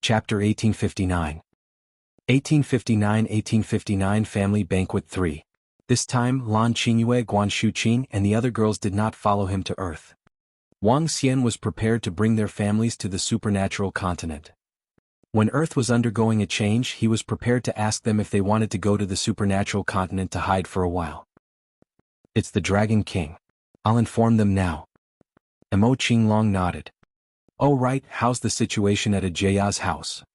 Chapter 1859. 1859 Family Banquet 3. This time Lan Qingyue, Guan Shuqing and the other girls did not follow him to Earth. Wang Xian was prepared to bring their families to the supernatural continent. When Earth was undergoing a change, he was prepared to ask them if they wanted to go to the supernatural continent to hide for a while. It's the Dragon King. I'll inform them now. Mo Qinglong nodded. Oh right, how's the situation at Ajaya's house?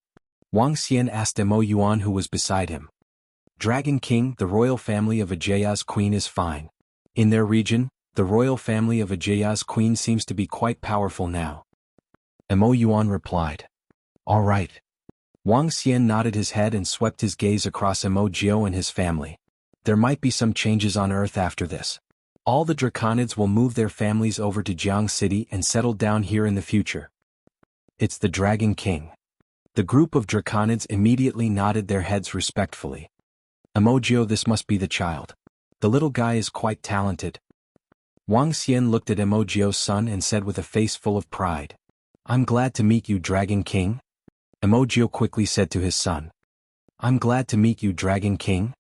Wang Xian asked Mo Yuan, who was beside him. Dragon King, the royal family of Ajaya's queen is fine. In their region, the royal family of Ajaya's queen seems to be quite powerful now. Mo Yuan replied. All right. Wang Xian nodded his head and swept his gaze across Mo Jiao and his family. There might be some changes on Earth after this. All the Draconids will move their families over to Jianghu City and settle down here in the future. It's the Dragon King. The group of Draconids immediately nodded their heads respectfully. Mo Jiao, this must be the child. The little guy is quite talented. Wang Xian looked at Mo Jiao's son and said with a face full of pride. I'm glad to meet you, Dragon King. Mo Jiao quickly said to his son. I'm glad to meet you, Dragon King.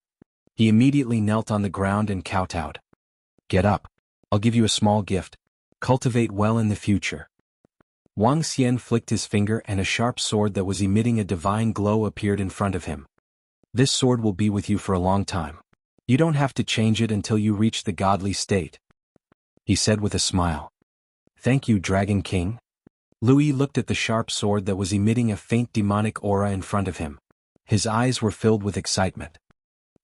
He immediately knelt on the ground and kowtowed. Get up. I'll give you a small gift. Cultivate well in the future. Wang Xian flicked his finger and a sharp sword that was emitting a divine glow appeared in front of him. This sword will be with you for a long time. You don't have to change it until you reach the godly state. He said with a smile. Thank you, Dragon King. Louis looked at the sharp sword that was emitting a faint demonic aura in front of him. His eyes were filled with excitement.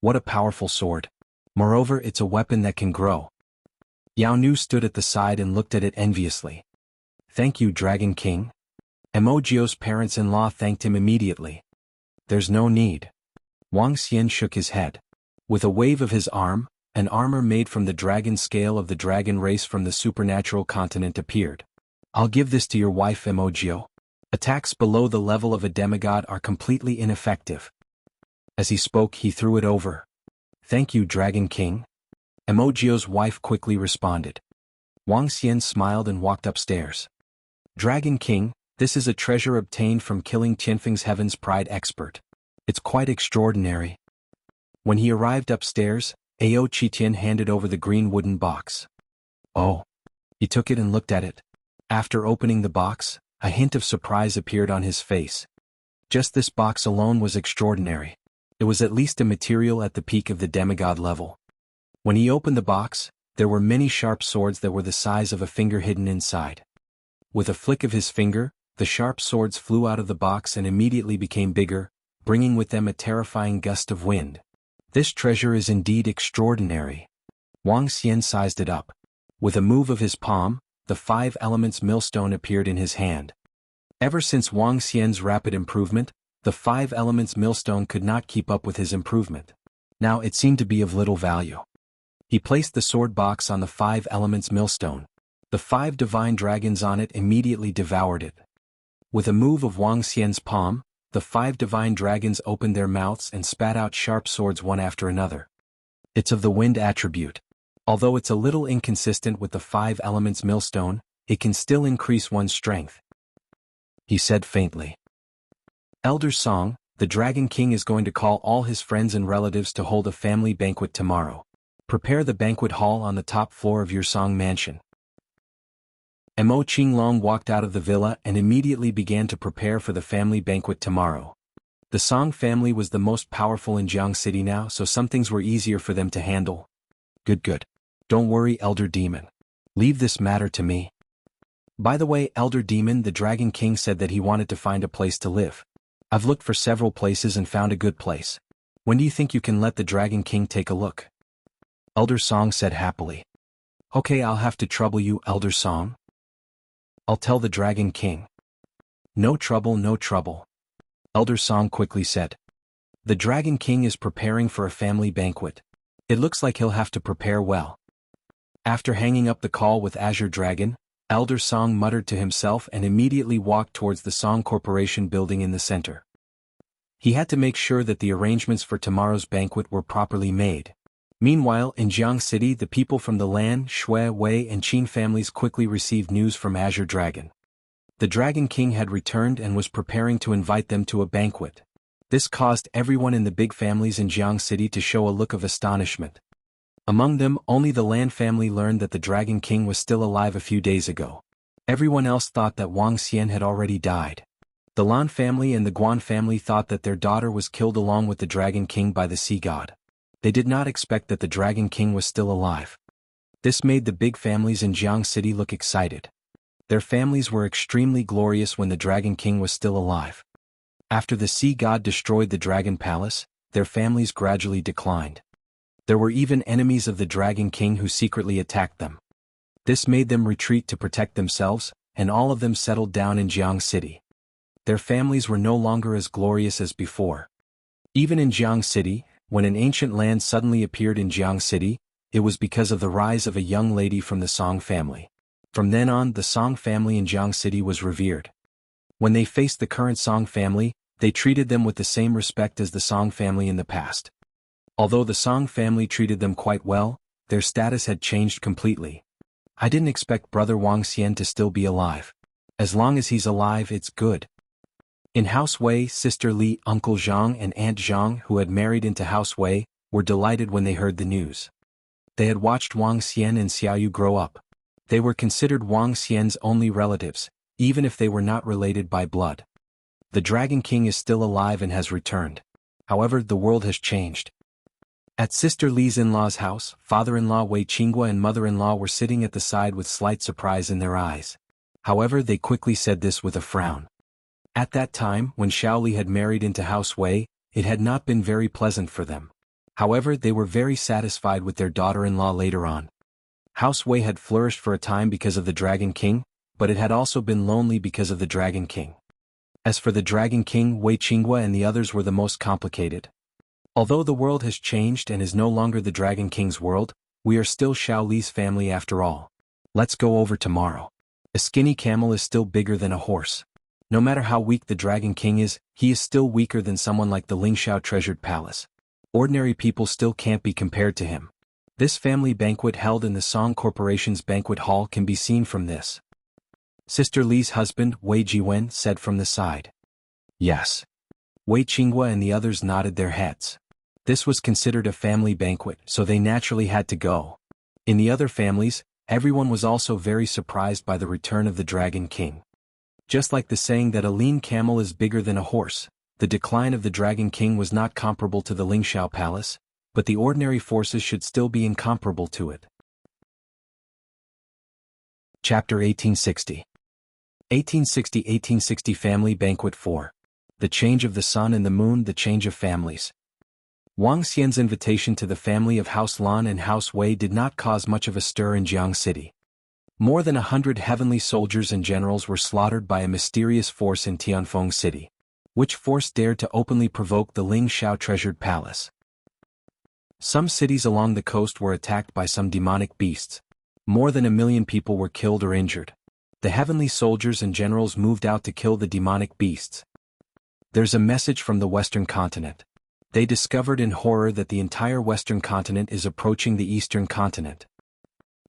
What a powerful sword. Moreover, it's a weapon that can grow. Yao Nu stood at the side and looked at it enviously. Thank you, Dragon King. Mo Jiao's parents-in-law thanked him immediately. There's no need. Wang Xian shook his head. With a wave of his arm, an armor made from the dragon scale of the dragon race from the supernatural continent appeared. I'll give this to your wife, Mo Jiao. Attacks below the level of a demigod are completely ineffective. As he spoke, he threw it over. Thank you, Dragon King. Mo Jiao's wife quickly responded. Wang Xian smiled and walked upstairs. Dragon King, this is a treasure obtained from killing Tianfeng's Heaven's Pride expert. It's quite extraordinary. When he arrived upstairs, Ao Qitian handed over the green wooden box. Oh. He took it and looked at it. After opening the box, a hint of surprise appeared on his face. Just this box alone was extraordinary. It was at least a material at the peak of the demigod level. When he opened the box, there were many sharp swords that were the size of a finger hidden inside. With a flick of his finger, the sharp swords flew out of the box and immediately became bigger, bringing with them a terrifying gust of wind. This treasure is indeed extraordinary. Wang Xian sized it up. With a move of his palm, the 5 elements millstone appeared in his hand. Ever since Wang Xian's rapid improvement, the 5 elements millstone could not keep up with his improvement. Now it seemed to be of little value. He placed the sword box on the 5 elements millstone. The 5 divine dragons on it immediately devoured it. With a move of Wang Xian's palm, the 5 divine dragons opened their mouths and spat out sharp swords one after another. It's of the wind attribute. Although it's a little inconsistent with the 5 elements millstone, it can still increase one's strength. He said faintly. Elder Song, the Dragon King is going to call all his friends and relatives to hold a family banquet tomorrow. Prepare the banquet hall on the top floor of your Song mansion. Mo Qinglong walked out of the villa and immediately began to prepare for the family banquet tomorrow. The Song family was the most powerful in Jianghu City now, so some things were easier for them to handle. Good. Don't worry, Elder Demon. Leave this matter to me. By the way, Elder Demon, the Dragon King said that he wanted to find a place to live. I've looked for several places and found a good place. When do you think you can let the Dragon King take a look? Elder Song said happily. Okay, I'll have to trouble you, Elder Song. I'll tell the Dragon King. No trouble, no trouble. Elder Song quickly said. The Dragon King is preparing for a family banquet. It looks like he'll have to prepare well. After hanging up the call with Azure Dragon, Elder Song muttered to himself and immediately walked towards the Song Corporation building in the center. He had to make sure that the arrangements for tomorrow's banquet were properly made. Meanwhile, in Jianghu City, the people from the Lan, Shui, Wei and Qin families quickly received news from Azure Dragon. The Dragon King had returned and was preparing to invite them to a banquet. This caused everyone in the big families in Jianghu City to show a look of astonishment. Among them, only the Lan family learned that the Dragon King was still alive a few days ago. Everyone else thought that Wang Xian had already died. The Lan family and the Guan family thought that their daughter was killed along with the Dragon King by the sea god. They did not expect that the Dragon King was still alive. This made the big families in Jianghu City look excited. Their families were extremely glorious when the Dragon King was still alive. After the sea god destroyed the Dragon Palace, their families gradually declined. There were even enemies of the Dragon King who secretly attacked them. This made them retreat to protect themselves, and all of them settled down in Jianghu City. Their families were no longer as glorious as before. Even in Jianghu City, when an ancient land suddenly appeared in Jianghu City, it was because of the rise of a young lady from the Song family. From then on, the Song family in Jianghu City was revered. When they faced the current Song family, they treated them with the same respect as the Song family in the past. Although the Song family treated them quite well, their status had changed completely. I didn't expect brother Wang Xian to still be alive. As long as he's alive, it's good. In House Wei, Sister Li, Uncle Zhang and Aunt Zhang, who had married into House Wei, were delighted when they heard the news. They had watched Wang Xian and Xiaoyu grow up. They were considered Wang Xian's only relatives, even if they were not related by blood. The Dragon King is still alive and has returned. However, the world has changed. At Sister Li's in-law's house, father-in-law Wei Qinghua and mother-in-law were sitting at the side with slight surprise in their eyes. However, they quickly said this with a frown. At that time, when Xiaoli had married into House Wei, it had not been very pleasant for them. However, they were very satisfied with their daughter-in-law later on. House Wei had flourished for a time because of the Dragon King, but it had also been lonely because of the Dragon King. As for the Dragon King, Wei Qinghua and the others were the most complicated. Although the world has changed and is no longer the Dragon King's world, we are still Xiaoli's family after all. Let's go over tomorrow. A skinny camel is still bigger than a horse. No matter how weak the Dragon King is, he is still weaker than someone like the Lingxiao Treasured Palace. Ordinary people still can't be compared to him. This family banquet held in the Song Corporation's banquet hall can be seen from this. Sister Li's husband, Wei Jiwen, said from the side. Yes. Wei Qinghua and the others nodded their heads. This was considered a family banquet, so they naturally had to go. In the other families, everyone was also very surprised by the return of the Dragon King. Just like the saying that a lean camel is bigger than a horse, the decline of the Dragon King was not comparable to the Lingxiao Palace, but the ordinary forces should still be incomparable to it. Chapter 1860. 1860 Family Banquet 4. The Change of the Sun and the Moon. The Change of Families. Wang Xian's invitation to the family of House Lan and House Wei did not cause much of a stir in Jianghu City. More than 100 heavenly soldiers and generals were slaughtered by a mysterious force in Tianfeng City. Which force dared to openly provoke the Lingxiao Treasured Palace? Some cities along the coast were attacked by some demonic beasts. More than 1 million people were killed or injured. The heavenly soldiers and generals moved out to kill the demonic beasts. There's a message from the Western continent. They discovered in horror that the entire Western continent is approaching the Eastern continent.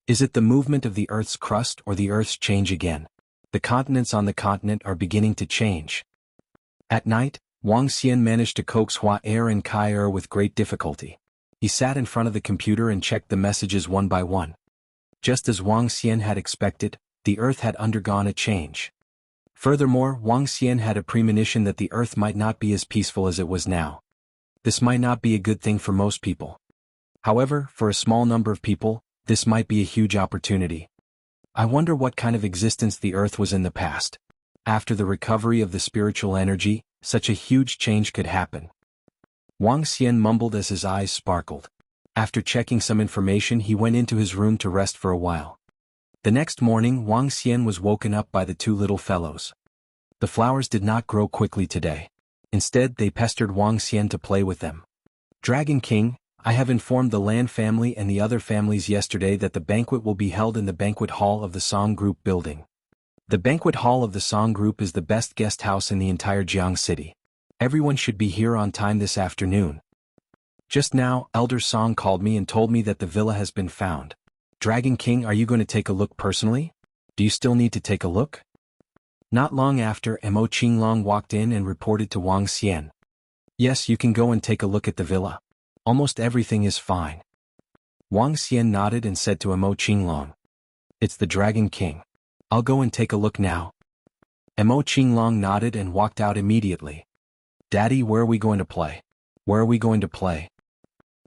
Is it the movement of the Earth's crust or the Earth's change again? The continents on the continent are beginning to change. At night, Wang Xian managed to coax Hua Er and Kai Er with great difficulty. He sat in front of the computer and checked the messages one by one. Just as Wang Xian had expected, the Earth had undergone a change. Furthermore, Wang Xian had a premonition that the Earth might not be as peaceful as it was now. This might not be a good thing for most people. However, for a small number of people, this might be a huge opportunity. I wonder what kind of existence the Earth was in the past. After the recovery of the spiritual energy, such a huge change could happen. Wang Xian mumbled as his eyes sparkled. After checking some information, he went into his room to rest for a while. The next morning, Wang Xian was woken up by the two little fellows. The flowers did not grow quickly today. Instead, they pestered Wang Xian to play with them. Dragon King, I have informed the Lan family and the other families yesterday that the banquet will be held in the banquet hall of the Song Group building. The banquet hall of the Song Group is the best guest house in the entire Jianghu City. Everyone should be here on time this afternoon. Just now, Elder Song called me and told me that the villa has been found. Dragon King, are you going to take a look personally? Do you still need to take a look? Not long after, Mo Qinglong walked in and reported to Wang Xian. Yes, you can go and take a look at the villa. Almost everything is fine. Wang Xian nodded and said to Mo Qinglong. It's the Dragon King. I'll go and take a look now. Mo Qinglong nodded and walked out immediately. Daddy, where are we going to play? Where are we going to play?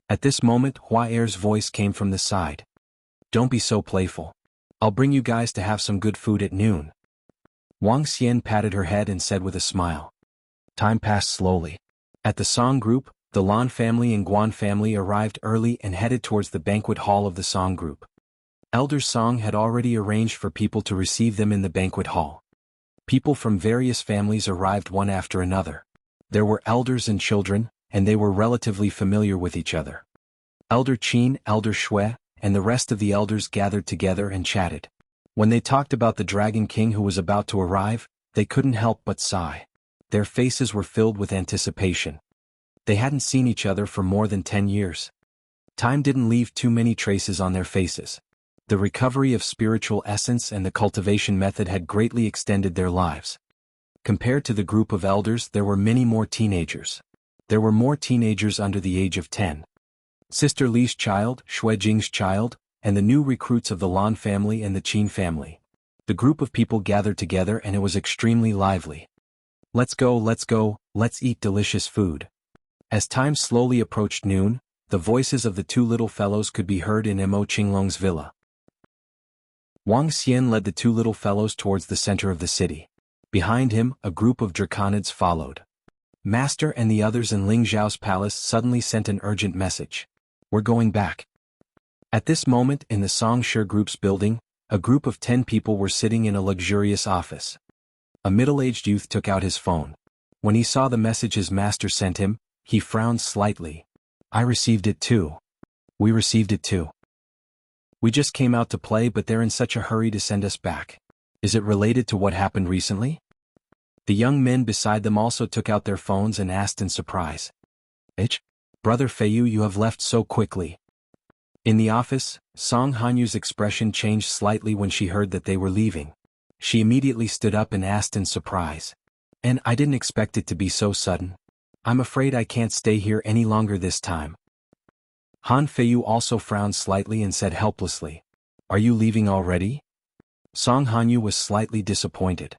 At this moment, Hua Er's voice came from the side. Don't be so playful. I'll bring you guys to have some good food at noon. Wang Xian patted her head and said with a smile. Time passed slowly. At the Song group, the Lan family and Guan family arrived early and headed towards the banquet hall of the Song group. Elder Song had already arranged for people to receive them in the banquet hall. People from various families arrived one after another. There were elders and children, and they were relatively familiar with each other. Elder Qin, Elder Shui, and the rest of the elders gathered together and chatted. When they talked about the Dragon King who was about to arrive, they couldn't help but sigh. Their faces were filled with anticipation. They hadn't seen each other for more than 10 years. Time didn't leave too many traces on their faces. The recovery of spiritual essence and the cultivation method had greatly extended their lives. Compared to the group of elders, there were many more teenagers. There were more teenagers under the age of 10. Sister Li's child, Shui Jing's child, and the new recruits of the Lan family and the Qin family. The group of people gathered together and it was extremely lively. Let's go, let's eat delicious food. As time slowly approached noon, the voices of the two little fellows could be heard in Mo Qinglong's villa. Wang Xian led the two little fellows towards the center of the city. Behind him, a group of draconids followed. Master and the others in Ling Zhao's palace suddenly sent an urgent message. We're going back. At this moment in the Song Shi group's building, a group of 10 people were sitting in a luxurious office. A middle-aged youth took out his phone. When he saw the message his master sent him, he frowned slightly. I received it too. We received it too. We just came out to play, but they're in such a hurry to send us back. Is it related to what happened recently? The young men beside them also took out their phones and asked in surprise. Brother Feiyu, you have left so quickly. In the office, Song Hanyu's expression changed slightly when she heard that they were leaving. She immediately stood up and asked in surprise. And I didn't expect it to be so sudden. I'm afraid I can't stay here any longer this time. Han Feiyu also frowned slightly and said helplessly. Are you leaving already? Song Hanyu was slightly disappointed.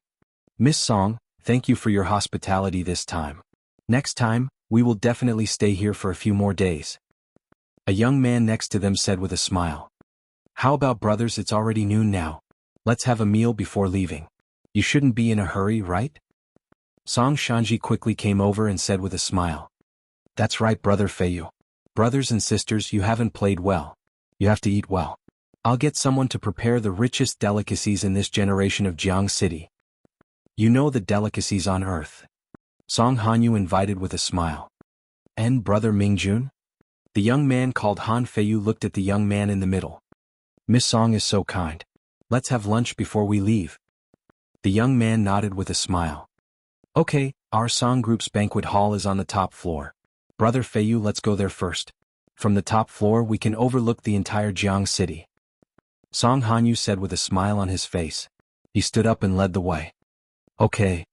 Miss Song, thank you for your hospitality this time. Next time, we will definitely stay here for a few more days. A young man next to them said with a smile. How about brothers, it's already noon now. Let's have a meal before leaving. You shouldn't be in a hurry, right? Song Shanji quickly came over and said with a smile. That's right, Brother Feiyu. Brothers and sisters, you haven't played well. You have to eat well. I'll get someone to prepare the richest delicacies in this generation of Jianghu City. You know the delicacies on earth. Song Hanyu invited with a smile. And Brother Mingjun? The young man called Han Feiyu looked at the young man in the middle. Miss Song is so kind. Let's have lunch before we leave. The young man nodded with a smile. Okay, our Song group's banquet hall is on the top floor. Brother Feiyu, let's go there first. From the top floor we can overlook the entire Jianghu City. Song Hanyu said with a smile on his face. He stood up and led the way. Okay.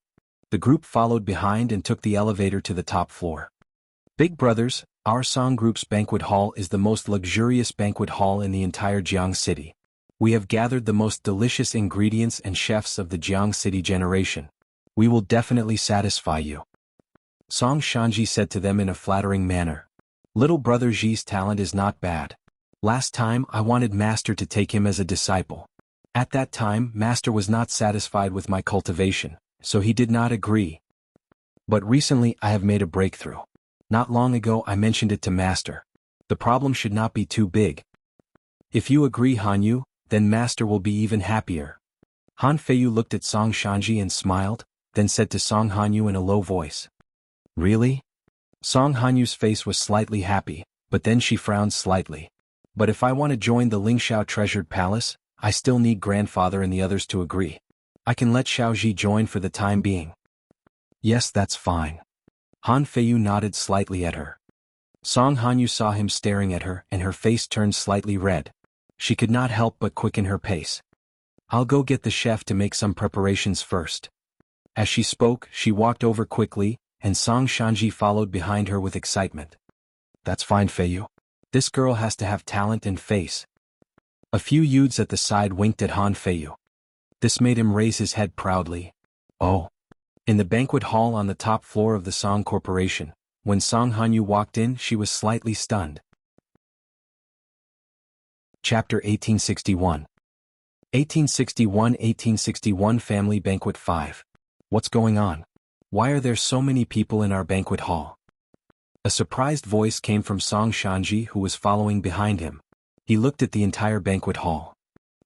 The group followed behind and took the elevator to the top floor. Big brothers, our Song group's banquet hall is the most luxurious banquet hall in the entire Jianghu City. We have gathered the most delicious ingredients and chefs of the Jianghu City generation. We will definitely satisfy you. Song Shanji said to them in a flattering manner. Little brother Ji's talent is not bad. Last time I wanted Master to take him as a disciple. At that time Master was not satisfied with my cultivation, so he did not agree. But recently I have made a breakthrough. Not long ago I mentioned it to Master. The problem should not be too big. If you agree, Hanyu, then Master will be even happier. Han Feiyu looked at Song Shanji and smiled, then said to Song Hanyu in a low voice. Really? Song Hanyu's face was slightly happy, but then she frowned slightly. But if I want to join the Lingxiao treasured palace, I still need grandfather and the others to agree. I can let Xiaoji join for the time being. Yes, that's fine. Han Feiyu nodded slightly at her. Song Hanyu saw him staring at her and her face turned slightly red. She could not help but quicken her pace. I'll go get the chef to make some preparations first. As she spoke, she walked over quickly, and Song Shanji followed behind her with excitement. That's fine, Feiyu. This girl has to have talent and face. A few youths at the side winked at Han Feiyu. This made him raise his head proudly. Oh. In the banquet hall on the top floor of the Song Corporation, when Song Hanyu walked in, she was slightly stunned. Chapter 1861. 1861 Family Banquet 5. What's going on? Why are there so many people in our banquet hall? A surprised voice came from Song Shanji, who was following behind him. He looked at the entire banquet hall.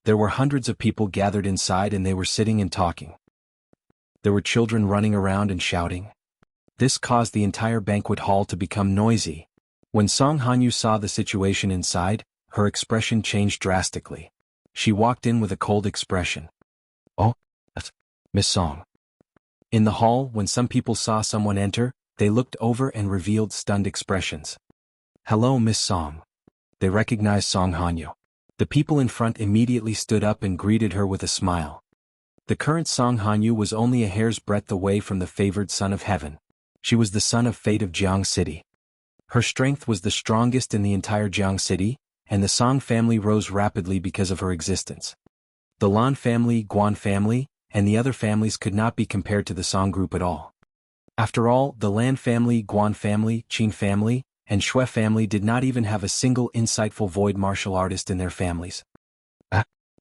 There were hundreds of people gathered inside and they were sitting and talking. There were children running around and shouting. This caused the entire banquet hall to become noisy. When Song Hanyu saw the situation inside, her expression changed drastically. She walked in with a cold expression. Oh, that's Miss Song. In the hall, when some people saw someone enter, they looked over and revealed stunned expressions. Hello, Miss Song. They recognized Song Hanyu. The people in front immediately stood up and greeted her with a smile. The current Song Hanyu was only a hair's breadth away from the favored son of heaven. She was the son of fate of Jianghu City. Her strength was the strongest in the entire Jianghu City, and the Song family rose rapidly because of her existence. The Lan family, Guan family, and the other families could not be compared to the Song group at all. After all, the Lan family, Guan family, Qin family, and Shui family did not even have a single insightful void martial artist in their families.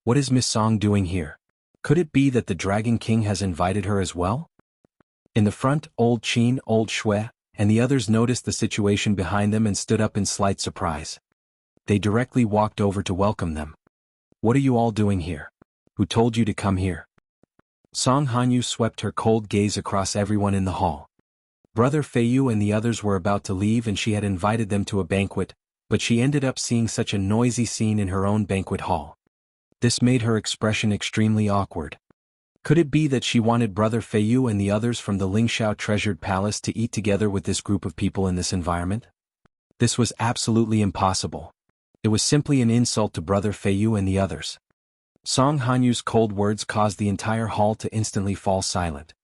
What is Miss Song doing here? Could it be that the Dragon King has invited her as well? In the front, old Qin, old Shui, and the others noticed the situation behind them and stood up in slight surprise. They directly walked over to welcome them. What are you all doing here? Who told you to come here? Song Hanyu swept her cold gaze across everyone in the hall. Brother Feiyu and the others were about to leave and she had invited them to a banquet, but she ended up seeing such a noisy scene in her own banquet hall. This made her expression extremely awkward. Could it be that she wanted Brother Feiyu and the others from the Lingxiao Treasured Palace to eat together with this group of people in this environment? This was absolutely impossible. It was simply an insult to Brother Feiyu and the others. Song Hanyu's cold words caused the entire hall to instantly fall silent.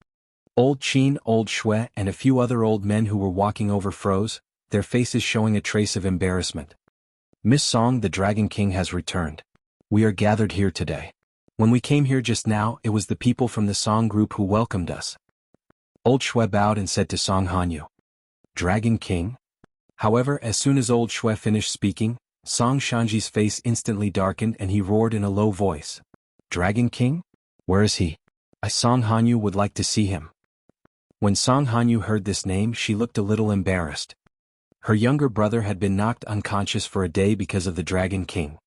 Old Qin, old Shui, and a few other old men who were walking over froze, their faces showing a trace of embarrassment. Miss Song, the Dragon King has returned. We are gathered here today. When we came here just now, it was the people from the Song group who welcomed us. Old Shui bowed and said to Song Hanyu, Dragon King? However, as soon as old Shui finished speaking, Song Shanji's face instantly darkened and he roared in a low voice. Dragon King? Where is he? Song Hanyu would like to see him. When Song Hanyu heard this name, she looked a little embarrassed. Her younger brother had been knocked unconscious for a day because of the Dragon King.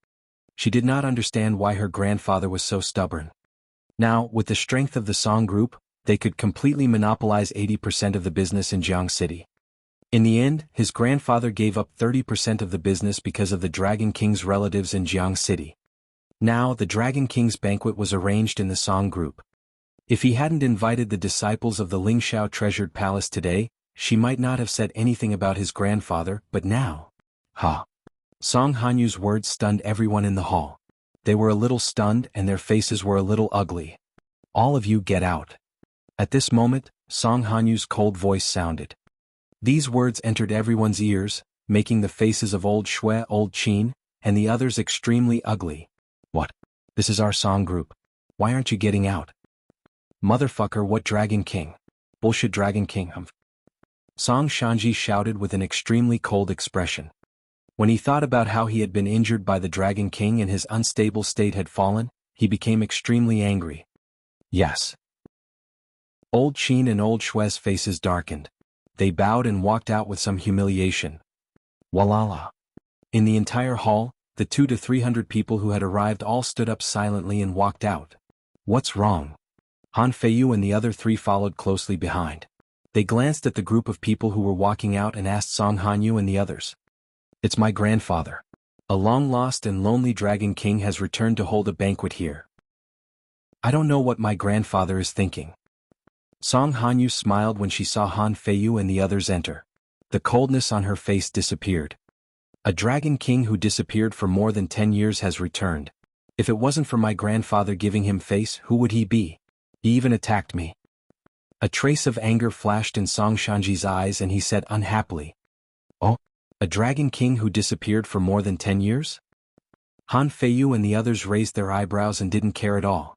She did not understand why her grandfather was so stubborn. Now, with the strength of the Song group, they could completely monopolize 80% of the business in Jianghu City. In the end, his grandfather gave up 30% of the business because of the Dragon King's relatives in Jianghu City. Now, the Dragon King's banquet was arranged in the Song group. If he hadn't invited the disciples of the Lingxiao Treasured Palace today, she might not have said anything about his grandfather, but now... Song Hanyu's words stunned everyone in the hall. They were a little stunned and their faces were a little ugly. All of you get out. At this moment, Song Hanyu's cold voice sounded. These words entered everyone's ears, making the faces of old Shui, old Qin, and the others extremely ugly. What? This is our Song group. Why aren't you getting out? Motherfucker, what Dragon King? Bullshit Dragon King, Song Shanji shouted with an extremely cold expression. When he thought about how he had been injured by the Dragon King and his unstable state had fallen, he became extremely angry. Yes. Old Qin and old Shui's faces darkened. They bowed and walked out with some humiliation. Walala. In the entire hall, the 200 to 300 people who had arrived all stood up silently and walked out. What's wrong? Han Feiyu and the other three followed closely behind. They glanced at the group of people who were walking out and asked Song Hanyu and the others. It's my grandfather. A long-lost and lonely Dragon King has returned to hold a banquet here. I don't know what my grandfather is thinking. Song Hanyu smiled when she saw Han Feiyu and the others enter. The coldness on her face disappeared. A Dragon King who disappeared for more than 10 years has returned. If it wasn't for my grandfather giving him face, who would he be? He even attacked me. A trace of anger flashed in Song Shanji's eyes and he said unhappily, "Oh, a dragon king who disappeared for more than 10 years? Han Feiyu and the others raised their eyebrows and didn't care at all.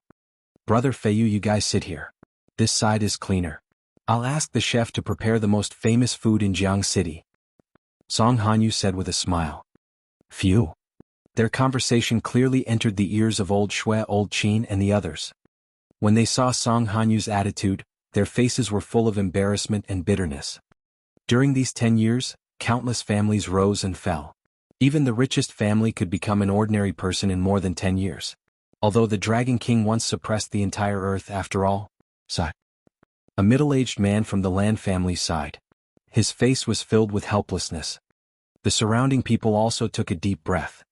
Brother Feiyu, you guys sit here. This side is cleaner. I'll ask the chef to prepare the most famous food in Jianghu City." Song Hanyu said with a smile. Phew. Their conversation clearly entered the ears of old Shui, old Qin and the others. When they saw Song Hanyu's attitude, their faces were full of embarrassment and bitterness. During these 10 years, countless families rose and fell. Even the richest family could become an ordinary person in more than 10 years. Although the Dragon King once suppressed the entire earth after all. Sigh. A middle-aged man from the Lan family sighed. His face was filled with helplessness. The surrounding people also took a deep breath.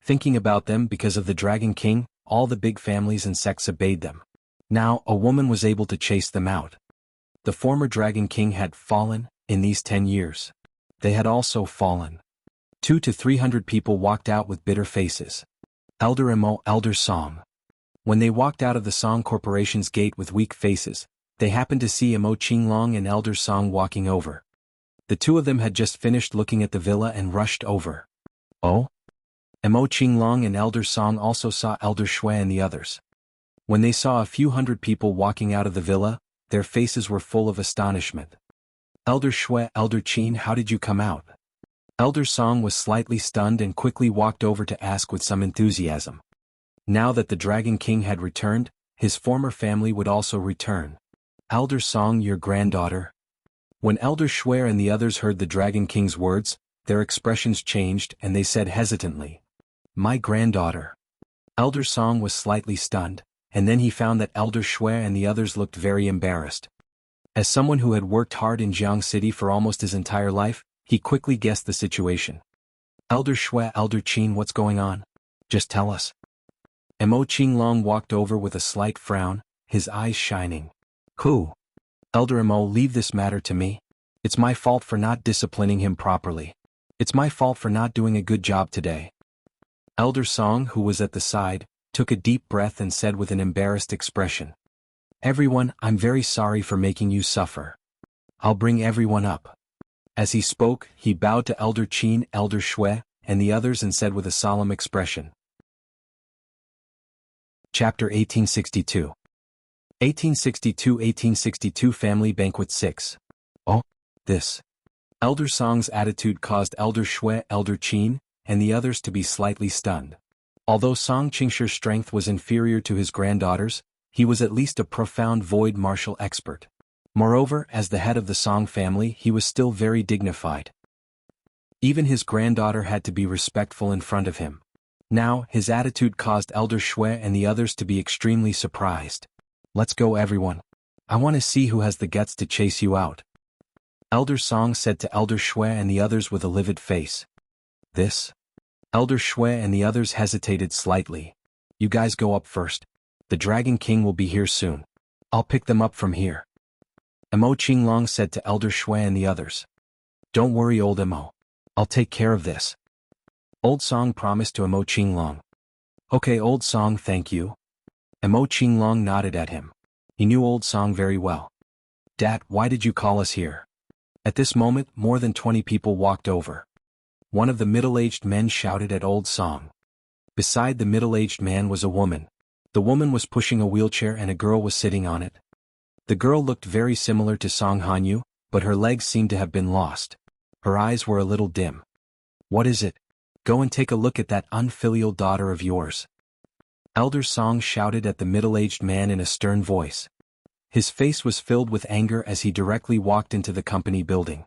Thinking about them because of the Dragon King, all the big families and sects obeyed them. Now, a woman was able to chase them out. The former Dragon King had fallen, in these 10 years. They had also fallen. 200 to 300 people walked out with bitter faces. Elder Imo, Elder Song. When they walked out of the Song Corporation's gate with weak faces, they happened to see Imo Qinglong and Elder Song walking over. The two of them had just finished looking at the villa and rushed over. Oh? Imo Qinglong and Elder Song also saw Elder Shui and the others. When they saw a few hundred people walking out of the villa, their faces were full of astonishment. Elder Shui, Elder Qin, how did you come out? Elder Song was slightly stunned and quickly walked over to ask with some enthusiasm. Now that the Dragon King had returned, his former family would also return. Elder Song, your granddaughter? When Elder Shui and the others heard the Dragon King's words, their expressions changed and they said hesitantly, "My granddaughter." Elder Song was slightly stunned, and then he found that Elder Shui and the others looked very embarrassed. As someone who had worked hard in Jianghu City for almost his entire life, he quickly guessed the situation. Elder Shui, Elder Qin, what's going on? Just tell us. Imo Qinglong walked over with a slight frown, his eyes shining. Who? Elder Imo, leave this matter to me. It's my fault for not disciplining him properly. It's my fault for not doing a good job today. Elder Song, who was at the side, took a deep breath and said with an embarrassed expression, "Everyone, I'm very sorry for making you suffer. I'll bring everyone up." As he spoke, he bowed to Elder Qin, Elder Shui, and the others and said with a solemn expression. Chapter 1862. 1862 Family Banquet 6. Oh, this. Elder Song's attitude caused Elder Shui, Elder Qin, and the others to be slightly stunned. Although Song Qingshi's strength was inferior to his granddaughter's, he was at least a profound void martial expert. Moreover, as the head of the Song family, he was still very dignified. Even his granddaughter had to be respectful in front of him. Now, his attitude caused Elder Shui and the others to be extremely surprised. "Let's go, everyone. I want to see who has the guts to chase you out." Elder Song said to Elder Shui and the others with a livid face. This? Elder Shui and the others hesitated slightly. "You guys go up first. The Dragon King will be here soon. I'll pick them up from here." Imo Qinglong said to Elder Shui and the others. "Don't worry, old Imo. I'll take care of this." Old Song promised to Imo Qinglong. "Okay, Old Song, thank you." Imo Qinglong nodded at him. He knew Old Song very well. "Dad, why did you call us here?" At this moment, more than 20 people walked over. One of the middle-aged men shouted at Old Song. Beside the middle-aged man was a woman. The woman was pushing a wheelchair and a girl was sitting on it. The girl looked very similar to Song Hanyu, but her legs seemed to have been lost. Her eyes were a little dim. "What is it? Go and take a look at that unfilial daughter of yours." Elder Song shouted at the middle-aged man in a stern voice. His face was filled with anger as he directly walked into the company building.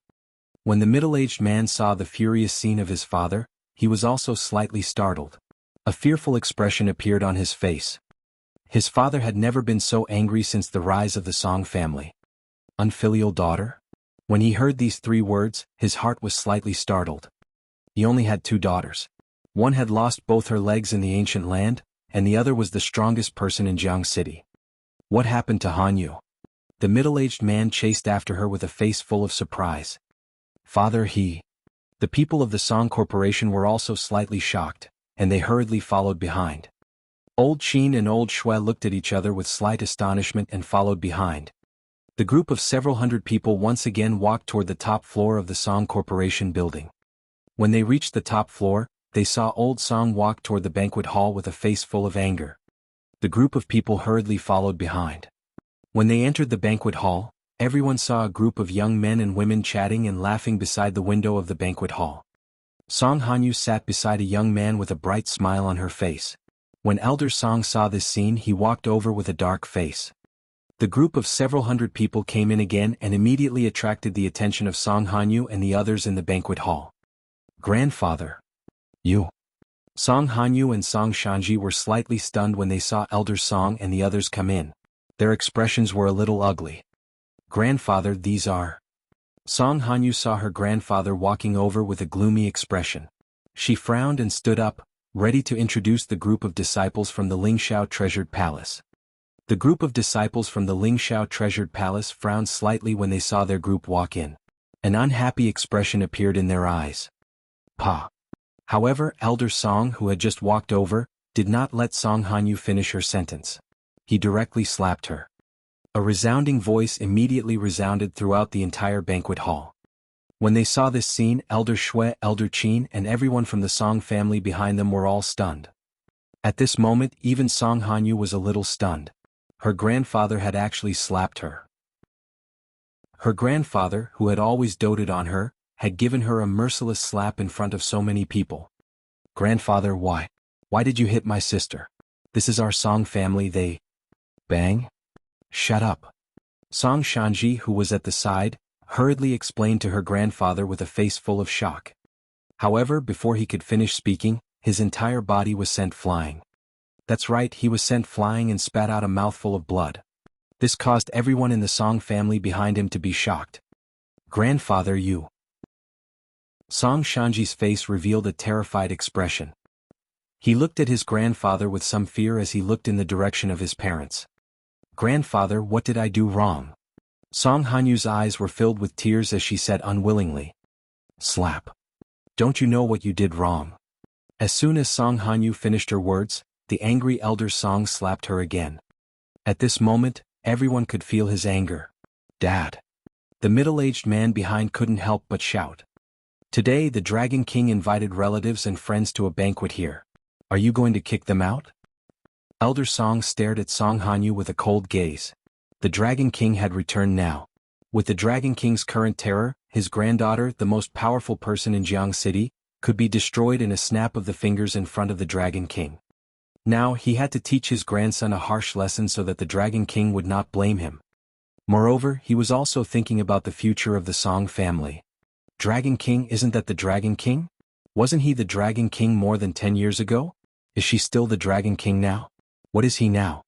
When the middle-aged man saw the furious scene of his father, he was also slightly startled. A fearful expression appeared on his face. His father had never been so angry since the rise of the Song family. Unfilial daughter? When he heard these 3 words, his heart was slightly startled. He only had 2 daughters. One had lost both her legs in the ancient land, and the other was the strongest person in Jianghu City. What happened to Hanyu? The middle-aged man chased after her with a face full of surprise. "Father, he..." The people of the Song Corporation were also slightly shocked, and they hurriedly followed behind. Old Qin and Old Shui looked at each other with slight astonishment and followed behind. The group of several hundred people once again walked toward the top floor of the Song Corporation building. When they reached the top floor, they saw old Song walk toward the banquet hall with a face full of anger. The group of people hurriedly followed behind. When they entered the banquet hall, everyone saw a group of young men and women chatting and laughing beside the window of the banquet hall. Song Hanyu sat beside a young man with a bright smile on her face. When Elder Song saw this scene, he walked over with a dark face. The group of several hundred people came in again and immediately attracted the attention of Song Hanyu and the others in the banquet hall. Grandfather. You. Song Hanyu and Song Shanji were slightly stunned when they saw Elder Song and the others come in. Their expressions were a little ugly. Grandfather, these are. Song Hanyu saw her grandfather walking over with a gloomy expression. She frowned and stood up, ready to introduce the group of disciples from the Lingxiao Treasured Palace. The group of disciples from the Lingxiao Treasured Palace frowned slightly when they saw their group walk in. An unhappy expression appeared in their eyes. Pa. However, Elder Song, who had just walked over, did not let Song Hanyu finish her sentence. He directly slapped her. A resounding voice immediately resounded throughout the entire banquet hall. When they saw this scene, Elder Shui, Elder Qin, and everyone from the Song family behind them were all stunned. At this moment, even Song Hanyu was a little stunned. Her grandfather had actually slapped her. Her grandfather, who had always doted on her, had given her a merciless slap in front of so many people. Grandfather, why? Why did you hit my sister? This is our Song family, they... Bang? Shut up. Song Shanji, who was at the side, hurriedly explained to her grandfather with a face full of shock. However, before he could finish speaking, his entire body was sent flying. That's right, he was sent flying and spat out a mouthful of blood. This caused everyone in the Song family behind him to be shocked. Grandfather, you... Song Shanji's face revealed a terrified expression. He looked at his grandfather with some fear as he looked in the direction of his parents. Grandfather, what did I do wrong? Song Hanyu's eyes were filled with tears as she said unwillingly. Slap. Don't you know what you did wrong? As soon as Song Hanyu finished her words, the angry Elder Song slapped her again. At this moment, everyone could feel his anger. Dad. The middle-aged man behind couldn't help but shout. Today the Dragon King invited relatives and friends to a banquet here. Are you going to kick them out? Elder Song stared at Song Hanyu with a cold gaze. The Dragon King had returned now. With the Dragon King's current terror, his granddaughter, the most powerful person in Jianghu City, could be destroyed in a snap of the fingers in front of the Dragon King. Now he had to teach his grandson a harsh lesson so that the Dragon King would not blame him. Moreover, he was also thinking about the future of the Song family. Dragon King, isn't that the Dragon King? Wasn't he the Dragon King more than 10 years ago? Is she still the Dragon King now? What is he now?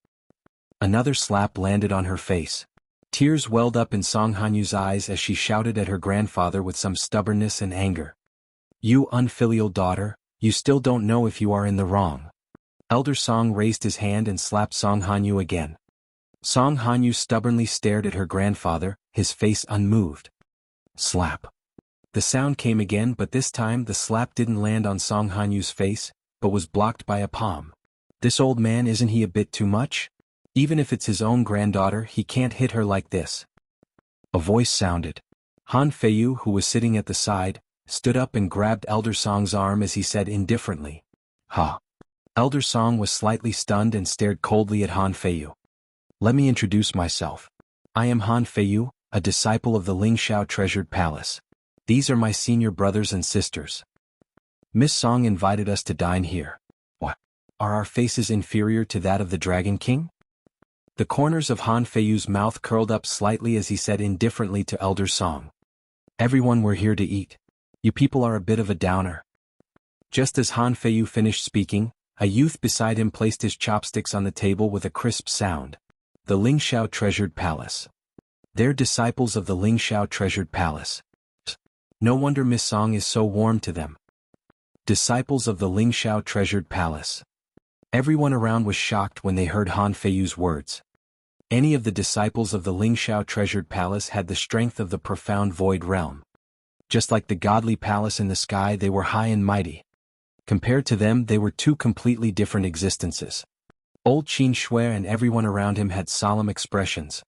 Another slap landed on her face. Tears welled up in Song Hanyu's eyes as she shouted at her grandfather with some stubbornness and anger. You unfilial daughter, you still don't know if you are in the wrong. Elder Song raised his hand and slapped Song Hanyu again. Song Hanyu stubbornly stared at her grandfather, his face unmoved. Slap. The sound came again, but this time the slap didn't land on Song Hanyu's face, but was blocked by a palm. This old man, isn't he a bit too much? Even if it's his own granddaughter, he can't hit her like this. A voice sounded. Han Feiyu, who was sitting at the side, stood up and grabbed Elder Song's arm as he said indifferently. Ha. Elder Song was slightly stunned and stared coldly at Han Feiyu. Let me introduce myself. I am Han Feiyu, a disciple of the Lingxiao Treasured Palace. These are my senior brothers and sisters. Miss Song invited us to dine here. What? Are our faces inferior to that of the Dragon King? The corners of Han Feiyu's mouth curled up slightly as he said indifferently to Elder Song. Everyone, we're here to eat. You people are a bit of a downer. Just as Han Feiyu finished speaking, a youth beside him placed his chopsticks on the table with a crisp sound. The Lingxiao Treasured Palace. They're disciples of the Lingxiao Treasured Palace. No wonder Miss Song is so warm to them. Disciples of the Lingxiao Treasured Palace. Everyone around was shocked when they heard Han Feiyu's words. Any of the disciples of the Lingxiao Treasured Palace had the strength of the profound void realm. Just like the godly palace in the sky, they were high and mighty. Compared to them, they were two completely different existences. Old Qin Shui and everyone around him had solemn expressions.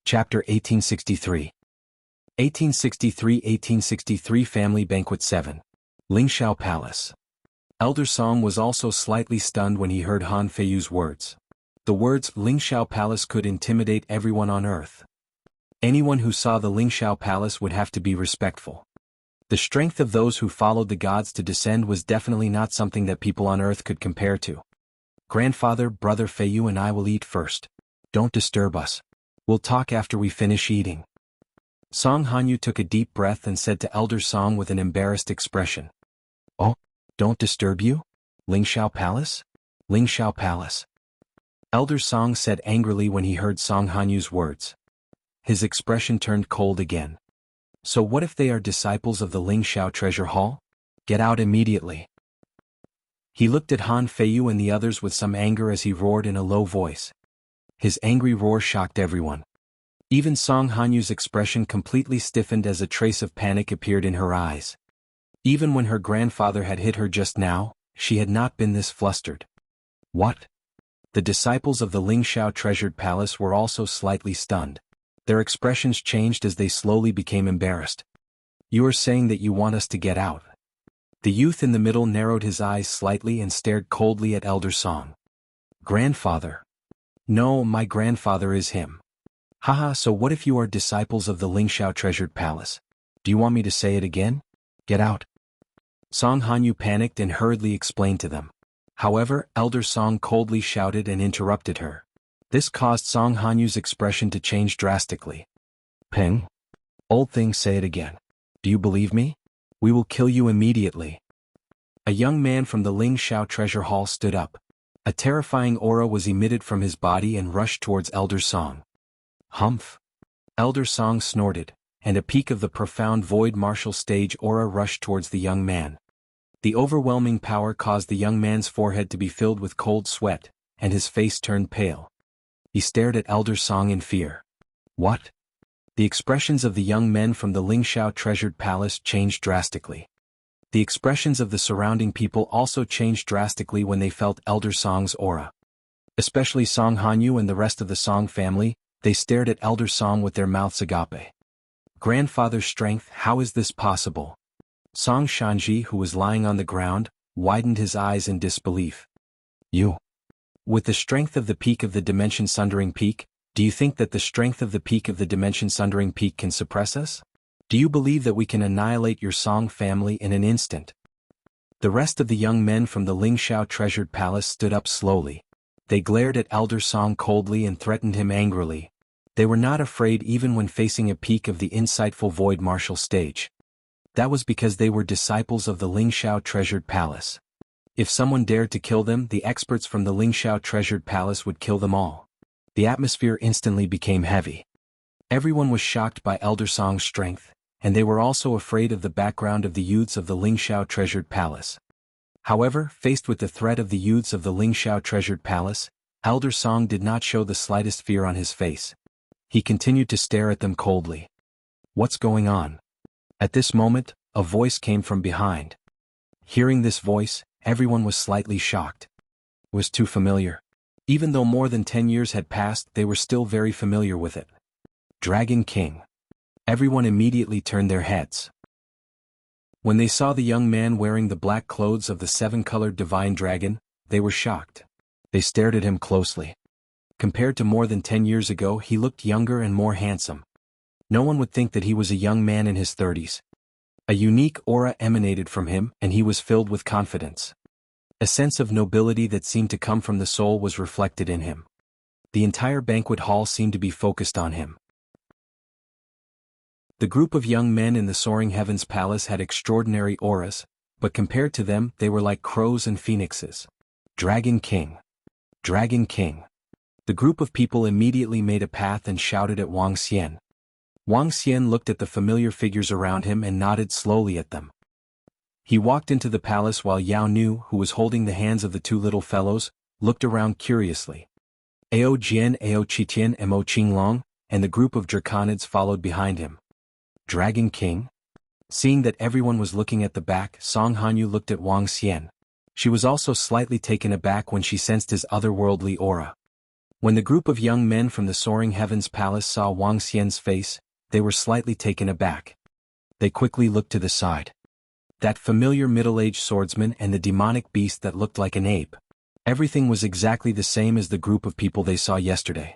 Chapter 1863. 1863 Family Banquet 7. Lingxiao Palace. Elder Song was also slightly stunned when he heard Han Feiyu's words. The words Lingxiao Palace could intimidate everyone on earth. Anyone who saw the Lingxiao Palace would have to be respectful. The strength of those who followed the gods to descend was definitely not something that people on earth could compare to. Grandfather, Brother Feiyu and I will eat first. Don't disturb us. We'll talk after we finish eating. Song Hanyu took a deep breath and said to Elder Song with an embarrassed expression. Oh, don't disturb you? Lingxiao Palace? Lingxiao Palace. Elder Song said angrily when he heard Song Hanyu's words. His expression turned cold again. So what if they are disciples of the Lingxiao Treasure Hall? Get out immediately. He looked at Han Feiyu and the others with some anger as he roared in a low voice. His angry roar shocked everyone. Even Song Hanyu's expression completely stiffened as a trace of panic appeared in her eyes. Even when her grandfather had hit her just now, she had not been this flustered. What? The disciples of the Lingxiao Treasured Palace were also slightly stunned. Their expressions changed as they slowly became embarrassed. You are saying that you want us to get out? The youth in the middle narrowed his eyes slightly and stared coldly at Elder Song. Grandfather. No, my grandfather is him. Haha, so what if you are disciples of the Lingxiao Treasured Palace? Do you want me to say it again? Get out. Song Hanyu panicked and hurriedly explained to them. However, Elder Song coldly shouted and interrupted her. This caused Song Hanyu's expression to change drastically. Peng? Old thing, say it again. Do you believe me? We will kill you immediately. A young man from the Lingxiao Treasure Hall stood up. A terrifying aura was emitted from his body and rushed towards Elder Song. Humph! Elder Song snorted, and a peak of the profound void martial stage aura rushed towards the young man. The overwhelming power caused the young man's forehead to be filled with cold sweat, and his face turned pale. He stared at Elder Song in fear. What? The expressions of the young men from the Lingxiao Treasured Palace changed drastically. The expressions of the surrounding people also changed drastically when they felt Elder Song's aura. Especially Song Hanyu and the rest of the Song family, they stared at Elder Song with their mouths agape. Grandfather's strength, how is this possible? Song Shanji, who was lying on the ground, widened his eyes in disbelief. You. With the strength of the peak of the Dimension Sundering Peak, do you think that the strength of the peak of the Dimension Sundering Peak can suppress us? Do you believe that we can annihilate your Song family in an instant? The rest of the young men from the Lingxiao Treasured Palace stood up slowly. They glared at Elder Song coldly and threatened him angrily. They were not afraid even when facing a peak of the insightful void martial stage. That was because they were disciples of the Lingxiao Treasured Palace. If someone dared to kill them, the experts from the Lingxiao Treasured Palace would kill them all. The atmosphere instantly became heavy. Everyone was shocked by Elder Song's strength, and they were also afraid of the background of the youths of the Lingxiao Treasured Palace. However, faced with the threat of the youths of the Lingxiao Treasured Palace, Elder Song did not show the slightest fear on his face. He continued to stare at them coldly. What's going on? At this moment, a voice came from behind. Hearing this voice, everyone was slightly shocked. It was too familiar. Even though more than 10 years had passed, they were still very familiar with it. Dragon King. Everyone immediately turned their heads. When they saw the young man wearing the black clothes of the seven-colored divine dragon, they were shocked. They stared at him closely. Compared to more than 10 years ago, he looked younger and more handsome. No one would think that he was a young man in his 30s. A unique aura emanated from him, and he was filled with confidence. A sense of nobility that seemed to come from the soul was reflected in him. The entire banquet hall seemed to be focused on him. The group of young men in the Soaring Heavens Palace had extraordinary auras, but compared to them, they were like crows and phoenixes. Dragon King. Dragon King. The group of people immediately made a path and shouted at Wang Xian. Wang Xian looked at the familiar figures around him and nodded slowly at them. He walked into the palace while Yao Nu, who was holding the hands of the two little fellows, looked around curiously. Ao Jian, Ao Qitian, Mo Qinglong, and the group of draconids followed behind him. Dragon King? Seeing that everyone was looking at the back, Song Hanyu looked at Wang Xian. She was also slightly taken aback when she sensed his otherworldly aura. When the group of young men from the Soaring Heavens Palace saw Wang Xian's face, they were slightly taken aback. They quickly looked to the side. That familiar middle-aged swordsman and the demonic beast that looked like an ape. Everything was exactly the same as the group of people they saw yesterday.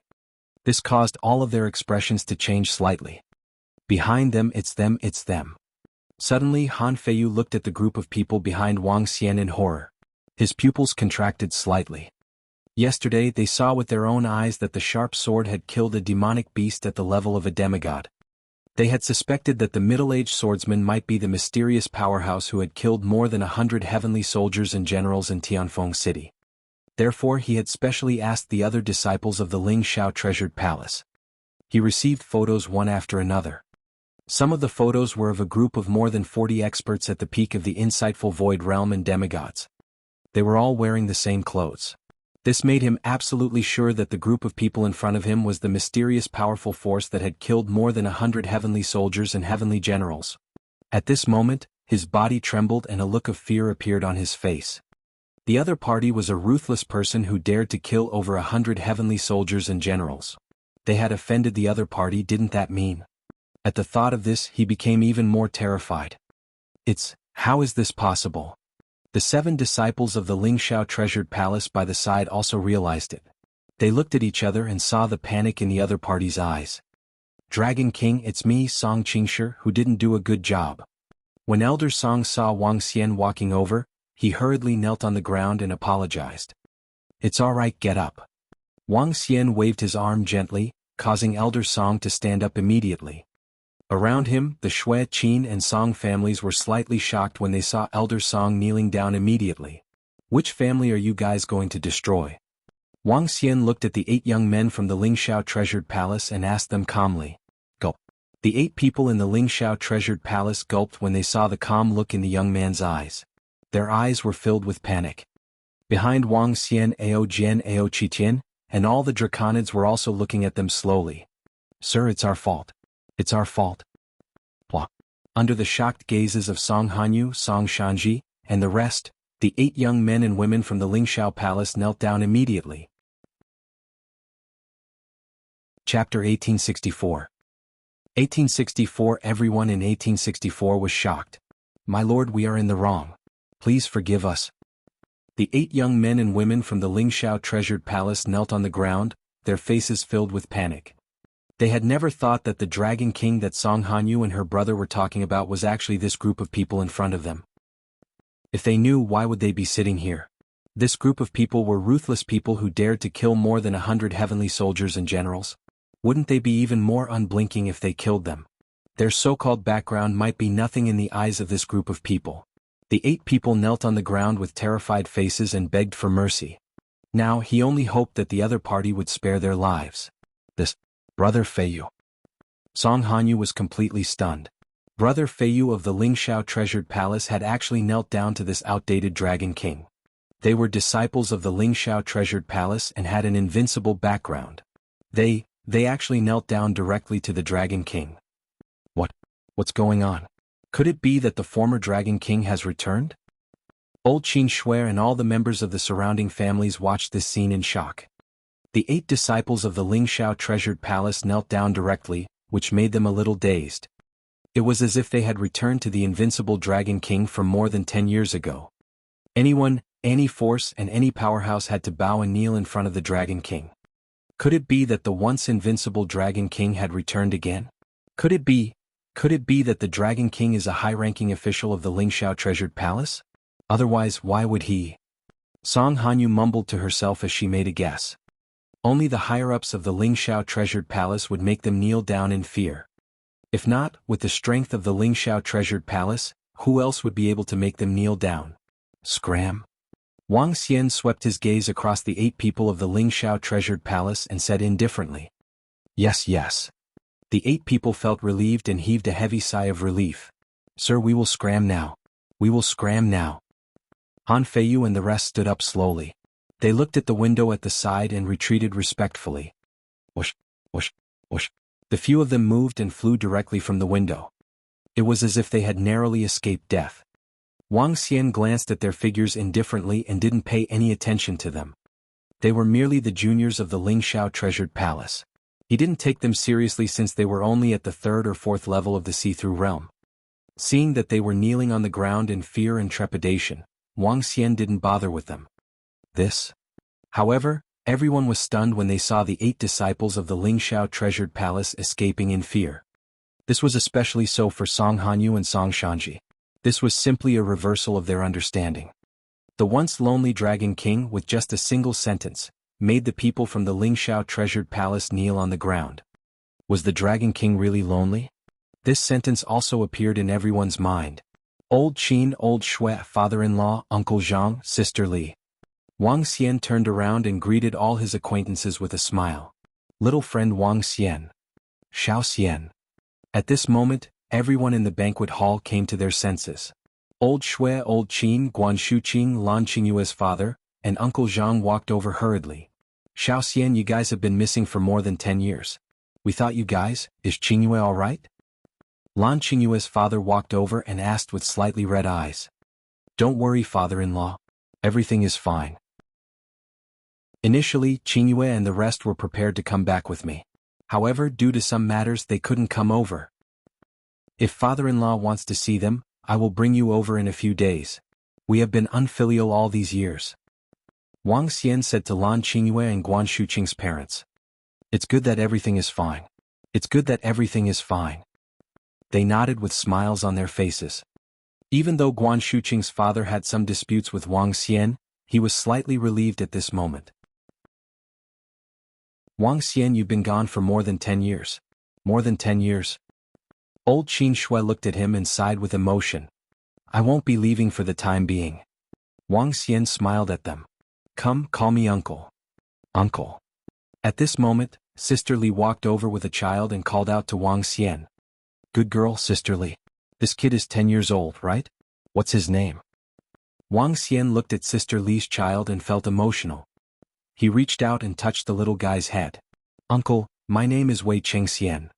This caused all of their expressions to change slightly. Behind them, it's them, it's them. Suddenly, Han Feiyu looked at the group of people behind Wang Xian in horror. His pupils contracted slightly. Yesterday, they saw with their own eyes that the sharp sword had killed a demonic beast at the level of a demigod. They had suspected that the middle-aged swordsman might be the mysterious powerhouse who had killed more than 100 heavenly soldiers and generals in Tianfeng City. Therefore, he had specially asked the other disciples of the Ling Shao treasured palace. He received photos one after another. Some of the photos were of a group of more than 40 experts at the peak of the insightful void realm and demigods. They were all wearing the same clothes. This made him absolutely sure that the group of people in front of him was the mysterious powerful force that had killed more than 100 heavenly soldiers and heavenly generals. At this moment, his body trembled and a look of fear appeared on his face. The other party was a ruthless person who dared to kill over 100 heavenly soldiers and generals. They had offended the other party, didn't that mean? At the thought of this, he became even more terrified. How is this possible? The 7 disciples of the Ling Shao treasured palace by the side also realized it. They looked at each other and saw the panic in the other party's eyes. Dragon King, it's me, Song Qingshi, who didn't do a good job. When Elder Song saw Wang Xian walking over, he hurriedly knelt on the ground and apologized. It's all right, get up. Wang Xian waved his arm gently, causing Elder Song to stand up immediately. Around him, the Shui, Qin and Song families were slightly shocked when they saw Elder Song kneeling down immediately. Which family are you guys going to destroy? Wang Xian looked at the 8 young men from the Ling Shao treasured palace and asked them calmly. Gulp. The 8 people in the Ling Shao treasured palace gulped when they saw the calm look in the young man's eyes. Their eyes were filled with panic. Behind Wang Xian, Ao Jian, Ao Qitian, and all the draconids were also looking at them slowly. Sir, it's our fault. It's our fault. Blah. Under the shocked gazes of Song Hanyu, Song Shanji, and the rest, the 8 young men and women from the Ling Shao palace knelt down immediately. Chapter 1864. 1864. Everyone in 1864 was shocked. My lord, we are in the wrong. Please forgive us. The 8 young men and women from the Ling Shao treasured palace knelt on the ground, their faces filled with panic. They had never thought that the Dragon King that Song Hanyu and her brother were talking about was actually this group of people in front of them. If they knew, why would they be sitting here? This group of people were ruthless people who dared to kill more than 100 heavenly soldiers and generals. Wouldn't they be even more unblinking if they killed them? Their so-called background might be nothing in the eyes of this group of people. The 8 people knelt on the ground with terrified faces and begged for mercy. Now he only hoped that the other party would spare their lives. This Brother Feiyu. Song Hanyu was completely stunned. Brother Feiyu of the Ling Shao treasured palace had actually knelt down to this outdated Dragon King. They were disciples of the Ling Shao treasured palace and had an invincible background. They actually knelt down directly to the Dragon King. What's going on? Could it be that the former Dragon King has returned? Old Qin Shui and all the members of the surrounding families watched this scene in shock. The 8 disciples of the Ling Shao treasured palace knelt down directly, which made them a little dazed. It was as if they had returned to the invincible Dragon King from more than 10 years ago. Anyone, any force and any powerhouse had to bow and kneel in front of the Dragon King. Could it be that the once invincible Dragon King had returned again? Could it be that the Dragon King is a high-ranking official of the Ling Shao treasured palace? Otherwise, why would he? Song Hanyu mumbled to herself as she made a guess. Only the higher-ups of the Ling Shao treasured palace would make them kneel down in fear. If not, with the strength of the Ling Shao treasured palace, who else would be able to make them kneel down? Scram. Wang Xian swept his gaze across the 8 people of the Ling Shao treasured palace and said indifferently. Yes. The 8 people felt relieved and heaved a heavy sigh of relief. Sir, we will scram now. We will scram now. Han Feiyu and the rest stood up slowly. They looked at the window at the side and retreated respectfully. Whoosh, whoosh, whoosh. The few of them moved and flew directly from the window. It was as if they had narrowly escaped death. Wang Xian glanced at their figures indifferently and didn't pay any attention to them. They were merely the juniors of the Lingxiao treasured palace. He didn't take them seriously since they were only at the third or fourth level of the see-through realm. Seeing that they were kneeling on the ground in fear and trepidation, Wang Xian didn't bother with them. However, everyone was stunned when they saw the 8 disciples of the Lingxiao treasured palace escaping in fear. This was especially so for Song Hanyu and Song Shanji. This was simply a reversal of their understanding. The once lonely Dragon King, with just a single sentence, made the people from the Lingxiao treasured palace kneel on the ground. Was the Dragon King really lonely? This sentence also appeared in everyone's mind. Old Qin, Old Shui, father-in-law, Uncle Zhang, Sister Li. Wang Xian turned around and greeted all his acquaintances with a smile. Little friend Wang Xian. Xiao Xian. At this moment, everyone in the banquet hall came to their senses. Old Shui, Old Qin, Guanshu Qing, Lan Qingyue's father, and Uncle Zhang walked over hurriedly. Xiao Xian, you guys have been missing for more than 10 years. We thought you guys, is Qingyue all right? Lan Qingyue's father walked over and asked with slightly red eyes. Don't worry, father-in-law. Everything is fine. Initially, Qingyue and the rest were prepared to come back with me. However, due to some matters they couldn't come over. If father-in-law wants to see them, I will bring you over in a few days. We have been unfilial all these years. Wang Xian said to Lan Qingyue and Guan Shuqing's parents. It's good that everything is fine. It's good that everything is fine. They nodded with smiles on their faces. Even though Guan Shuqing's father had some disputes with Wang Xian, he was slightly relieved at this moment. Wang Xian, you've been gone for more than 10 years. More than 10 years. Old Qin Shui looked at him and sighed with emotion. I won't be leaving for the time being. Wang Xian smiled at them. Come, call me uncle. Uncle. At this moment, Sister Li walked over with a child and called out to Wang Xian. Good girl, Sister Li. This kid is 10 years old, right? What's his name? Wang Xian looked at Sister Li's child and felt emotional. He reached out and touched the little guy's head. Uncle, my name is Wei Qingxian.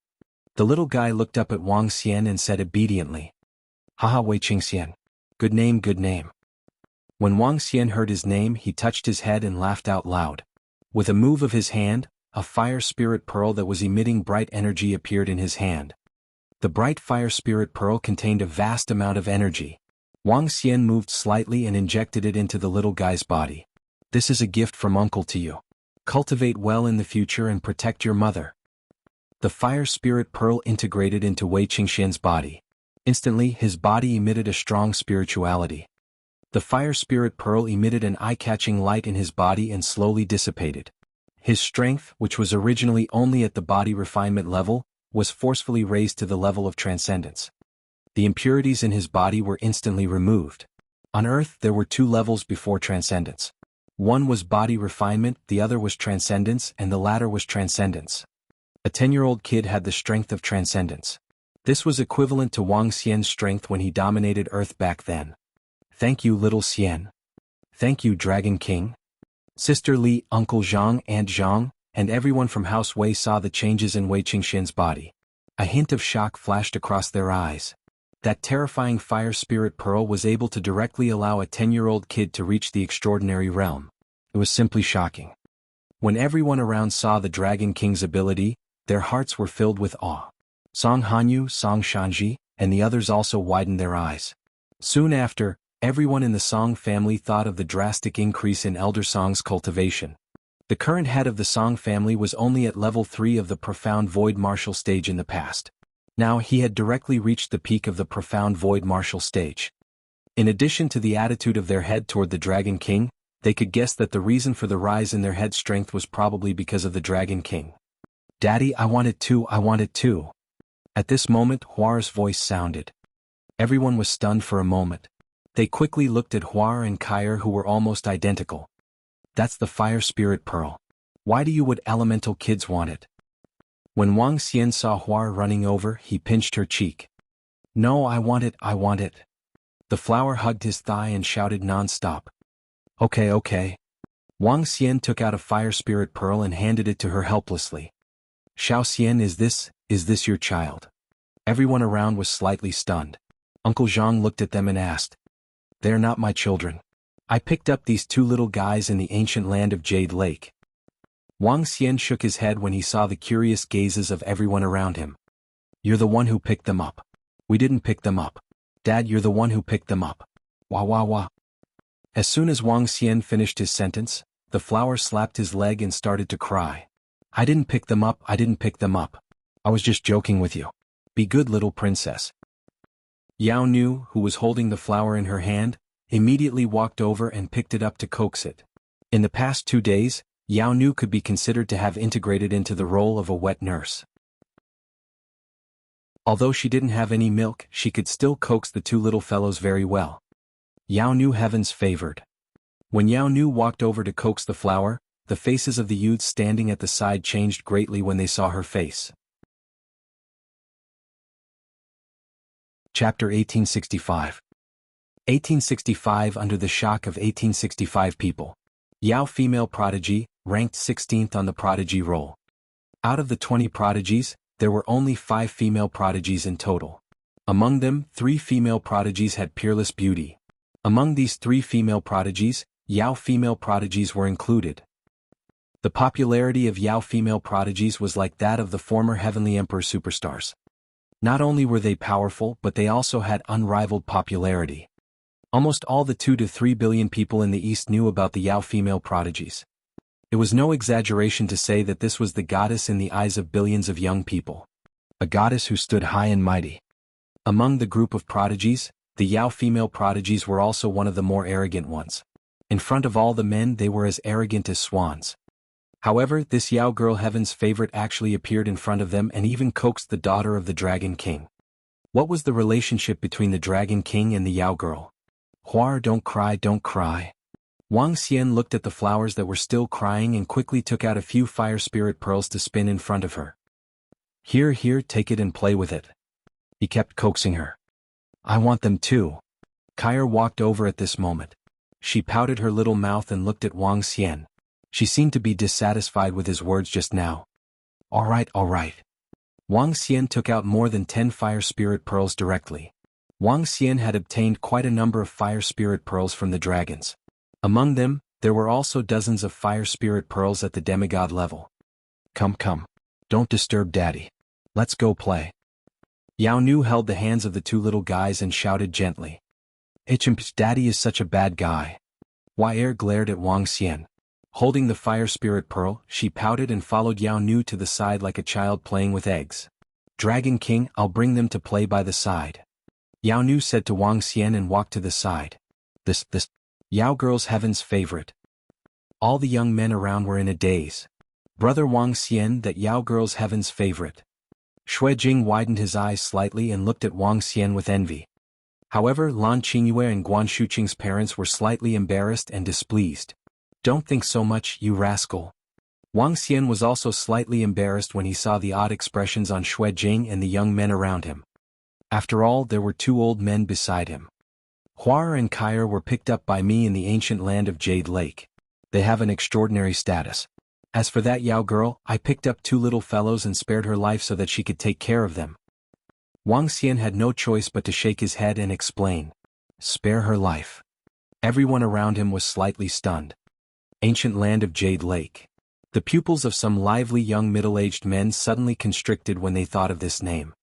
The little guy looked up at Wang Xian and said obediently. Haha, Wei Qingxian. Good name, good name. When Wang Xian heard his name, he touched his head and laughed out loud. With a move of his hand, a fire spirit pearl that was emitting bright energy appeared in his hand. The bright fire spirit pearl contained a vast amount of energy. Wang Xian moved slightly and injected it into the little guy's body. This is a gift from uncle to you. Cultivate well in the future and protect your mother. The fire spirit pearl integrated into Wei Qingxian's body. Instantly, his body emitted a strong spirituality. The fire spirit pearl emitted an eye-catching light in his body and slowly dissipated. His strength, which was originally only at the body refinement level, was forcefully raised to the level of transcendence. The impurities in his body were instantly removed. On Earth, there were 2 levels before transcendence. One was body refinement, the other was transcendence, and the latter was transcendence. A 10-year-old kid had the strength of transcendence. This was equivalent to Wang Xian's strength when he dominated Earth back then. Thank you, little Xian. Thank you, Dragon King. Sister Li, Uncle Zhang, Aunt Zhang, and everyone from House Wei saw the changes in Wei Qingxian's body. A hint of shock flashed across their eyes. That terrifying fire spirit pearl was able to directly allow a 10-year-old kid to reach the extraordinary realm. It was simply shocking. When everyone around saw the Dragon King's ability, their hearts were filled with awe. Song Hanyu, Song Shanji, and the others also widened their eyes. Soon after, everyone in the Song family thought of the drastic increase in Elder Song's cultivation. The current head of the Song family was only at level 3 of the Profound Void Martial stage in the past. Now he had directly reached the peak of the Profound Void Martial stage. In addition to the attitude of their head toward the Dragon King, they could guess that the reason for the rise in their head strength was probably because of the Dragon King. Daddy, I want it too, I want it too. At this moment, Huar's voice sounded. Everyone was stunned for a moment. They quickly looked at Huar and Kair, who were almost identical. That's the fire spirit pearl. Why do you would elemental kids want it? When Wang Xian saw Huar running over, he pinched her cheek. No, I want it, I want it. The flower hugged his thigh and shouted non-stop. Okay. Wang Xian took out a fire spirit pearl and handed it to her helplessly. Xiao Xian, is this your child? Everyone around was slightly stunned. Uncle Zhang looked at them and asked. They are not my children. I picked up these two little guys in the ancient land of Jade Lake. Wang Xian shook his head when he saw the curious gazes of everyone around him. You're the one who picked them up. We didn't pick them up. Dad, you're the one who picked them up. Wah wah wah. As soon as Wang Xian finished his sentence, the flower slapped his leg and started to cry. I didn't pick them up, I didn't pick them up. I was just joking with you. Be good, little princess. Yao Nu, who was holding the flower in her hand, immediately walked over and picked it up to coax it. In the past 2 days, Yao Nu could be considered to have integrated into the role of a wet nurse. Although she didn't have any milk, she could still coax the two little fellows very well. Yao Nu, heaven's favored. When Yao Nu walked over to coax the flower, the faces of the youths standing at the side changed greatly when they saw her face. Chapter 1865. 1865. Under the shock of 1865 people. Yao, female prodigy, ranked 16th on the prodigy roll. Out of the 20 prodigies, there were only 5 female prodigies in total. Among them, 3 female prodigies had peerless beauty. Among these 3 female prodigies, Yao female prodigies were included. The popularity of Yao female prodigies was like that of the former Heavenly Emperor superstars. Not only were they powerful, but they also had unrivaled popularity. Almost all the 2 to 3 billion people in the East knew about the Yao female prodigies. It was no exaggeration to say that this was the goddess in the eyes of billions of young people. A goddess who stood high and mighty. Among the group of prodigies, the Yao female prodigies were also one of the more arrogant ones. In front of all the men, they were as arrogant as swans. However, this Yao girl, heaven's favorite, actually appeared in front of them and even coaxed the daughter of the Dragon King. What was the relationship between the Dragon King and the Yao girl? Huar, don't cry, don't cry. Wang Xian looked at the flowers that were still crying and quickly took out a few fire spirit pearls to spin in front of her. Here, here, take it and play with it. He kept coaxing her. I want them too. Kair walked over at this moment. She pouted her little mouth and looked at Wang Xian. She seemed to be dissatisfied with his words just now. All right, all right. Wang Xian took out more than 10 fire spirit pearls directly. Wang Xian had obtained quite a number of fire spirit pearls from the dragons. Among them, there were also dozens of fire spirit pearls at the demigod level. Come, come. Don't disturb Daddy. Let's go play. Yao Nu held the hands of the two little guys and shouted gently. Ichim's Daddy is such a bad guy. Wire glared at Wang Xian. Holding the fire spirit pearl, she pouted and followed Yao Nu to the side like a child playing with eggs. Dragon King, I'll bring them to play by the side. Yao Nu said to Wang Xian and walked to the side. This Yao girl's heaven's favorite. All the young men around were in a daze. Brother Wang Xian, that Yao girl's heaven's favorite. Shui Jing widened his eyes slightly and looked at Wang Xian with envy. However, Lan Qingyue and Guan Shuqing's parents were slightly embarrassed and displeased. Don't think so much, you rascal. Wang Xian was also slightly embarrassed when he saw the odd expressions on Shui Jing and the young men around him. After all, there were 2 old men beside him. Huar and Kair were picked up by me in the ancient land of Jade Lake. They have an extraordinary status. As for that Yao girl, I picked up 2 little fellows and spared her life so that she could take care of them. Wang Xian had no choice but to shake his head and explain. Spare her life. Everyone around him was slightly stunned. Ancient land of Jade Lake. The pupils of some lively young middle-aged men suddenly constricted when they thought of this name.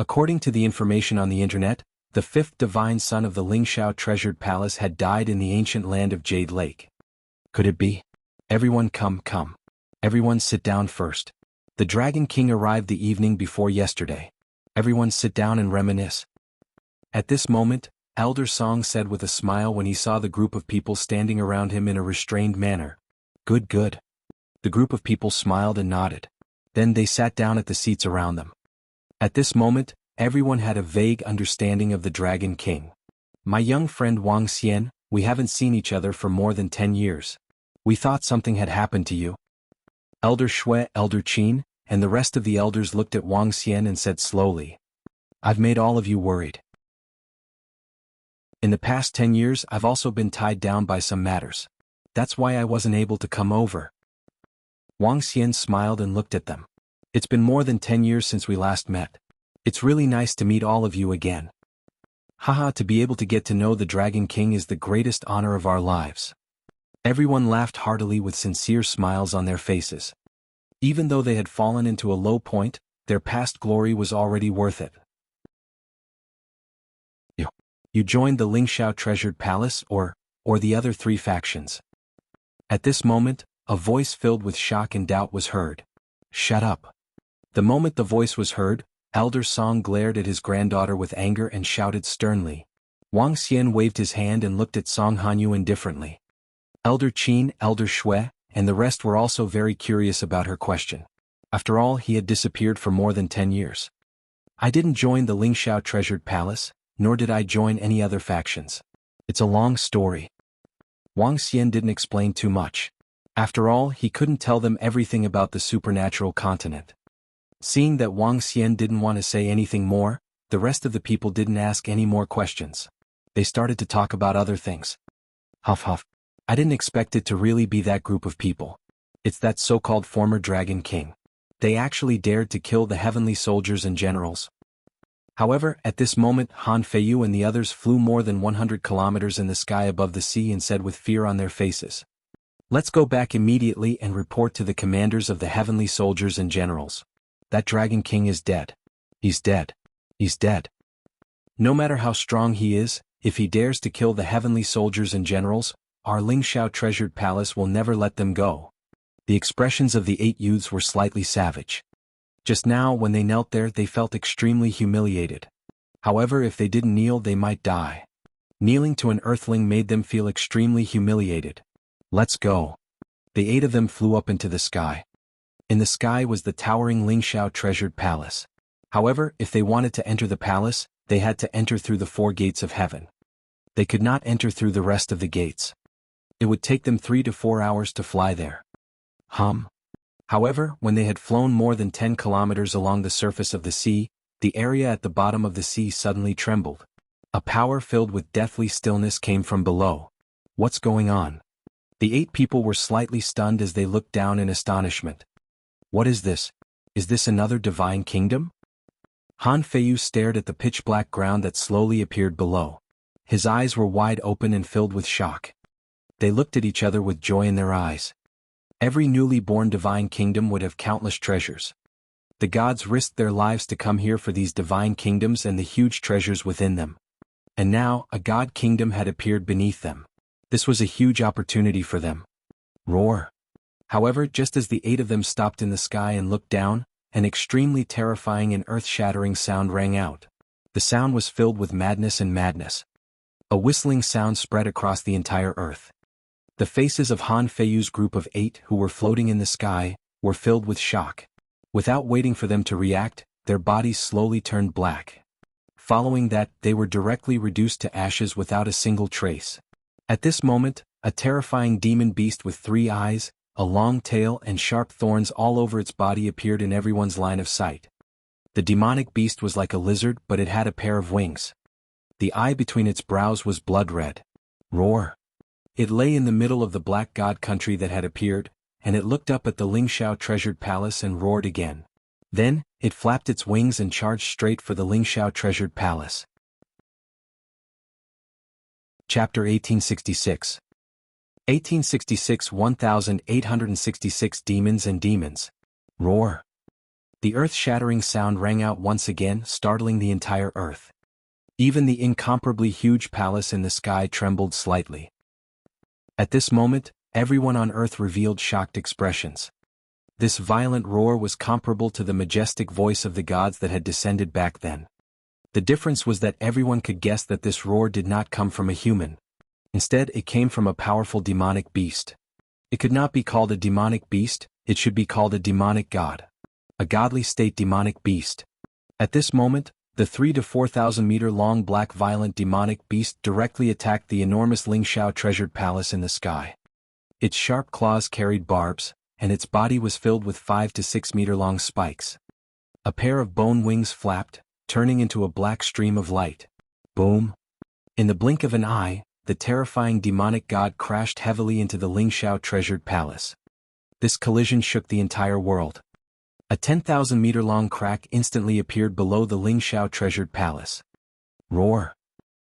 According to the information on the internet, the 5th divine son of the Lingxiao treasured palace had died in the ancient land of Jade Lake. Could it be? Everyone come. Everyone sit down first. The Dragon King arrived the evening before yesterday. Everyone sit down and reminisce. At this moment, Elder Song said with a smile when he saw the group of people standing around him in a restrained manner. Good, good. The group of people smiled and nodded. Then they sat down at the seats around them. At this moment, everyone had a vague understanding of the Dragon King. My young friend Wang Xian, we haven't seen each other for more than 10 years. We thought something had happened to you. Elder Shui, Elder Qin, and the rest of the elders looked at Wang Xian and said slowly. I've made all of you worried. In the past 10 years, I've also been tied down by some matters. That's why I wasn't able to come over. Wang Xian smiled and looked at them. It's been more than 10 years since we last met. It's really nice to meet all of you again. Haha, to be able to get to know the Dragon King is the greatest honor of our lives. Everyone laughed heartily with sincere smiles on their faces. Even though they had fallen into a low point, their past glory was already worth it. You joined the Lingxiao Treasured Palace or the other three factions. At this moment, a voice filled with shock and doubt was heard. Shut up. The moment the voice was heard, Elder Song glared at his granddaughter with anger and shouted sternly. Wang Xian waved his hand and looked at Song Hanyu indifferently. Elder Qin, Elder Shui, and the rest were also very curious about her question. After all, he had disappeared for more than 10 years. I didn't join the Lingxiao Treasured Palace, nor did I join any other factions. It's a long story. Wang Xian didn't explain too much. After all, he couldn't tell them everything about the supernatural continent. Seeing that Wang Xian didn't want to say anything more, the rest of the people didn't ask any more questions. They started to talk about other things. Huff huff. I didn't expect it to really be that group of people. It's that so-called former Dragon King. They actually dared to kill the heavenly soldiers and generals. However, at this moment Han Feiyu and the others flew more than 100 kilometers in the sky above the sea and said with fear on their faces, "Let's go back immediately and report to the commanders of the heavenly soldiers and generals. That Dragon King is dead. He's dead. He's dead. No matter how strong he is, if he dares to kill the heavenly soldiers and generals, our Lingxiao Treasured Palace will never let them go." The expressions of the 8 youths were slightly savage. Just now, when they knelt there, they felt extremely humiliated. However, if they didn't kneel, they might die. Kneeling to an earthling made them feel extremely humiliated. Let's go. The 8 of them flew up into the sky. In the sky was the towering Lingxiao Treasured Palace. However, if they wanted to enter the palace, they had to enter through the 4 gates of heaven. They could not enter through the rest of the gates. It would take them 3 to 4 hours to fly there. However, when they had flown more than 10 kilometers along the surface of the sea, the area at the bottom of the sea suddenly trembled. A power filled with deathly stillness came from below. What's going on? The 8 people were slightly stunned as they looked down in astonishment. What is this? Is this another divine kingdom? Han Feiyu stared at the pitch-black ground that slowly appeared below. His eyes were wide open and filled with shock. They looked at each other with joy in their eyes. Every newly born divine kingdom would have countless treasures. The gods risked their lives to come here for these divine kingdoms and the huge treasures within them. And now, a god kingdom had appeared beneath them. This was a huge opportunity for them. Roar. However, just as the 8 of them stopped in the sky and looked down, an extremely terrifying and earth-shattering sound rang out. The sound was filled with madness and madness. A whistling sound spread across the entire earth. The faces of Han Feiyu's group of 8 who were floating in the sky were filled with shock. Without waiting for them to react, their bodies slowly turned black. Following that, they were directly reduced to ashes without a single trace. At this moment, a terrifying demon beast with 3 eyes, a long tail and sharp thorns all over its body appeared in everyone's line of sight. The demonic beast was like a lizard, but it had a pair of wings. The eye between its brows was blood red. Roar. It lay in the middle of the black god country that had appeared, and it looked up at the Lingxiao Treasured Palace and roared again. Then, it flapped its wings and charged straight for the Lingxiao Treasured Palace. Chapter 1866. 1866 1866 Demons and Demons. Roar. The earth-shattering sound rang out once again, startling the entire earth. Even the incomparably huge palace in the sky trembled slightly. At this moment, everyone on earth revealed shocked expressions. This violent roar was comparable to the majestic voice of the gods that had descended back then. The difference was that everyone could guess that this roar did not come from a human. Instead, it came from a powerful demonic beast. It could not be called a demonic beast, it should be called a demonic god. A godly state demonic beast. At this moment, the 3 to 4,000 meter long black violent demonic beast directly attacked the enormous Lingxiao Treasured Palace in the sky. Its sharp claws carried barbs, and its body was filled with 5 to 6 meter long spikes. A pair of bone wings flapped, turning into a black stream of light. Boom! In the blink of an eye, the terrifying demonic god crashed heavily into the Lingxiao Treasured Palace. This collision shook the entire world. A 10,000-meter-long crack instantly appeared below the Lingxiao Treasured Palace. Roar!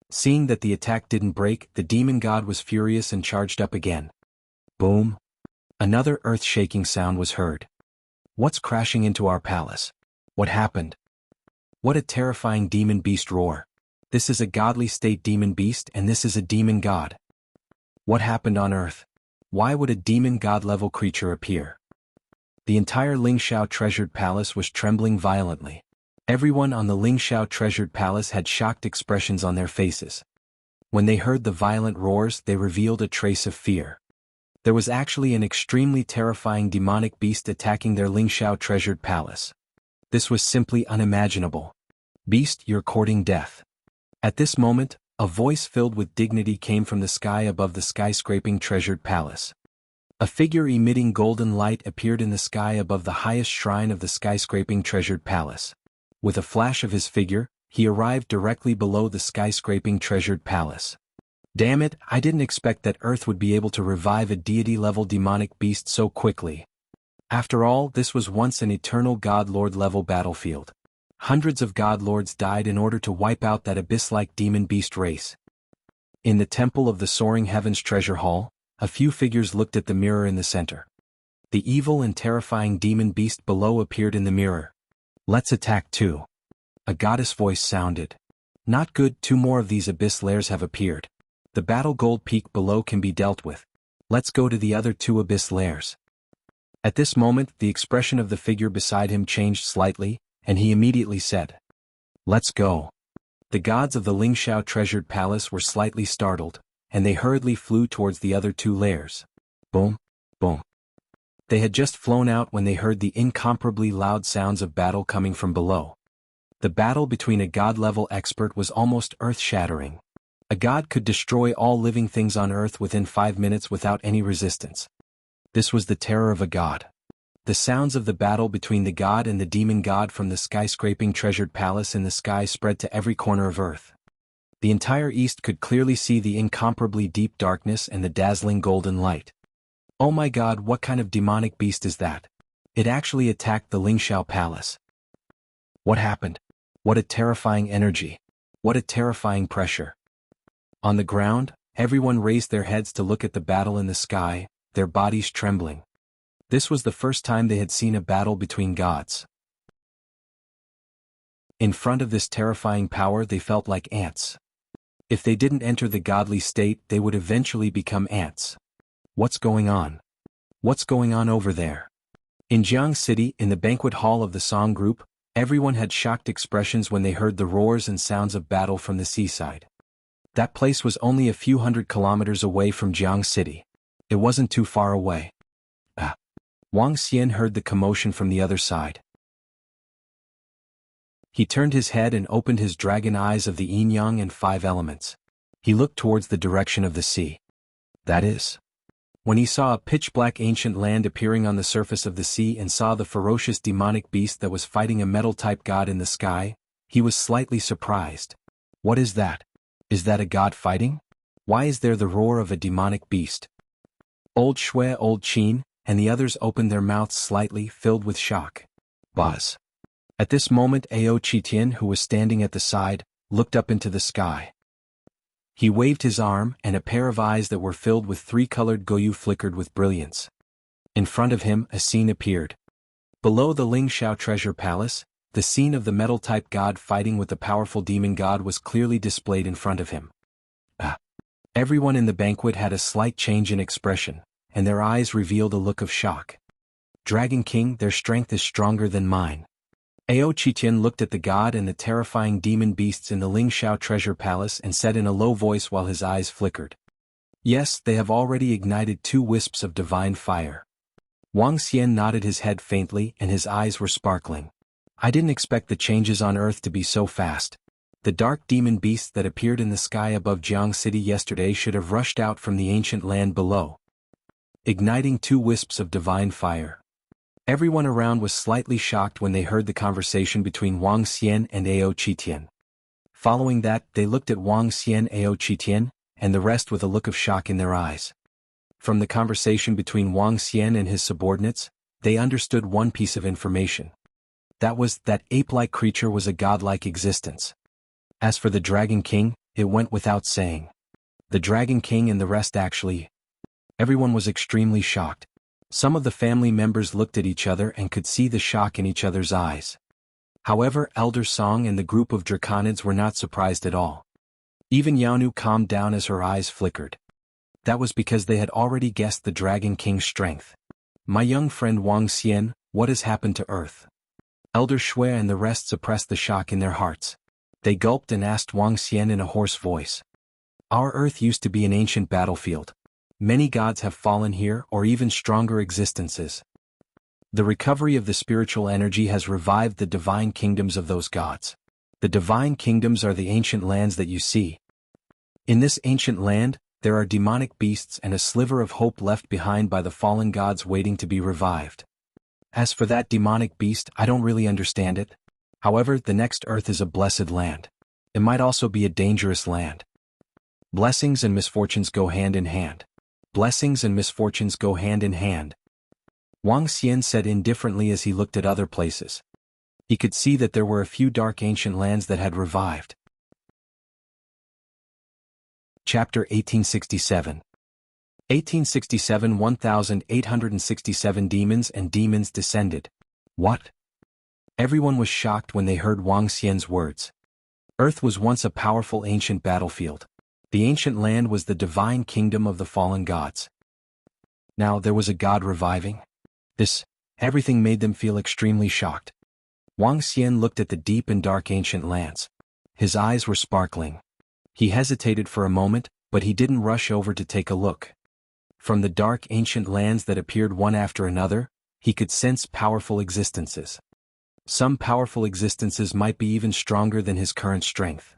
Seeing that the attack didn't break, the demon god was furious and charged up again. Boom! Another earth-shaking sound was heard. What's crashing into our palace? What happened? What a terrifying demon beast roar. This is a godly state demon beast and this is a demon god. What happened on Earth? Why would a demon god-level creature appear? The entire Lingxiao treasured palace was trembling violently. Everyone on the Lingxiao treasured palace had shocked expressions on their faces. When they heard the violent roars, they revealed a trace of fear. There was actually an extremely terrifying demonic beast attacking their Lingxiao treasured palace. This was simply unimaginable. Beast, you're courting death. At this moment, a voice filled with dignity came from the sky above the skyscraping treasured palace. A figure emitting golden light appeared in the sky above the highest shrine of the skyscraping treasured palace. With a flash of his figure, he arrived directly below the skyscraping treasured palace. Damn it, I didn't expect that Earth would be able to revive a deity-level demonic beast so quickly. After all, this was once an eternal God-Lord-level battlefield. Hundreds of God-Lords died in order to wipe out that abyss-like demon beast race. In the Temple of the Soaring Heavens Treasure Hall, a few figures looked at the mirror in the center. The evil and terrifying demon beast below appeared in the mirror. Let's attack too. A goddess voice sounded. Not good, 2 more of these abyss layers have appeared. The battle gold peak below can be dealt with. Let's go to the other 2 abyss layers. At this moment, the expression of the figure beside him changed slightly, and he immediately said, "Let's go." The gods of the Lingxiao treasured palace were slightly startled, and they hurriedly flew towards the other 2 layers. Boom, boom. They had just flown out when they heard the incomparably loud sounds of battle coming from below. The battle between a god-level expert was almost earth-shattering. A god could destroy all living things on Earth within 5 minutes without any resistance. This was the terror of a god. The sounds of the battle between the god and the demon god from the skyscraping treasured palace in the sky spread to every corner of Earth. The entire East could clearly see the incomparably deep darkness and the dazzling golden light. Oh my god, what kind of demonic beast is that? It actually attacked the Lingxiao palace. What happened? What a terrifying energy. What a terrifying pressure. On the ground, everyone raised their heads to look at the battle in the sky, their bodies trembling. This was the first time they had seen a battle between gods. In front of this terrifying power, they felt like ants. If they didn't enter the godly state, they would eventually become ants. What's going on? What's going on over there? In Jianghu City, in the banquet hall of the Song Group, everyone had shocked expressions when they heard the roars and sounds of battle from the seaside. That place was only a few hundred kilometers away from Jianghu City. It wasn't too far away. Wang Xian heard the commotion from the other side. He turned his head and opened his dragon eyes of the yin-yang and 5 elements. He looked towards the direction of the sea. That is. When he saw a pitch-black ancient land appearing on the surface of the sea and saw the ferocious demonic beast that was fighting a metal-type god in the sky, he was slightly surprised. What is that? Is that a god fighting? Why is there the roar of a demonic beast? Old Shui, Old Qin, and the others opened their mouths slightly, filled with shock. Buzz. At this moment, Ao Qitian, who was standing at the side, looked up into the sky. He waved his arm, and a pair of eyes that were filled with 3-colored goyu flickered with brilliance. In front of him, a scene appeared. Below the Lingxiao treasure palace, the scene of the metal-type god fighting with the powerful demon god was clearly displayed in front of him. Everyone in the banquet had a slight change in expression, and their eyes revealed a look of shock. Dragon King, their strength is stronger than mine. Ao Qitian looked at the god and the terrifying demon beasts in the Lingxiao treasure palace and said in a low voice while his eyes flickered. Yes, they have already ignited 2 wisps of divine fire. Wang Xian nodded his head faintly and his eyes were sparkling. I didn't expect the changes on Earth to be so fast. The dark demon beasts that appeared in the sky above Jianghu City yesterday should have rushed out from the ancient land below, igniting 2 wisps of divine fire. Everyone around was slightly shocked when they heard the conversation between Wang Xian and Ao Qitian. Following that, they looked at Wang Xian, Ao Qitian, and the rest with a look of shock in their eyes. From the conversation between Wang Xian and his subordinates, they understood one piece of information. That was that ape-like creature was a godlike existence. As for the Dragon King, it went without saying. The Dragon King and the rest actually. Everyone was extremely shocked. Some of the family members looked at each other and could see the shock in each other's eyes. However, Elder Song and the group of Draconids were not surprised at all. Even Jianghu calmed down as her eyes flickered. That was because they had already guessed the Dragon King's strength. My young friend Wang Xian, what has happened to Earth? Elder Shui and the rest suppressed the shock in their hearts. They gulped and asked Wang Xian in a hoarse voice. Our Earth used to be an ancient battlefield. Many gods have fallen here or even stronger existences. The recovery of the spiritual energy has revived the divine kingdoms of those gods. The divine kingdoms are the ancient lands that you see. In this ancient land, there are demonic beasts and a sliver of hope left behind by the fallen gods waiting to be revived. As for that demonic beast, I don't really understand it. However, the next Earth is a blessed land. It might also be a dangerous land. Blessings and misfortunes go hand in hand. Blessings and misfortunes go hand in hand. Wang Xian said indifferently as he looked at other places. He could see that there were a few dark ancient lands that had revived. Chapter 1867. 1867 1867 Demons and demons descended. What? Everyone was shocked when they heard Wang Xian's words. Earth was once a powerful ancient battlefield. The ancient land was the divine kingdom of the fallen gods. Now there was a god reviving? Everything made them feel extremely shocked. Wang Xian looked at the deep and dark ancient lands. His eyes were sparkling. He hesitated for a moment, but he didn't rush over to take a look. From the dark ancient lands that appeared one after another, he could sense powerful existences. Some powerful existences might be even stronger than his current strength.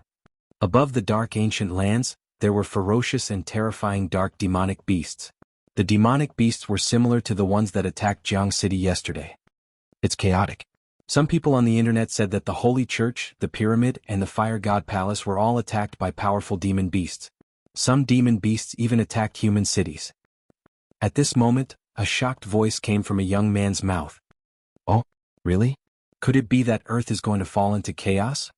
Above the dark ancient lands, there were ferocious and terrifying dark demonic beasts. The demonic beasts were similar to the ones that attacked Jianghu City yesterday. It's chaotic. Some people on the internet said that the Holy Church, the Pyramid, and the Fire God Palace were all attacked by powerful demon beasts. Some demon beasts even attacked human cities. At this moment, a shocked voice came from a young man's mouth. Oh, really? Could it be that Earth is going to fall into chaos?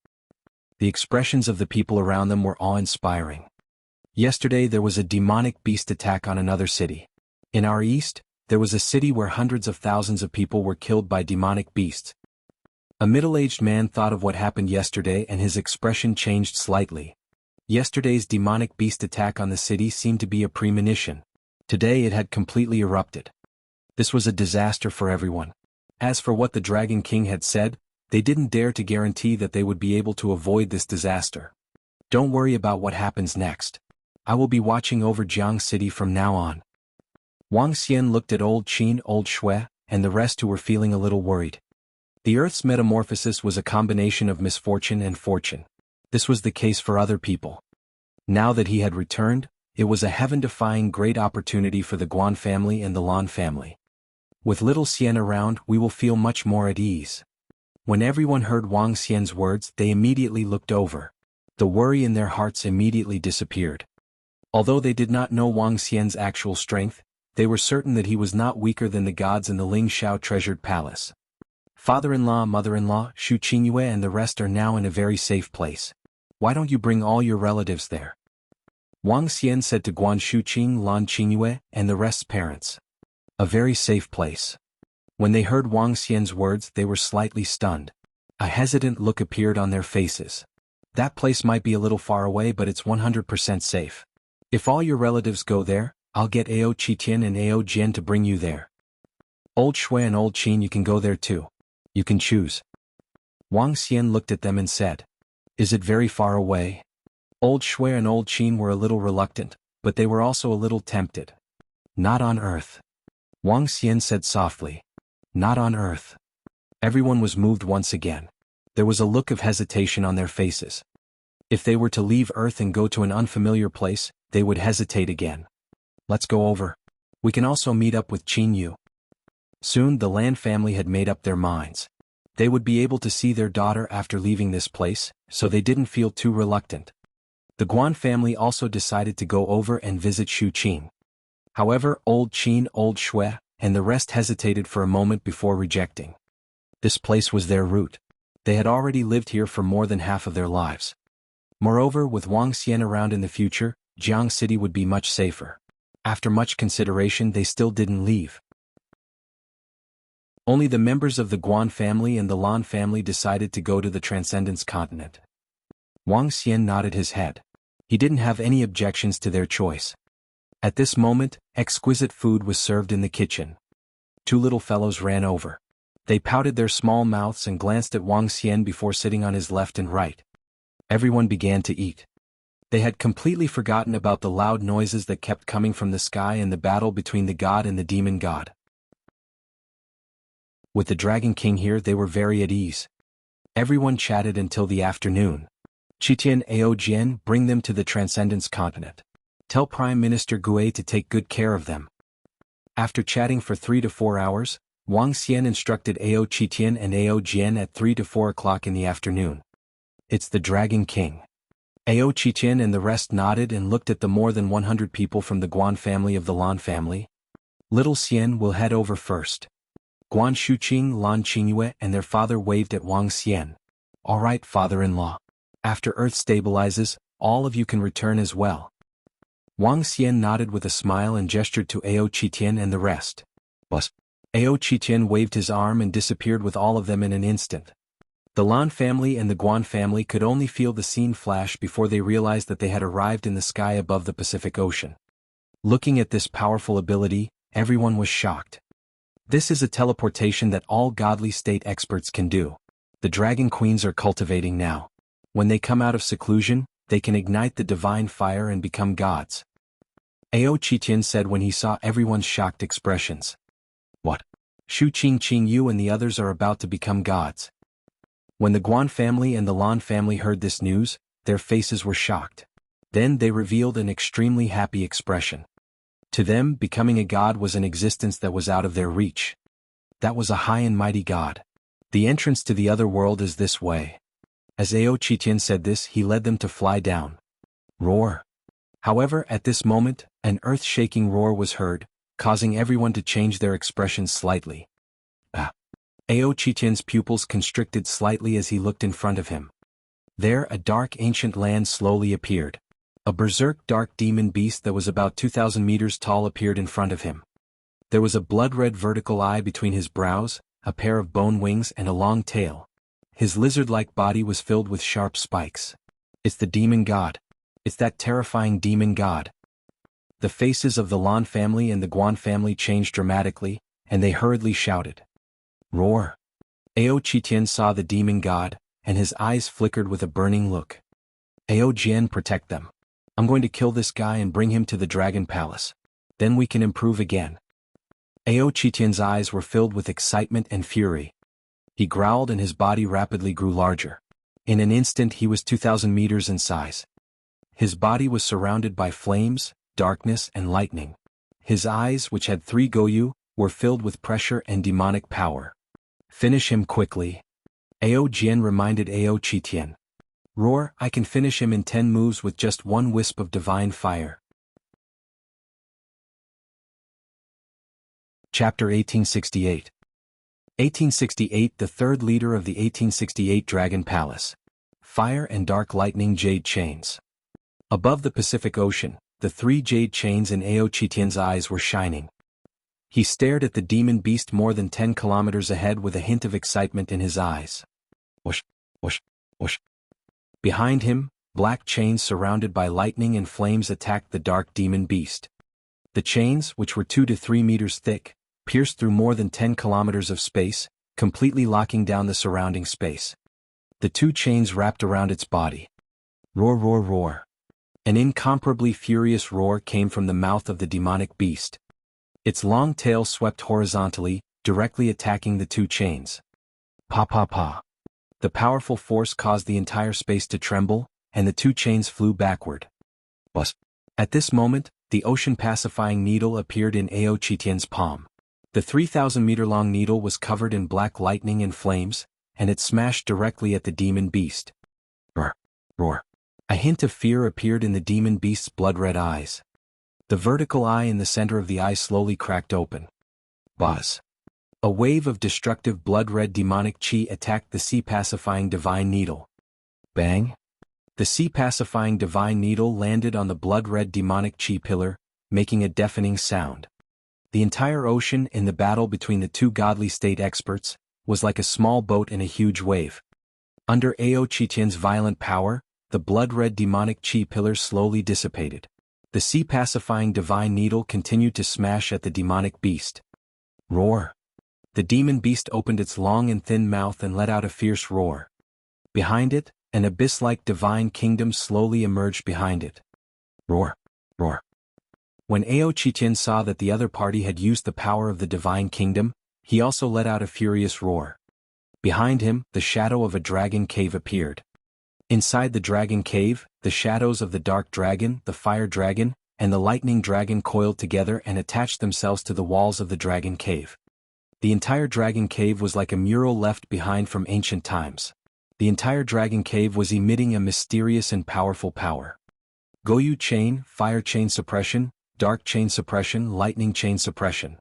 The expressions of the people around them were awe-inspiring. Yesterday there was a demonic beast attack on another city. In our east, there was a city where hundreds of thousands of people were killed by demonic beasts. A middle-aged man thought of what happened yesterday and his expression changed slightly. Yesterday's demonic beast attack on the city seemed to be a premonition. Today it had completely erupted. This was a disaster for everyone. As for what the Dragon King had said, they didn't dare to guarantee that they would be able to avoid this disaster. Don't worry about what happens next. I will be watching over Jianghu City from now on. Wang Xian looked at Old Qin, Old Shui, and the rest who were feeling a little worried. The Earth's metamorphosis was a combination of misfortune and fortune. This was the case for other people. Now that he had returned, it was a heaven-defying great opportunity for the Guan family and the Lan family. With little Xian around, we will feel much more at ease. When everyone heard Wang Xian's words, they immediately looked over. The worry in their hearts immediately disappeared. Although they did not know Wang Xian's actual strength, they were certain that he was not weaker than the gods in the Ling Shao treasured palace. Father-in-law, mother-in-law, Shu Qingyue and the rest are now in a very safe place. Why don't you bring all your relatives there? Wang Xian said to Guan Shuqing, Lan Qingyue, and the rest's parents. A very safe place. When they heard Wang Xian's words, they were slightly stunned. A hesitant look appeared on their faces. That place might be a little far away, but it's 100% safe. If all your relatives go there, I'll get Ao Qitian and Ao Jian to bring you there. Old Shui and Old Qin, you can go there too. You can choose. Wang Xian looked at them and said, Is it very far away? Old Shui and Old Qin were a little reluctant, but they were also a little tempted. Not on Earth. Wang Xian said softly. Not on Earth. Everyone was moved once again. There was a look of hesitation on their faces. If they were to leave Earth and go to an unfamiliar place, they would hesitate again. Let's go over. We can also meet up with Qin Yu. Soon the Lan family had made up their minds. They would be able to see their daughter after leaving this place, so they didn't feel too reluctant. The Guan family also decided to go over and visit Shu Qin. However, Old Qin, Old Shui, and the rest hesitated for a moment before rejecting. This place was their root. They had already lived here for more than half of their lives. Moreover, with Wang Xian around in the future, Jianghu City would be much safer. After much consideration, they still didn't leave. Only the members of the Guan family and the Lan family decided to go to the Transcendence continent. Wang Xian nodded his head. He didn't have any objections to their choice. At this moment, exquisite food was served in the kitchen. Two little fellows ran over. They pouted their small mouths and glanced at Wang Xian before sitting on his left and right. Everyone began to eat. They had completely forgotten about the loud noises that kept coming from the sky and the battle between the god and the demon god. With the Dragon King here, they were very at ease. Everyone chatted until the afternoon. Qitian Aojian, bring them to the Transcendence continent. Tell Prime Minister Gue to take good care of them. After chatting for 3 to 4 hours, Wang Xian instructed Ao Qitian and Ao Jian at 3 to 4 o'clock in the afternoon. It's the Dragon King. Ao Qitian and the rest nodded and looked at the more than 100 people from the Guan family of the Lan family. Little Xian will head over first. Guan Shuqing, Lan Qingyue and their father waved at Wang Xian. All right, father-in-law. After Earth stabilizes, all of you can return as well. Wang Xian nodded with a smile and gestured to Ao Qitian and the rest. Bus. Ao Qitian waved his arm and disappeared with all of them in an instant. The Lan family and the Guan family could only feel the scene flash before they realized that they had arrived in the sky above the Pacific Ocean. Looking at this powerful ability, everyone was shocked. This is a teleportation that all godly state experts can do. The Dragon Queens are cultivating now. When they come out of seclusion, they can ignite the divine fire and become gods. Ao Qitian said when he saw everyone's shocked expressions. What? Shu Qing Yu and the others are about to become gods. When the Guan family and the Lan family heard this news, their faces were shocked. Then they revealed an extremely happy expression. To them, becoming a god was an existence that was out of their reach. That was a high and mighty god. The entrance to the other world is this way. As Ao Qitian said this, he led them to fly down. Roar. However, at this moment, an earth-shaking roar was heard, causing everyone to change their expressions slightly. Ao Qitian's pupils constricted slightly as he looked in front of him. There, a dark ancient land slowly appeared. A berserk dark demon beast that was about 2,000 meters tall appeared in front of him. There was a blood-red vertical eye between his brows, a pair of bone wings and a long tail. His lizard-like body was filled with sharp spikes. It's the demon god. It's that terrifying demon god. The faces of the Lan family and the Guan family changed dramatically, and they hurriedly shouted. Roar. Ao Qitian saw the demon god, and his eyes flickered with a burning look. Ao Jian, protect them. I'm going to kill this guy and bring him to the Dragon Palace. Then we can improve again. Ao Qitian's eyes were filled with excitement and fury. He growled and his body rapidly grew larger. In an instant he was 2,000 meters in size. His body was surrounded by flames, darkness and lightning. His eyes, which had 3 goyu, were filled with pressure and demonic power. Finish him quickly. Ao Jian reminded Ao Qitian. Roar, I can finish him in 10 moves with just one wisp of divine fire. Chapter 1868. 1868. The third leader of the 1868 Dragon Palace. Fire and dark lightning jade chains. Above the Pacific Ocean, the 3 jade chains in Ao Qitian's eyes were shining. He stared at the demon beast more than 10 kilometers ahead with a hint of excitement in his eyes. Whoosh, whoosh, whoosh. Behind him, black chains surrounded by lightning and flames attacked the dark demon beast. The chains, which were 2 to 3 meters thick, pierced through more than 10 kilometers of space, completely locking down the surrounding space. The 2 chains wrapped around its body. Roar, roar, roar. An incomparably furious roar came from the mouth of the demonic beast. Its long tail swept horizontally, directly attacking the 2 chains. Pa pa pa. The powerful force caused the entire space to tremble, and the 2 chains flew backward. Bus. At this moment, the ocean-pacifying needle appeared in Ao Qitian's palm. The 3,000-meter-long needle was covered in black lightning and flames, and it smashed directly at the demon beast. Roar, roar. A hint of fear appeared in the demon beast's blood-red eyes. The vertical eye in the center of the eye slowly cracked open. Buzz. A wave of destructive blood-red demonic chi attacked the sea-pacifying divine needle. Bang! The sea-pacifying divine needle landed on the blood-red demonic chi pillar, making a deafening sound. The entire ocean in the battle between the two godly state experts was like a small boat in a huge wave. Under Ao Qitian's violent power, the blood-red demonic chi pillar slowly dissipated. The sea-pacifying divine needle continued to smash at the demonic beast. Roar! The demon beast opened its long and thin mouth and let out a fierce roar. Behind it, an abyss-like divine kingdom slowly emerged behind it. Roar! Roar! When Ao Qitian saw that the other party had used the power of the divine kingdom, he also let out a furious roar. Behind him, the shadow of a dragon cave appeared. Inside the dragon cave, the shadows of the dark dragon, the fire dragon, and the lightning dragon coiled together and attached themselves to the walls of the dragon cave. The entire dragon cave was like a mural left behind from ancient times. The entire dragon cave was emitting a mysterious and powerful power. Goyu chain, fire chain suppression, dark chain suppression, lightning chain suppression.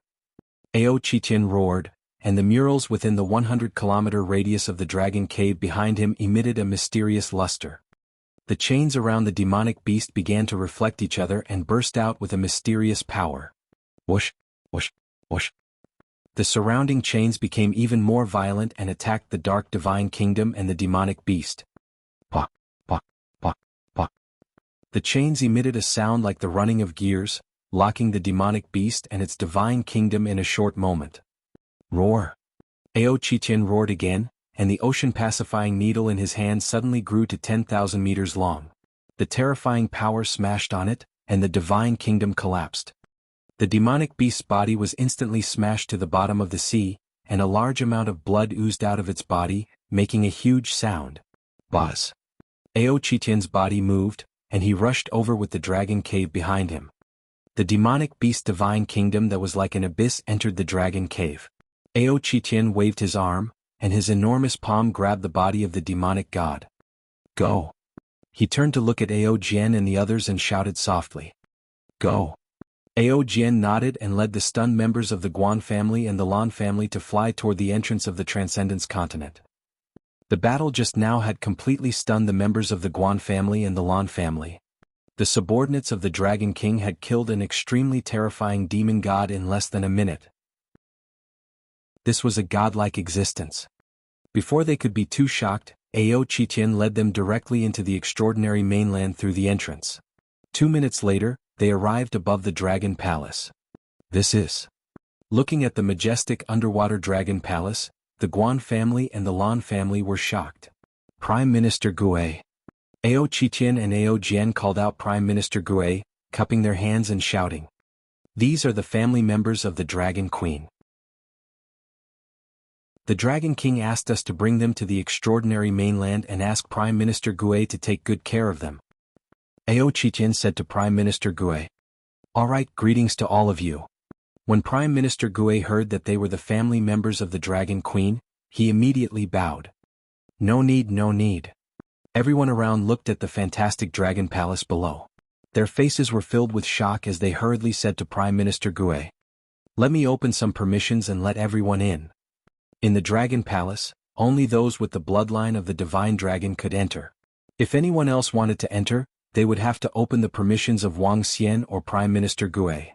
Ao Qitian roared, and the murals within the 100-kilometer radius of the dragon cave behind him emitted a mysterious luster. The chains around the demonic beast began to reflect each other and burst out with a mysterious power. Whoosh, whoosh, whoosh. The surrounding chains became even more violent and attacked the dark divine kingdom and the demonic beast. Pah, pah, pah, pah. The chains emitted a sound like the running of gears, locking the demonic beast and its divine kingdom in a short moment. Roar! Ao Qitian roared again, and the ocean-pacifying needle in his hand suddenly grew to 10,000 meters long. The terrifying power smashed on it, and the divine kingdom collapsed. The demonic beast's body was instantly smashed to the bottom of the sea, and a large amount of blood oozed out of its body, making a huge sound. Buzz! Ao Qitian's body moved, and he rushed over with the dragon cave behind him. The demonic beast's divine kingdom that was like an abyss entered the dragon cave. Ao Qitian waved his arm, and his enormous palm grabbed the body of the demonic god. Go! He turned to look at Ao Jian and the others and shouted softly. Go! Ao Jian nodded and led the stunned members of the Guan family and the Lan family to fly toward the entrance of the Transcendence continent. The battle just now had completely stunned the members of the Guan family and the Lan family. The subordinates of the Dragon King had killed an extremely terrifying demon god in less than a minute. This was a godlike existence. Before they could be too shocked, Ao Qitian led them directly into the extraordinary mainland through the entrance. 2 minutes later, they arrived above the Dragon Palace. This is. Looking at the majestic underwater Dragon Palace, the Guan family and the Lan family were shocked. Prime Minister Gue. Ao Qitian and Ao Jian called out Prime Minister Gue, cupping their hands and shouting. These are the family members of the Dragon Queen. The Dragon King asked us to bring them to the extraordinary mainland and ask Prime Minister Gue to take good care of them. Ao Qitian said to Prime Minister Gue. Alright, greetings to all of you. When Prime Minister Gue heard that they were the family members of the Dragon Queen, he immediately bowed. No need, no need. Everyone around looked at the fantastic Dragon Palace below. Their faces were filled with shock as they hurriedly said to Prime Minister Gue. Let me open some permissions and let everyone in. In the Dragon Palace, only those with the bloodline of the Divine Dragon could enter. If anyone else wanted to enter, they would have to open the permissions of Wuxia or Prime Minister Gue.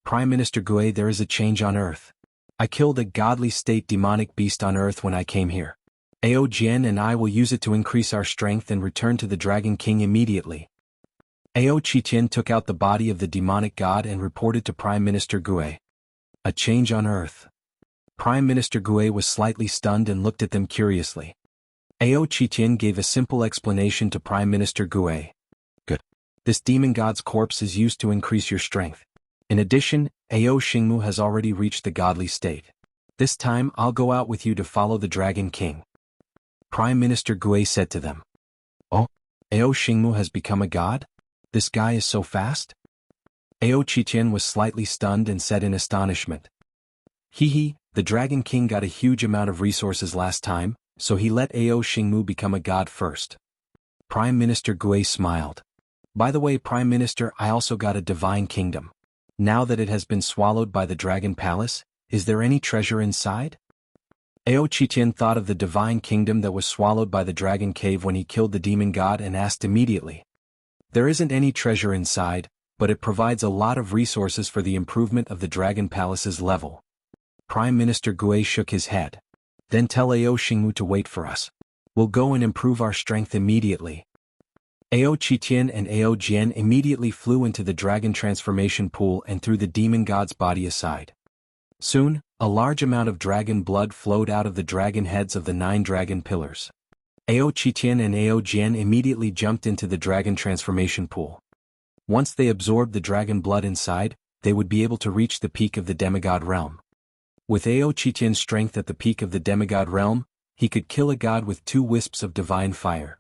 Prime Minister Gue, there is a change on Earth. I killed a godly state demonic beast on Earth when I came here. Ao Jian and I will use it to increase our strength and return to the Dragon King immediately. Ao Qitian took out the body of the demonic god and reported to Prime Minister Gue. A change on Earth. Prime Minister Gue was slightly stunned and looked at them curiously. Ao Qitian gave a simple explanation to Prime Minister Gue. Good. This demon god's corpse is used to increase your strength. In addition, Ao Xingmu has already reached the godly state. This time I'll go out with you to follow the Dragon King. Prime Minister Gue said to them. Oh, Ao Xingmu has become a god? This guy is so fast? Ao Qitian was slightly stunned and said in astonishment. Hee, the Dragon King got a huge amount of resources last time, so he let Ao Xingmu become a god first. Prime Minister Gue smiled. By the way, Prime Minister, I also got a divine kingdom. Now that it has been swallowed by the Dragon Palace, is there any treasure inside? Ao Qitian thought of the divine kingdom that was swallowed by the dragon cave when he killed the demon god and asked immediately. There isn't any treasure inside, but it provides a lot of resources for the improvement of the dragon palace's level. Prime Minister Gui shook his head. Then tell Ao Xingmu to wait for us. We'll go and improve our strength immediately. Ao Qitian and Ao Jian immediately flew into the dragon transformation pool and threw the demon god's body aside. Soon, a large amount of dragon blood flowed out of the dragon heads of the 9 dragon pillars. Ao Qitian and Ao Jian immediately jumped into the dragon transformation pool. Once they absorbed the dragon blood inside, they would be able to reach the peak of the demigod realm. With Ao Qitian's strength at the peak of the demigod realm, he could kill a god with 2 wisps of divine fire.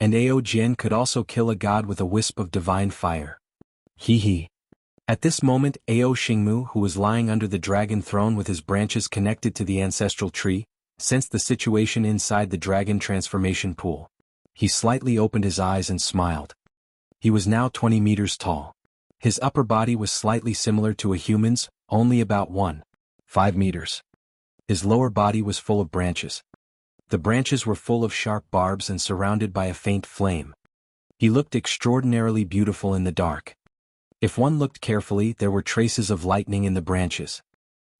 And Ao Jian could also kill a god with a wisp of divine fire. Hee. At this moment, Ao Xingmu, who was lying under the dragon throne with his branches connected to the ancestral tree, sensed the situation inside the dragon transformation pool. He slightly opened his eyes and smiled. He was now 20 meters tall. His upper body was slightly similar to a human's, only about 1.5 meters. His lower body was full of branches. The branches were full of sharp barbs and surrounded by a faint flame. He looked extraordinarily beautiful in the dark. If one looked carefully, there were traces of lightning in the branches.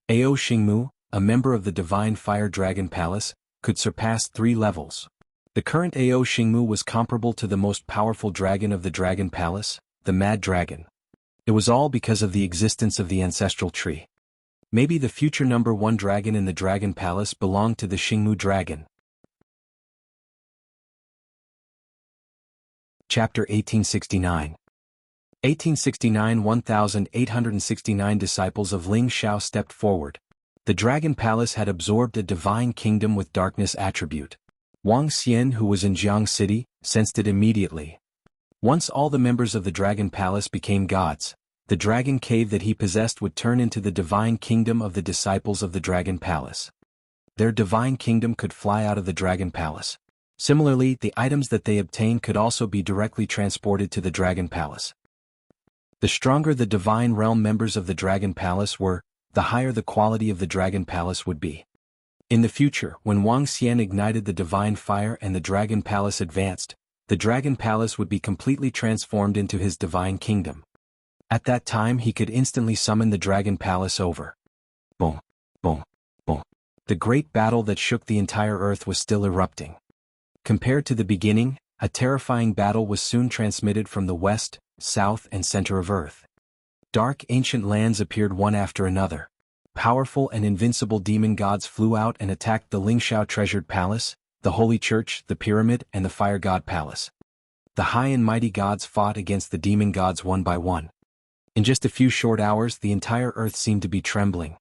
Ao Xingmu, a member of the Divine Fire Dragon Palace, could surpass 3 levels. The current Ao Xingmu was comparable to the most powerful dragon of the Dragon Palace, the Mad Dragon. It was all because of the existence of the ancestral tree. Maybe the future number 1 dragon in the Dragon Palace belonged to the Xingmu dragon. Chapter 1869. 1869 1869 disciples of Ling Xiao stepped forward. The Dragon Palace had absorbed a divine kingdom with darkness attribute. Wang Xian, who was in Jianghu City, sensed it immediately. Once all the members of the Dragon Palace became gods, the dragon cave that he possessed would turn into the divine kingdom of the disciples of the Dragon Palace. Their divine kingdom could fly out of the Dragon Palace. Similarly, the items that they obtained could also be directly transported to the Dragon Palace. The stronger the divine realm members of the Dragon Palace were, the higher the quality of the Dragon Palace would be. In the future, when Wang Xian ignited the divine fire and the Dragon Palace advanced, the Dragon Palace would be completely transformed into his divine kingdom. At that time he could instantly summon the Dragon Palace over. Boom, boom, boom. The great battle that shook the entire earth was still erupting. Compared to the beginning, a terrifying battle was soon transmitted from the west, south and center of earth. Dark ancient lands appeared one after another. Powerful and invincible demon gods flew out and attacked the Lingxiao treasured palace, the holy church, the pyramid and the fire god palace. The high and mighty gods fought against the demon gods one by one. In just a few short hours the entire earth seemed to be trembling.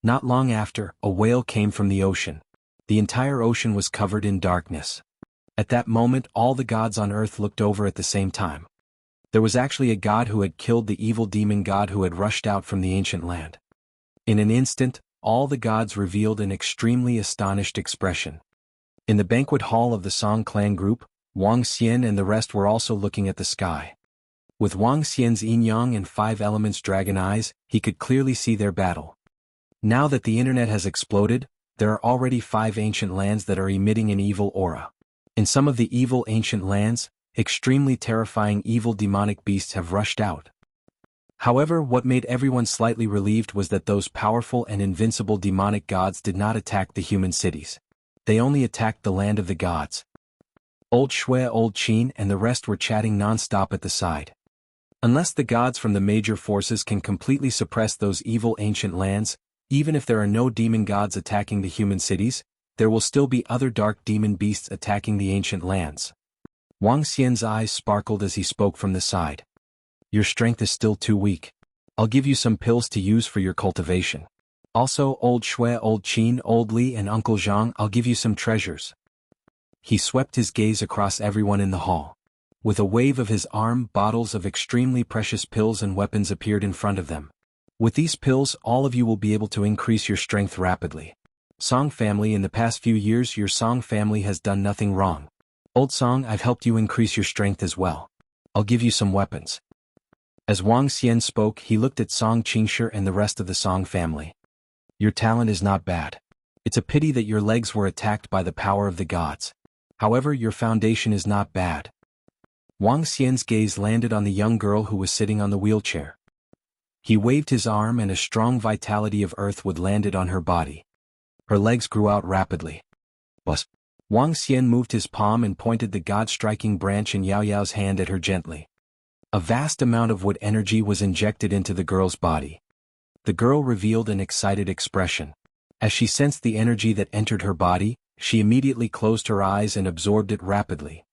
Not long after, a wail came from the ocean. The entire ocean was covered in darkness. At that moment all the gods on earth looked over at the same time. There was actually a god who had killed the evil demon god who had rushed out from the ancient land. In an instant, all the gods revealed an extremely astonished expression. In the banquet hall of the Song clan group, Wang Xian and the rest were also looking at the sky. With Wang Xian's yin-yang and 5 elements dragon eyes, he could clearly see their battle. Now that the internet has exploded, there are already 5 ancient lands that are emitting an evil aura. In some of the evil ancient lands, extremely terrifying evil demonic beasts have rushed out. However, what made everyone slightly relieved was that those powerful and invincible demonic gods did not attack the human cities. They only attacked the land of the gods. Old Shui, Old Qin and the rest were chatting non-stop at the side. Unless the gods from the major forces can completely suppress those evil ancient lands, even if there are no demon gods attacking the human cities, there will still be other dark demon beasts attacking the ancient lands. Wang Xian's eyes sparkled as he spoke from the side. Your strength is still too weak. I'll give you some pills to use for your cultivation. Also, Old Shui, Old Qin, Old Li and Uncle Zhang, I'll give you some treasures. He swept his gaze across everyone in the hall. With a wave of his arm, bottles of extremely precious pills and weapons appeared in front of them. With these pills, all of you will be able to increase your strength rapidly. Song family, in the past few years your Song family has done nothing wrong. Old Song, I've helped you increase your strength as well. I'll give you some weapons. As Wang Xian spoke, he looked at Song Qingshi and the rest of the Song family. Your talent is not bad. It's a pity that your legs were attacked by the power of the gods. However, your foundation is not bad. Wang Xian's gaze landed on the young girl who was sitting on the wheelchair. He waved his arm and a strong vitality of earthwood landed on her body. Her legs grew out rapidly. Bus. Wang Xian moved his palm and pointed the god-striking branch in Yao Yao's hand at her gently. A vast amount of wood energy was injected into the girl's body. The girl revealed an excited expression. As she sensed the energy that entered her body, she immediately closed her eyes and absorbed it rapidly.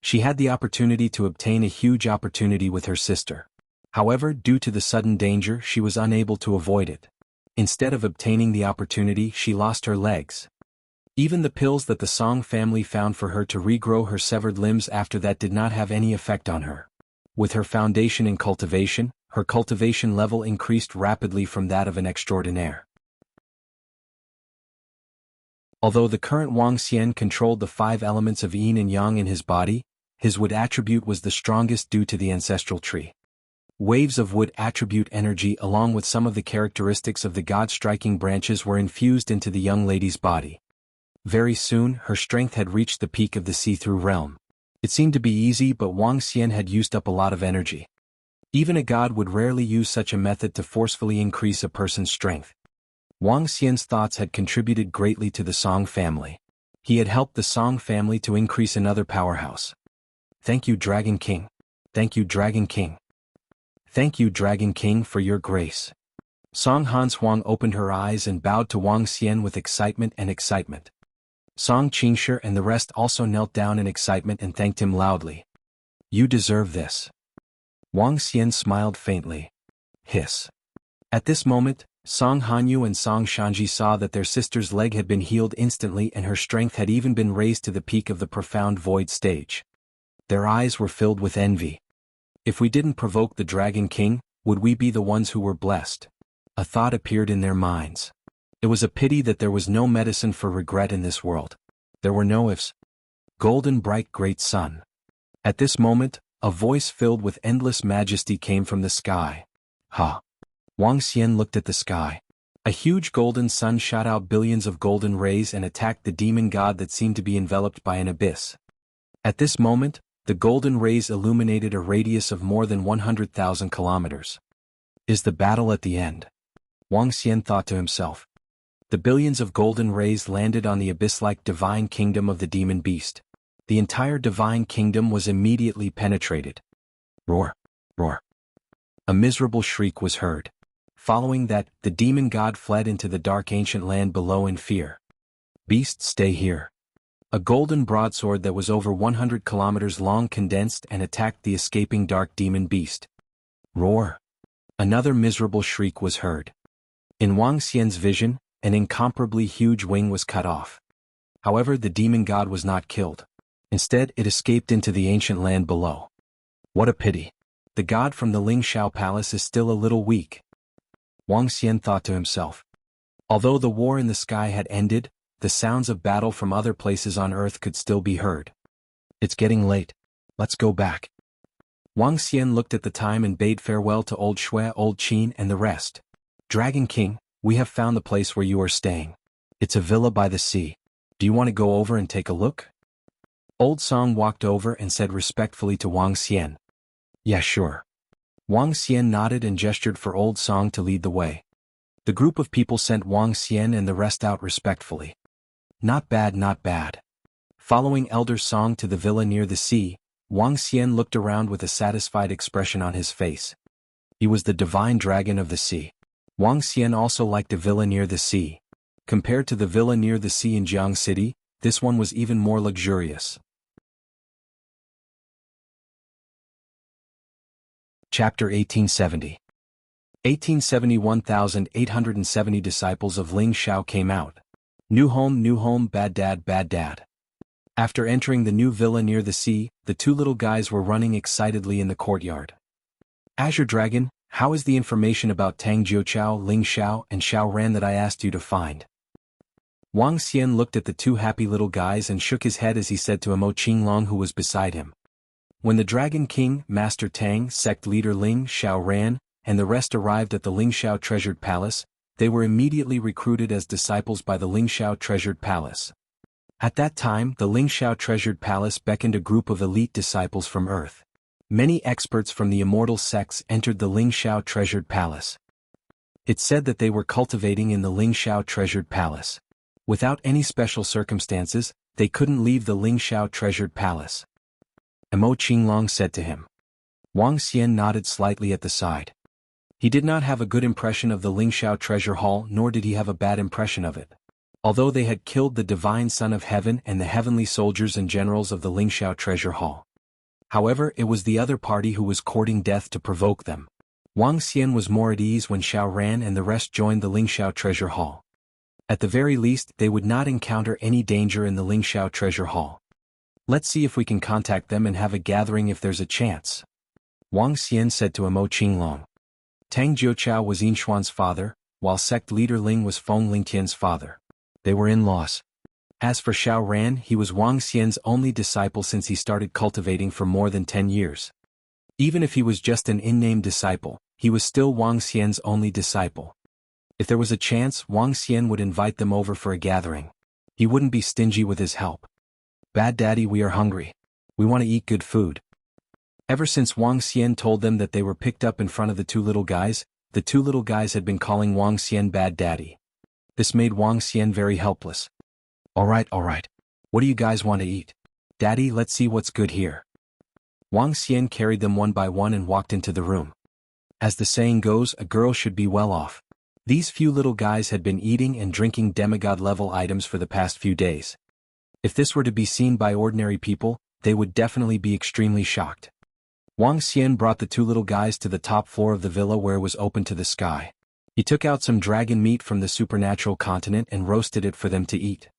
She had the opportunity to obtain a huge opportunity with her sister. However, due to the sudden danger, she was unable to avoid it. Instead of obtaining the opportunity, she lost her legs. Even the pills that the Song family found for her to regrow her severed limbs after that did not have any effect on her. With her foundation in cultivation, her cultivation level increased rapidly from that of an extraordinaire. Although the current Wang Xian controlled the 5 elements of yin and yang in his body, his wood attribute was the strongest due to the ancestral tree. Waves of wood attribute energy along with some of the characteristics of the god-striking branches were infused into the young lady's body. Very soon, her strength had reached the peak of the see-through realm. It seemed to be easy, but Wang Xian had used up a lot of energy. Even a god would rarely use such a method to forcefully increase a person's strength. Wang Xian's thoughts had contributed greatly to the Song family. He had helped the Song family to increase another powerhouse. Thank you, Dragon King. Thank you, Dragon King. Thank you, Dragon King, for your grace. Song Han Huang opened her eyes and bowed to Wang Xian with excitement. Song Qingshi and the rest also knelt down in excitement and thanked him loudly. You deserve this. Wang Xian smiled faintly. Hiss. At this moment, Song Hanyu and Song Shanji saw that their sister's leg had been healed instantly and her strength had even been raised to the peak of the profound void stage. Their eyes were filled with envy. If we didn't provoke the Dragon King, would we be the ones who were blessed? A thought appeared in their minds. It was a pity that there was no medicine for regret in this world. There were no ifs. Golden bright great sun. At this moment, a voice filled with endless majesty came from the sky. Ha! Wang Xian looked at the sky. A huge golden sun shot out billions of golden rays and attacked the demon god that seemed to be enveloped by an abyss. At this moment, the golden rays illuminated a radius of more than 100,000 kilometers. Is the battle at the end? Wang Xian thought to himself. The billions of golden rays landed on the abyss-like divine kingdom of the demon beast. The entire divine kingdom was immediately penetrated. Roar! Roar! A miserable shriek was heard. Following that, the demon god fled into the dark ancient land below in fear. Beast, stay here. A golden broadsword that was over 100 kilometers long condensed and attacked the escaping dark demon beast. Roar! Another miserable shriek was heard. In Wang Xian's vision, an incomparably huge wing was cut off. However, the demon god was not killed. Instead, it escaped into the ancient land below. What a pity. The god from the Ling Shao Palace is still a little weak. Wang Xian thought to himself. Although the war in the sky had ended, the sounds of battle from other places on Earth could still be heard. It's getting late. Let's go back. Wang Xian looked at the time and bade farewell to Old Shui, Old Qin and the rest. Dragon King, we have found the place where you are staying. It's a villa by the sea. Do you want to go over and take a look? Old Song walked over and said respectfully to Wang Xian. Yeah, sure. Wang Xian nodded and gestured for Old Song to lead the way. The group of people sent Wang Xian and the rest out respectfully. Not bad, not bad. Following Elder Song to the villa near the sea, Wang Xian looked around with a satisfied expression on his face. He was the divine dragon of the sea. Wang Xian also liked a villa near the sea. Compared to the villa near the sea in Jianghu City, this one was even more luxurious. Chapter 1870. 1,870 disciples of Ling Shao came out. New home, bad dad, bad dad. After entering the new villa near the sea, the two little guys were running excitedly in the courtyard. Azure Dragon, how is the information about Tang Jiuqiao, Ling Shao, and Xiao Ran that I asked you to find? Wang Xian looked at the two happy little guys and shook his head as he said to Mo Qinglong who was beside him. When the Dragon King, Master Tang, sect leader Ling Xiao Ran, and the rest arrived at the Ling Shao treasured palace, they were immediately recruited as disciples by the Lingxiao Treasured Palace. At that time, the Lingxiao Treasured Palace beckoned a group of elite disciples from Earth. Many experts from the immortal sects entered the Lingxiao Treasured Palace. It said that they were cultivating in the Lingxiao Treasured Palace. Without any special circumstances, they couldn't leave the Lingxiao Treasured Palace. Mo Qinglong said to him. Wang Xian nodded slightly at the side. He did not have a good impression of the Lingxiao Treasure Hall, nor did he have a bad impression of it. Although they had killed the Divine Son of Heaven and the heavenly soldiers and generals of the Lingxiao Treasure Hall. However, it was the other party who was courting death to provoke them. Wang Xian was more at ease when Xiao Ran and the rest joined the Lingxiao Treasure Hall. At the very least, they would not encounter any danger in the Lingxiao Treasure Hall. Let's see if we can contact them and have a gathering if there's a chance. Wang Xian said to Mo Qinglong. Tang Jiuqiao was Yinshuan's father, while sect leader Ling was Feng Lingtian's father. They were in-laws. As for Xiao Ran, he was Wang Xian's only disciple since he started cultivating for more than 10 years. Even if he was just an in-name disciple, he was still Wang Xian's only disciple. If there was a chance, Wang Xian would invite them over for a gathering. He wouldn't be stingy with his help. Bad Daddy, we are hungry. We want to eat good food. Ever since Wang Xian told them that they were picked up in front of the two little guys had been calling Wang Xian Bad Daddy. This made Wang Xian very helpless. Alright. What do you guys want to eat? Daddy, let's see what's good here. Wang Xian carried them one by one and walked into the room. As the saying goes, a girl should be well off. These few little guys had been eating and drinking demigod-level items for the past few days. If this were to be seen by ordinary people, they would definitely be extremely shocked. Wang Xian brought the two little guys to the top floor of the villa where it was open to the sky. He took out some dragon meat from the supernatural continent and roasted it for them to eat.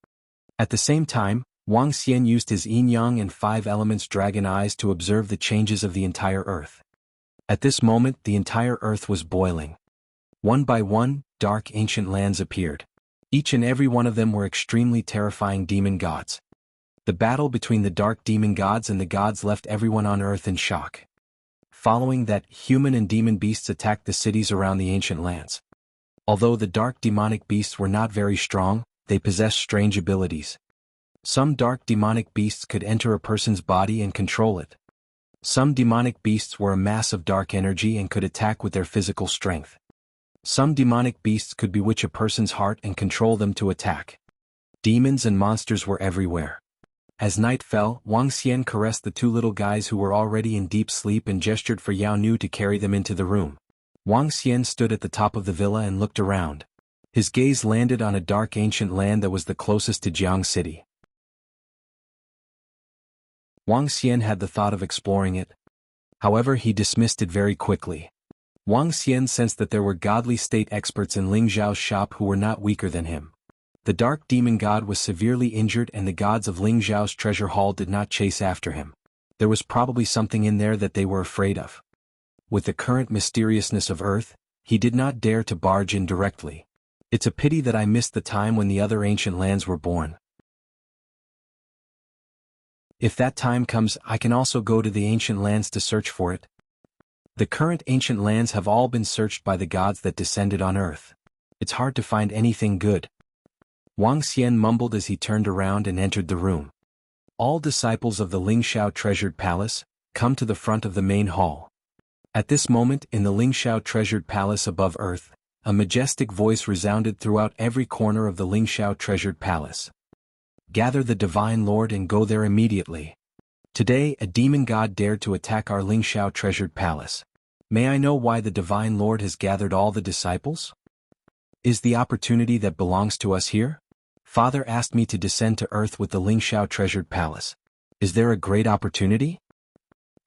At the same time, Wang Xian used his yin-yang and 5 elements dragon eyes to observe the changes of the entire earth. At this moment, the entire earth was boiling. One by one, dark ancient lands appeared. Each and every one of them were extremely terrifying demon gods. The battle between the dark demon gods and the gods left everyone on earth in shock. Following that, human and demon beasts attacked the cities around the ancient lands. Although the dark demonic beasts were not very strong, they possessed strange abilities. Some dark demonic beasts could enter a person's body and control it. Some demonic beasts were a mass of dark energy and could attack with their physical strength. Some demonic beasts could bewitch a person's heart and control them to attack. Demons and monsters were everywhere. As night fell, Wang Xian caressed the two little guys who were already in deep sleep and gestured for Yao Nu to carry them into the room. Wang Xian stood at the top of the villa and looked around. His gaze landed on a dark ancient land that was the closest to Jianghu city. Wang Xian had the thought of exploring it. However, he dismissed it very quickly. Wang Xian sensed that there were godly state experts in Ling Zhao's shop who were not weaker than him. The dark demon god was severely injured and the gods of Ling Zhao's treasure hall did not chase after him. There was probably something in there that they were afraid of. With the current mysteriousness of Earth, he did not dare to barge in directly. It's a pity that I missed the time when the other ancient lands were born. If that time comes, I can also go to the ancient lands to search for it. The current ancient lands have all been searched by the gods that descended on Earth. It's hard to find anything good. Wang Xian mumbled as he turned around and entered the room. All disciples of the Lingxiao Treasured Palace, come to the front of the main hall. At this moment, in the Lingxiao Treasured Palace above Earth, a majestic voice resounded throughout every corner of the Lingxiao Treasured Palace. Gather the Divine Lord and go there immediately. Today, a demon god dared to attack our Lingxiao Treasured Palace. May I know why the Divine Lord has gathered all the disciples? Is the opportunity that belongs to us here? Father asked me to descend to Earth with the Lingxiao Treasured Palace. Is there a great opportunity?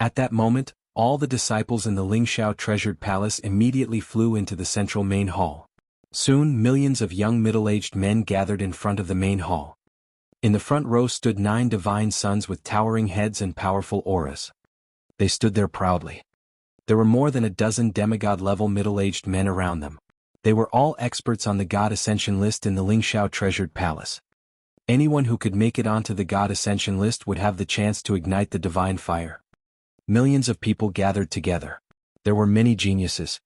At that moment, all the disciples in the Lingxiao Treasured Palace immediately flew into the central main hall. Soon, millions of young middle-aged men gathered in front of the main hall. In the front row stood 9 divine sons with towering heads and powerful auras. They stood there proudly. There were more than a dozen demigod-level middle-aged men around them. They were all experts on the God Ascension list in the Lingxiao Treasured Palace. Anyone who could make it onto the God Ascension list would have the chance to ignite the divine fire. Millions of people gathered together. There were many geniuses.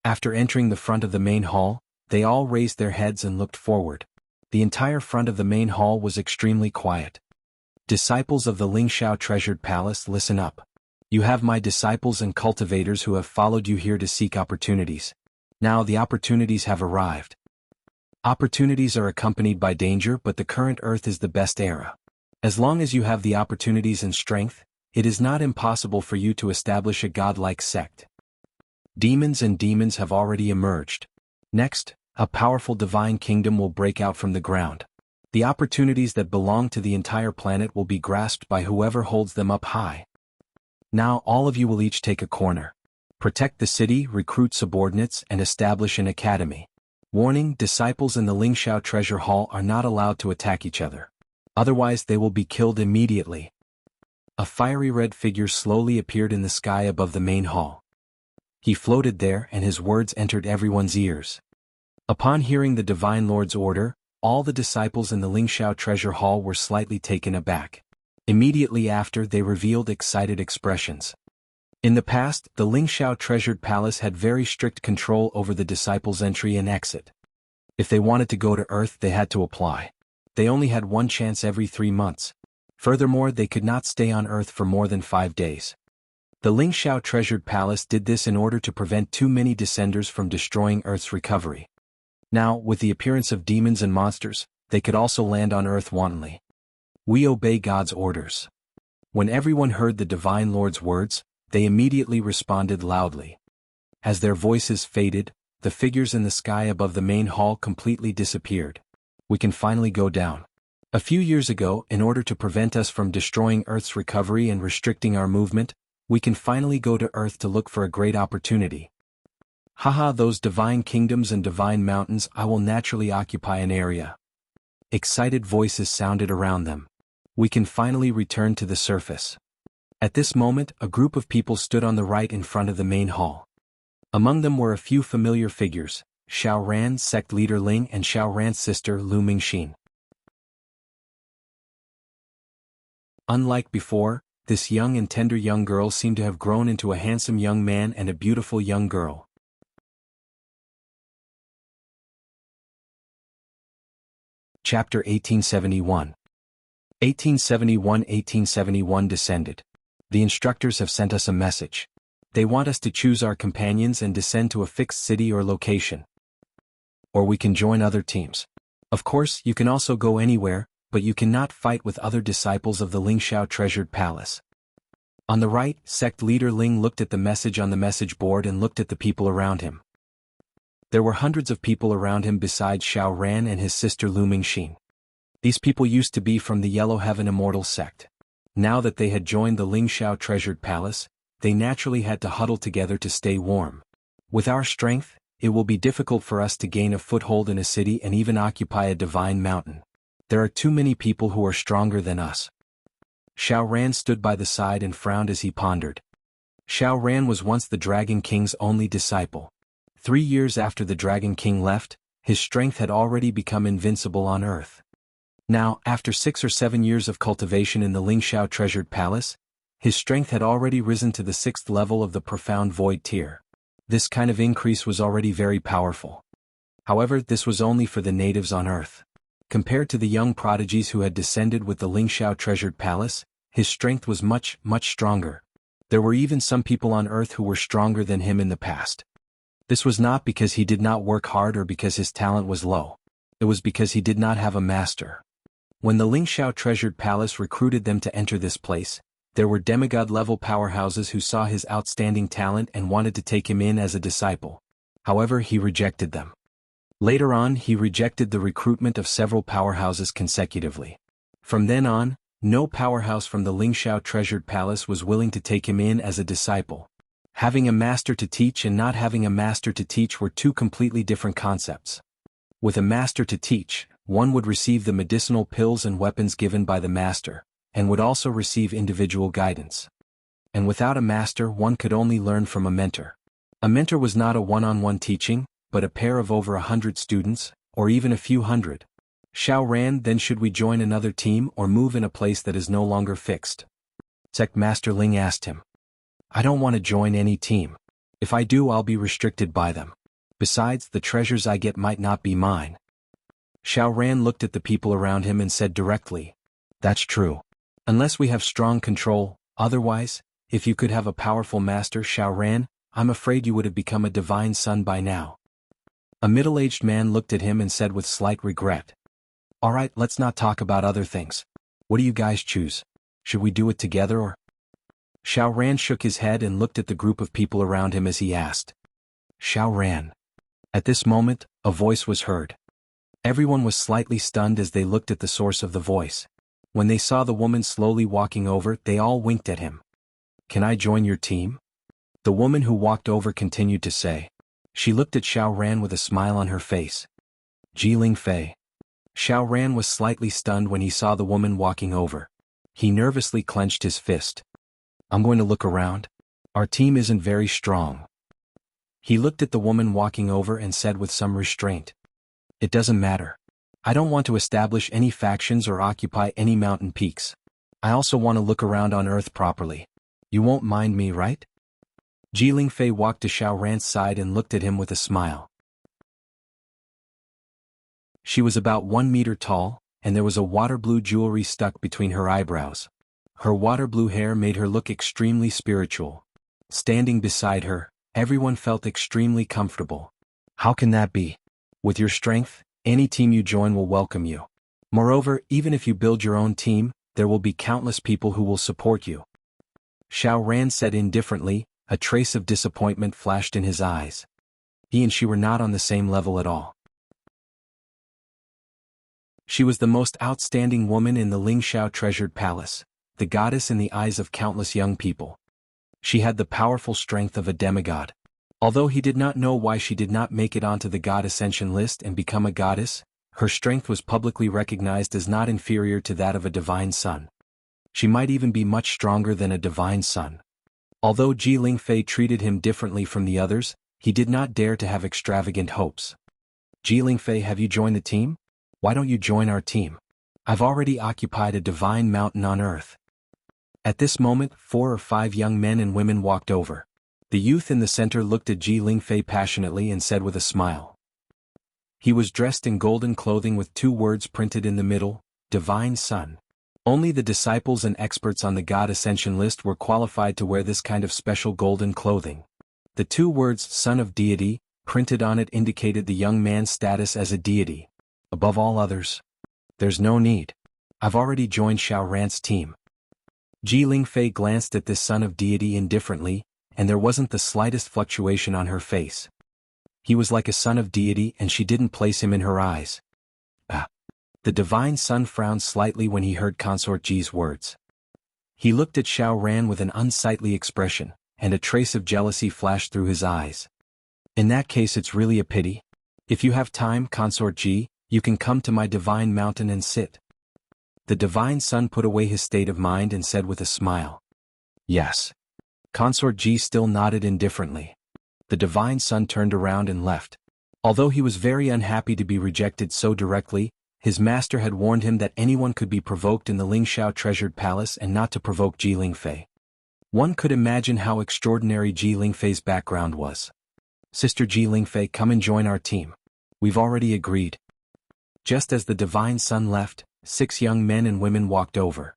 After entering the front of the main hall, They all raised their heads and looked forward. The entire front of the main hall was extremely quiet. Disciples of the Lingxiao Treasured Palace, listen up. You have my disciples and cultivators who have followed you here to seek opportunities. Now the opportunities have arrived. Opportunities are accompanied by danger, but the current earth is the best era. As long as you have the opportunities and strength, it is not impossible for you to establish a godlike sect. Demons have already emerged. Next, a powerful divine kingdom will break out from the ground. The opportunities that belong to the entire planet will be grasped by whoever holds them up high. Now all of you will each take a corner. Protect the city, recruit subordinates, and establish an academy. Warning: disciples in the Lingxiao Treasure Hall are not allowed to attack each other. Otherwise they will be killed immediately. A fiery red figure slowly appeared in the sky above the main hall. He floated there and his words entered everyone's ears. Upon hearing the Divine Lord's order, all the disciples in the Lingxiao Treasure Hall were slightly taken aback. Immediately after, they revealed excited expressions. In the past, the Lingxiao Treasured Palace had very strict control over the disciples' entry and exit. If they wanted to go to Earth, they had to apply. They only had one chance every 3 months. Furthermore, they could not stay on Earth for more than 5 days. The Lingxiao Treasured Palace did this in order to prevent too many descenders from destroying Earth's recovery. Now, with the appearance of demons and monsters, they could also land on Earth wantonly. We obey God's orders. When everyone heard the Divine Lord's words, they immediately responded loudly. As their voices faded, the figures in the sky above the main hall completely disappeared. We can finally go down. A few years ago, in order to prevent us from destroying Earth's recovery and restricting our movement, we can finally go to Earth to look for a great opportunity. Haha, those divine kingdoms and divine mountains, I will naturally occupy an area. Excited voices sounded around them. We can finally return to the surface. At this moment, a group of people stood on the right in front of the main hall. Among them were a few familiar figures: Xiao Ran's sect leader Ling and Xiao Ran's sister Lu Mingxin. Unlike before, this young and tender young girl seemed to have grown into a handsome young man and a beautiful young girl. Chapter 1871. 1871 descended. The instructors have sent us a message. They want us to choose our companions and descend to a fixed city or location. Or we can join other teams. Of course, you can also go anywhere, but you cannot fight with other disciples of the Lingxiao Treasured Palace. On the right, sect leader Ling looked at the message on the message board and looked at the people around him. There were hundreds of people around him besides Xiao Ran and his sister Lu Mingxin. These people used to be from the Yellow Heaven Immortal sect. Now that they had joined the Lingxiao Treasured Palace, they naturally had to huddle together to stay warm. With our strength, it will be difficult for us to gain a foothold in a city and even occupy a divine mountain. There are too many people who are stronger than us. Xiao Ran stood by the side and frowned as he pondered. Xiao Ran was once the Dragon King's only disciple. 3 years after the Dragon King left, his strength had already become invincible on Earth. Now, after 6 or 7 years of cultivation in the Lingxiao Treasured Palace, his strength had already risen to the 6th level of the Profound Void tier. This kind of increase was already very powerful. However, this was only for the natives on Earth. Compared to the young prodigies who had descended with the Lingxiao Treasured Palace, his strength was much stronger. There were even some people on Earth who were stronger than him in the past. This was not because he did not work hard or because his talent was low. It was because he did not have a master. When the Lingxiao Treasured Palace recruited them to enter this place, there were demigod-level powerhouses who saw his outstanding talent and wanted to take him in as a disciple. However, he rejected them. Later on, he rejected the recruitment of several powerhouses consecutively. From then on, no powerhouse from the Lingxiao Treasured Palace was willing to take him in as a disciple. Having a master to teach and not having a master to teach were two completely different concepts. With a master to teach, one would receive the medicinal pills and weapons given by the master, and would also receive individual guidance. And without a master, one could only learn from a mentor. A mentor was not a one-on-one teaching, but a pair of over 100 students, or even a few hundred. Xiao Ran, then should we join another team or move in a place that is no longer fixed? Sect Master Ling asked him. I don't want to join any team. If I do, I'll be restricted by them. Besides, the treasures I get might not be mine. Xiao Ran looked at the people around him and said directly, "That's true. Unless we have strong control, otherwise, if you could have a powerful master, Xiao Ran, I'm afraid you would have become a divine son by now." A middle-aged man looked at him and said with slight regret, "All right, let's not talk about other things. What do you guys choose? Should we do it together or?" Xiao Ran shook his head and looked at the group of people around him as he asked, "Xiao Ran." At this moment, a voice was heard. Everyone was slightly stunned as they looked at the source of the voice. When they saw the woman slowly walking over, they all winked at him. "Can I join your team?" The woman who walked over continued to say. She looked at Xiao Ran with a smile on her face. "Ji Lingfei." Xiao Ran was slightly stunned when he saw the woman walking over. He nervously clenched his fist. "I'm going to look around. Our team isn't very strong." He looked at the woman walking over and said with some restraint, "It doesn't matter. I don't want to establish any factions or occupy any mountain peaks. I also want to look around on Earth properly. You won't mind me, right?" Ji Lingfei walked to Xiao Ran's side and looked at him with a smile. She was about 1 meter tall, and there was a water blue jewelry stuck between her eyebrows. Her water blue hair made her look extremely spiritual. Standing beside her, everyone felt extremely comfortable. How can that be? With your strength, any team you join will welcome you. Moreover, even if you build your own team, there will be countless people who will support you. Xiao Ran said indifferently. A trace of disappointment flashed in his eyes. He and she were not on the same level at all. She was the most outstanding woman in the Lingxiao treasured palace, the goddess in the eyes of countless young people. She had the powerful strength of a demigod. Although he did not know why she did not make it onto the god ascension list and become a goddess, her strength was publicly recognized as not inferior to that of a divine son. She might even be much stronger than a divine son. Although Ji Lingfei treated him differently from the others, he did not dare to have extravagant hopes. "Ji Lingfei, have you joined the team? Why don't you join our team? I've already occupied a divine mountain on Earth." At this moment, 4 or 5 young men and women walked over. The youth in the center looked at Ji Lingfei passionately and said with a smile. He was dressed in golden clothing with 2 words printed in the middle, "Divine Son." Only the disciples and experts on the God Ascension list were qualified to wear this kind of special golden clothing. The 2 words "Son of Deity" printed on it indicated the young man's status as a deity. Above all others. "There's no need. I've already joined Xiao Ran's team." Ji Lingfei glanced at this son of deity indifferently, and there wasn't the slightest fluctuation on her face. He was like a son of deity and she didn't place him in her eyes. Ah. The divine son frowned slightly when he heard Consort Ji's words. He looked at Xiao Ran with an unsightly expression, and a trace of jealousy flashed through his eyes. "In that case, it's really a pity. If you have time, Consort Ji, you can come to my divine mountain and sit." The divine son put away his state of mind and said with a smile, "Yes." Consort Ji still nodded indifferently. The divine son turned around and left. Although he was very unhappy to be rejected so directly, his master had warned him that anyone could be provoked in the Lingxiao treasured palace and not to provoke Ji Lingfei. One could imagine how extraordinary Ji Lingfei's background was. "Sister Ji Lingfei, come and join our team. We've already agreed." Just as the divine son left, 6 young men and women walked over.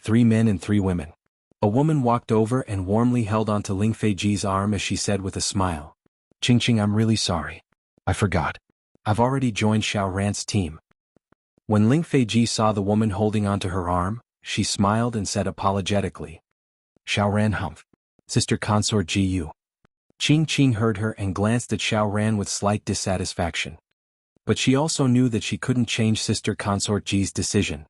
3 men and 3 women. A woman walked over and warmly held onto Lingfei Ji's arm as she said with a smile, "Qingqing, I'm really sorry. I forgot. I've already joined Xiao Ran's team." When Lingfei Ji saw the woman holding onto her arm, she smiled and said apologetically, "Xiao Ran humph. Sister Consort Ji you." Qingqing heard her and glanced at Xiao Ran with slight dissatisfaction. But she also knew that she couldn't change Sister Consort Ji's decision.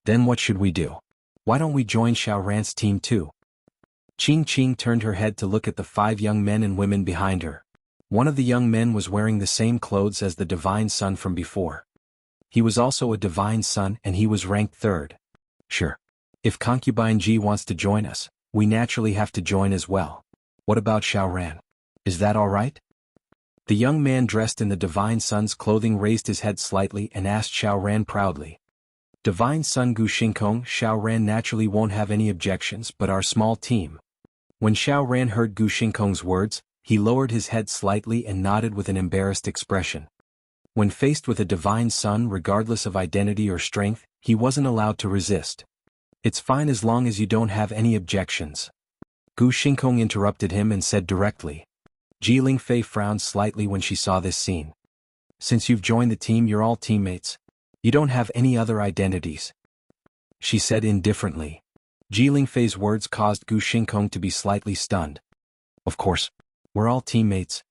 "Then what should we do? Why don't we join Xiao Ran's team too?" Qingqing turned her head to look at the 5 young men and women behind her. One of the young men was wearing the same clothes as the divine son from before. He was also a divine son and he was ranked 3rd. "Sure. If Concubine Ji wants to join us, we naturally have to join as well. What about Xiao Ran? Is that all right?" The young man dressed in the divine son's clothing raised his head slightly and asked Xiao Ran proudly. "Divine son Gu Xingkong, Xiao Ran naturally won't have any objections, but our small team." When Xiao Ran heard Gu Xingkong's words, he lowered his head slightly and nodded with an embarrassed expression. When faced with a divine son regardless of identity or strength, he wasn't allowed to resist. It's fine as long as you don't have any objections. Gu Xingkong interrupted him and said directly. Ji Lingfei frowned slightly when she saw this scene. Since you've joined the team, you're all teammates. You don't have any other identities, she said indifferently. Ji Lingfei's words caused Gu Xingkong to be slightly stunned. Of course, we're all teammates.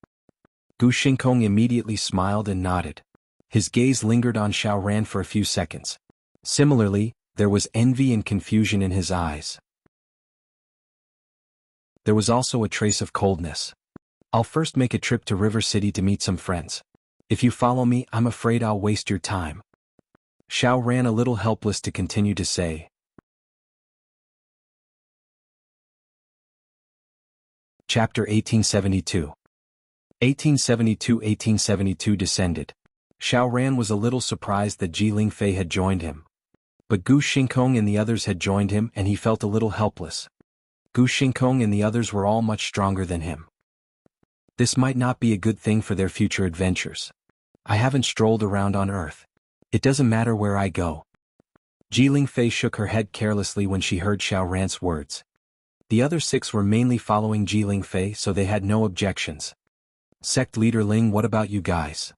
Gu Xingkong immediately smiled and nodded. His gaze lingered on Xiao Ran for a few seconds. Similarly, there was envy and confusion in his eyes. There was also a trace of coldness. I'll first make a trip to River City to meet some friends. If you follow me, I'm afraid I'll waste your time. Xiao ran a little helpless to continue to say. Chapter 1872. 1872 descended. Xiao Ran was a little surprised that Ji Lingfei had joined him. But Gu Xingkong and the others had joined him and he felt a little helpless. Gu Xingkong and the others were all much stronger than him. This might not be a good thing for their future adventures. I haven't strolled around on Earth. It doesn't matter where I go. Ji Lingfei shook her head carelessly when she heard Xiao Ran's words. The other 6 were mainly following Ji Lingfei, so they had no objections. Sect Leader Ling, what about you guys?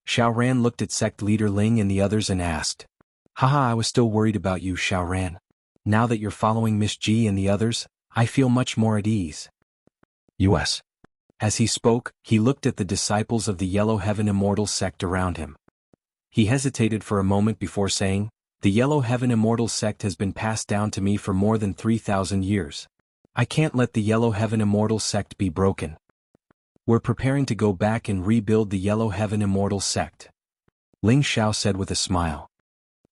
Xiao Ran looked at Sect Leader Ling and the others and asked. Haha, I was still worried about you, Xiao Ran. Now that you're following Miss Ji and the others, I feel much more at ease. U.S. As he spoke, he looked at the disciples of the Yellow Heaven Immortal sect around him. He hesitated for a moment before saying, the Yellow Heaven Immortal sect has been passed down to me for more than 3,000 years. I can't let the Yellow Heaven Immortal sect be broken. We're preparing to go back and rebuild the Yellow Heaven Immortal sect. Ling Xiao said with a smile.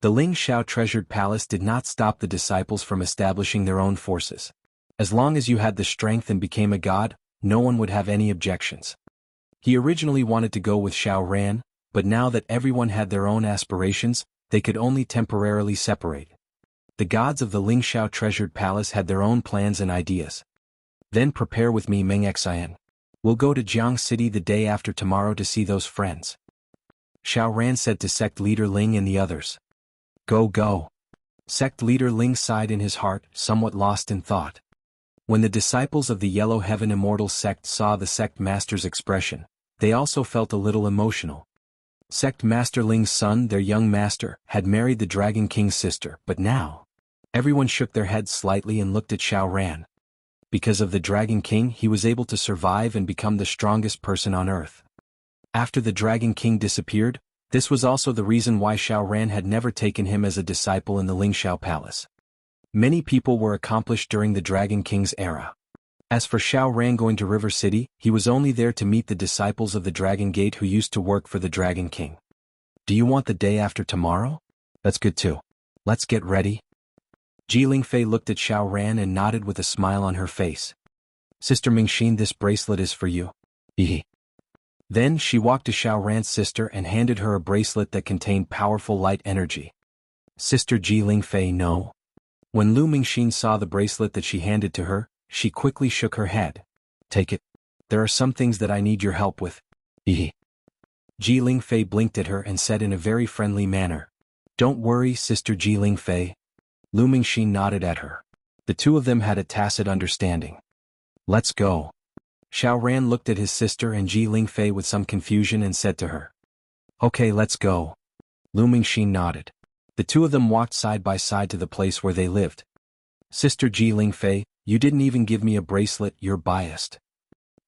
The Ling Xiao treasured palace did not stop the disciples from establishing their own forces. As long as you had the strength and became a god, no one would have any objections. He originally wanted to go with Xiao Ran, but now that everyone had their own aspirations, they could only temporarily separate. The gods of the Ling Xiao treasured palace had their own plans and ideas. Then prepare with me, Meng Xian. We'll go to Jianghu City the day after tomorrow to see those friends. Xiao Ran said to Sect Leader Ling and the others. Go, go. Sect Leader Ling sighed in his heart, somewhat lost in thought. When the disciples of the Yellow Heaven Immortal sect saw the sect master's expression, they also felt a little emotional. Sect Master Ling's son, their young master, had married the Dragon King's sister, but now, everyone shook their heads slightly and looked at Xiao Ran. Because of the Dragon King, he was able to survive and become the strongest person on Earth. After the Dragon King disappeared, this was also the reason why Xiao Ran had never taken him as a disciple in the Lingxiao Palace. Many people were accomplished during the Dragon King's era. As for Xiao Ran going to River City, he was only there to meet the disciples of the Dragon Gate who used to work for the Dragon King. Do you want the day after tomorrow? That's good too. Let's get ready. Ji Lingfei looked at Xiao Ran and nodded with a smile on her face. Sister Mingxin, this bracelet is for you. Hehe. Then she walked to Xiao Ran's sister and handed her a bracelet that contained powerful light energy. Sister Ji Lingfei, no. When Lu Mingxin saw the bracelet that she handed to her, she quickly shook her head. Take it. There are some things that I need your help with. Hehe. Ji Lingfei blinked at her and said in a very friendly manner. Don't worry, Sister Ji Lingfei. Lu Mingxin nodded at her. The two of them had a tacit understanding. Let's go. Xiao Ran looked at his sister and Ji Lingfei with some confusion and said to her. Okay, let's go. Lu Mingxin nodded. The two of them walked side by side to the place where they lived. Sister Ji Lingfei, you didn't even give me a bracelet, you're biased.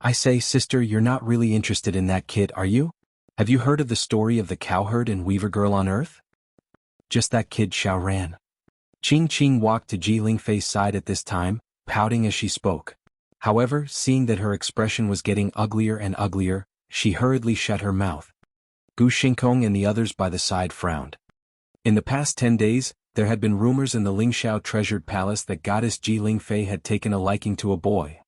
I say, sister, you're not really interested in that kid, are you? Have you heard of the story of the cowherd and weaver girl on Earth? Just that kid, Xiao Ran. Qing Qing walked to Ji Lingfei's side at this time, pouting as she spoke. However, seeing that her expression was getting uglier and uglier, she hurriedly shut her mouth. Gu Xingkong and the others by the side frowned. In the past 10 days, there had been rumors in the Lingxiao treasured palace that goddess Ji Lingfei had taken a liking to a boy.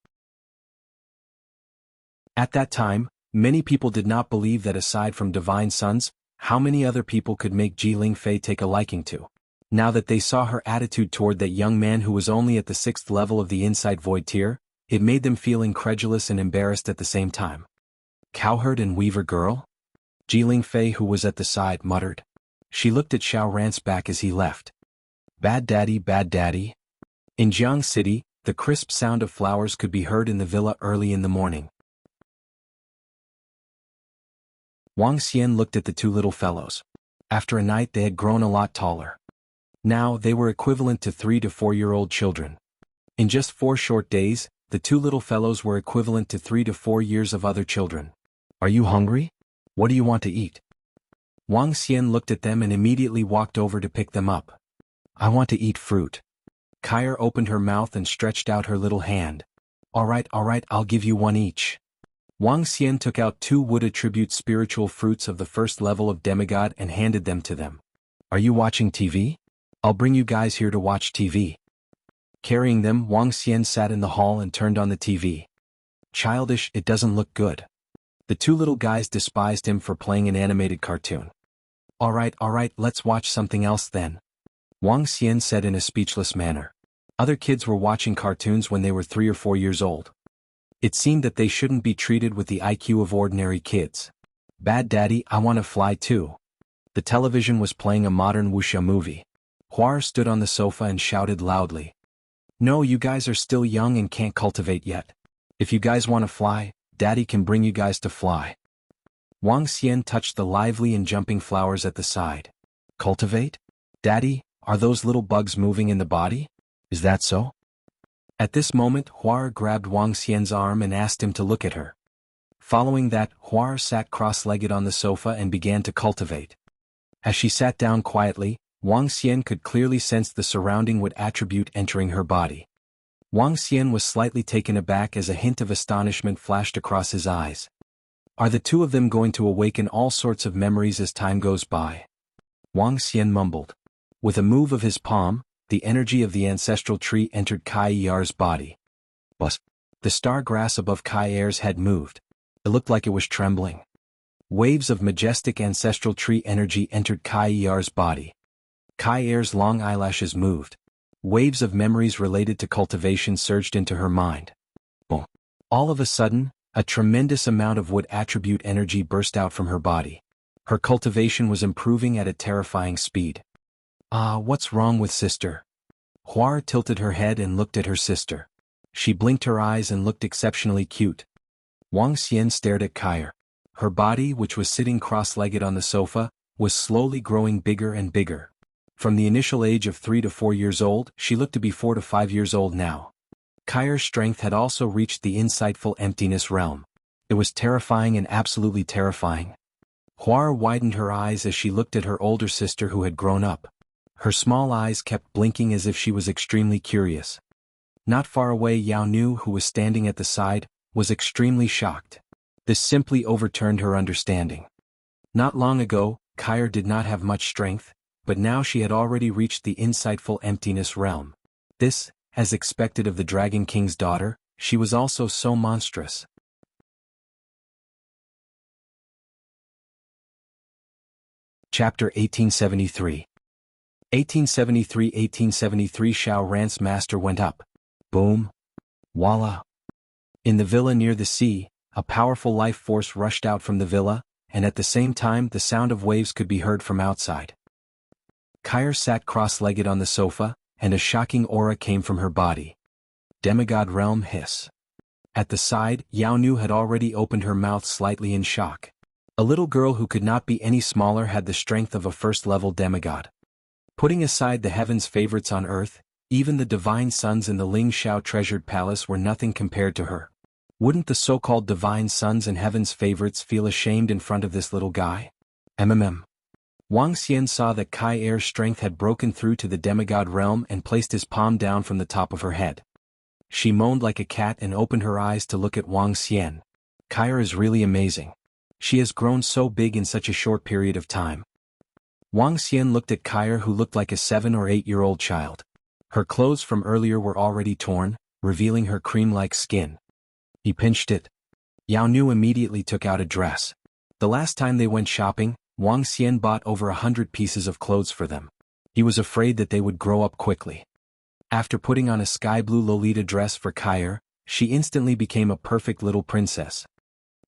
At that time, many people did not believe that aside from divine sons, how many other people could make Ji Lingfei take a liking to. Now that they saw her attitude toward that young man who was only at the 6th level of the Inside Void tier, It made them feel incredulous and embarrassed at the same time. Cowherd and weaver girl? Jiling Fei, who was at the side, muttered. She looked at Xiao Ran's back as he left. Bad daddy, bad daddy. In Jianghu City, the crisp sound of flowers could be heard in the villa early in the morning. Wang Xian looked at the two little fellows. After a night they had grown a lot taller. Now they were equivalent to 3 to 4-year-old children. In just 4 short days, the two little fellows were equivalent to 3 to 4 years of other children. Are you hungry? What do you want to eat? Wang Xian looked at them and immediately walked over to pick them up. I want to eat fruit. Kair opened her mouth and stretched out her little hand. All right, I'll give you one each. Wang Xian took out 2 wood attribute spiritual fruits of the first level of demigod and handed them to them. Are you watching TV? I'll bring you guys here to watch TV. Carrying them, Wang Xian sat in the hall and turned on the TV. Childish, it doesn't look good. The two little guys despised him for playing an animated cartoon. All right, let's watch something else then. Wang Xian said in a speechless manner. Other kids were watching cartoons when they were 3 or 4 years old. It seemed that they shouldn't be treated with the IQ of ordinary kids. Bad daddy, I want to fly too. The television was playing a modern Wuxia movie. Huar stood on the sofa and shouted loudly. No, you guys are still young and can't cultivate yet. If you guys want to fly, Daddy can bring you guys to fly. Wang Xian touched the lively and jumping flowers at the side. Cultivate? Daddy, are those little bugs moving in the body? Is that so? At this moment, Huar grabbed Wang Xian's arm and asked him to look at her. Following that, Huar sat cross-legged on the sofa and began to cultivate. As she sat down quietly, Wang Xian could clearly sense the surrounding wood attribute entering her body. Wang Xian was slightly taken aback as a hint of astonishment flashed across his eyes. Are the two of them going to awaken all sorts of memories as time goes by? Wang Xian mumbled. With a move of his palm, the energy of the ancestral tree entered Kai Yar's body. Buzz. The star grass above Kai Yar's head moved. It looked like it was trembling. Waves of majestic ancestral tree energy entered Kai Yar's body. Kai Yar's long eyelashes moved. Waves of memories related to cultivation surged into her mind. Boom. All of a sudden, a tremendous amount of wood attribute energy burst out from her body. Her cultivation was improving at a terrifying speed. What's wrong with sister? Huar tilted her head and looked at her sister. She blinked her eyes and looked exceptionally cute. Wang Xian stared at Kair. Her body, which was sitting cross-legged on the sofa, was slowly growing bigger and bigger. From the initial age of 3 to 4 years old, she looked to be 4 to 5 years old now. Kair's strength had also reached the insightful emptiness realm. It was terrifying and absolutely terrifying. Huar widened her eyes as she looked at her older sister who had grown up. Her small eyes kept blinking as if she was extremely curious. Not far away, Yao Nu, who was standing at the side, was extremely shocked. This simply overturned her understanding. Not long ago, Kair did not have much strength, but now she had already reached the insightful emptiness realm. This, as expected of the Dragon King's daughter, she was also so monstrous. Chapter 1873. 1873 Xiao Ran's master went up. Boom. Voila. In the villa near the sea, a powerful life force rushed out from the villa, and at the same time the sound of waves could be heard from outside. Kair sat cross-legged on the sofa, and a shocking aura came from her body. Demigod realm hiss. At the side, Yao Nu had already opened her mouth slightly in shock. A little girl who could not be any smaller had the strength of a first-level demigod. Putting aside the heavens' favorites on earth, even the divine sons in the Ling Xiao treasured palace were nothing compared to her. Wouldn't the so-called divine sons and heaven's favorites feel ashamed in front of this little guy? Wang Xian saw that Kai Er's strength had broken through to the demigod realm and placed his palm down from the top of her head. She moaned like a cat and opened her eyes to look at Wang Xian. Kair is really amazing. She has grown so big in such a short period of time. Wang Xian looked at Kair, who looked like a 7 or 8-year-old child. Her clothes from earlier were already torn, revealing her cream-like skin. He pinched it. Yao Nu immediately took out a dress. The last time they went shopping, Wang Xian bought over 100 pieces of clothes for them. He was afraid that they would grow up quickly. After putting on a sky blue Lolita dress for Kair, She instantly became a perfect little princess.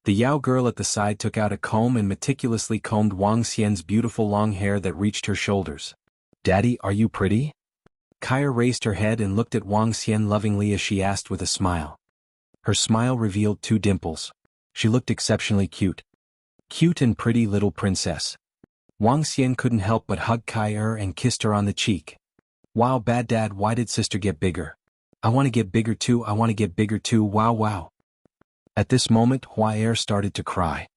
The Yao girl at the side took out a comb and meticulously combed Wang Xian's beautiful long hair that reached her shoulders. "Daddy, are you pretty?" Kaya raised her head and looked at Wang Xian lovingly as she asked with a smile. Her smile revealed 2 dimples. She looked exceptionally cute. Cute and pretty little princess. Wang Xian couldn't help but hug Kaya and kissed her on the cheek. "Wow, bad dad, why did sister get bigger? I want to get bigger too, I want to get bigger too, wow wow." At this moment Hua started to cry.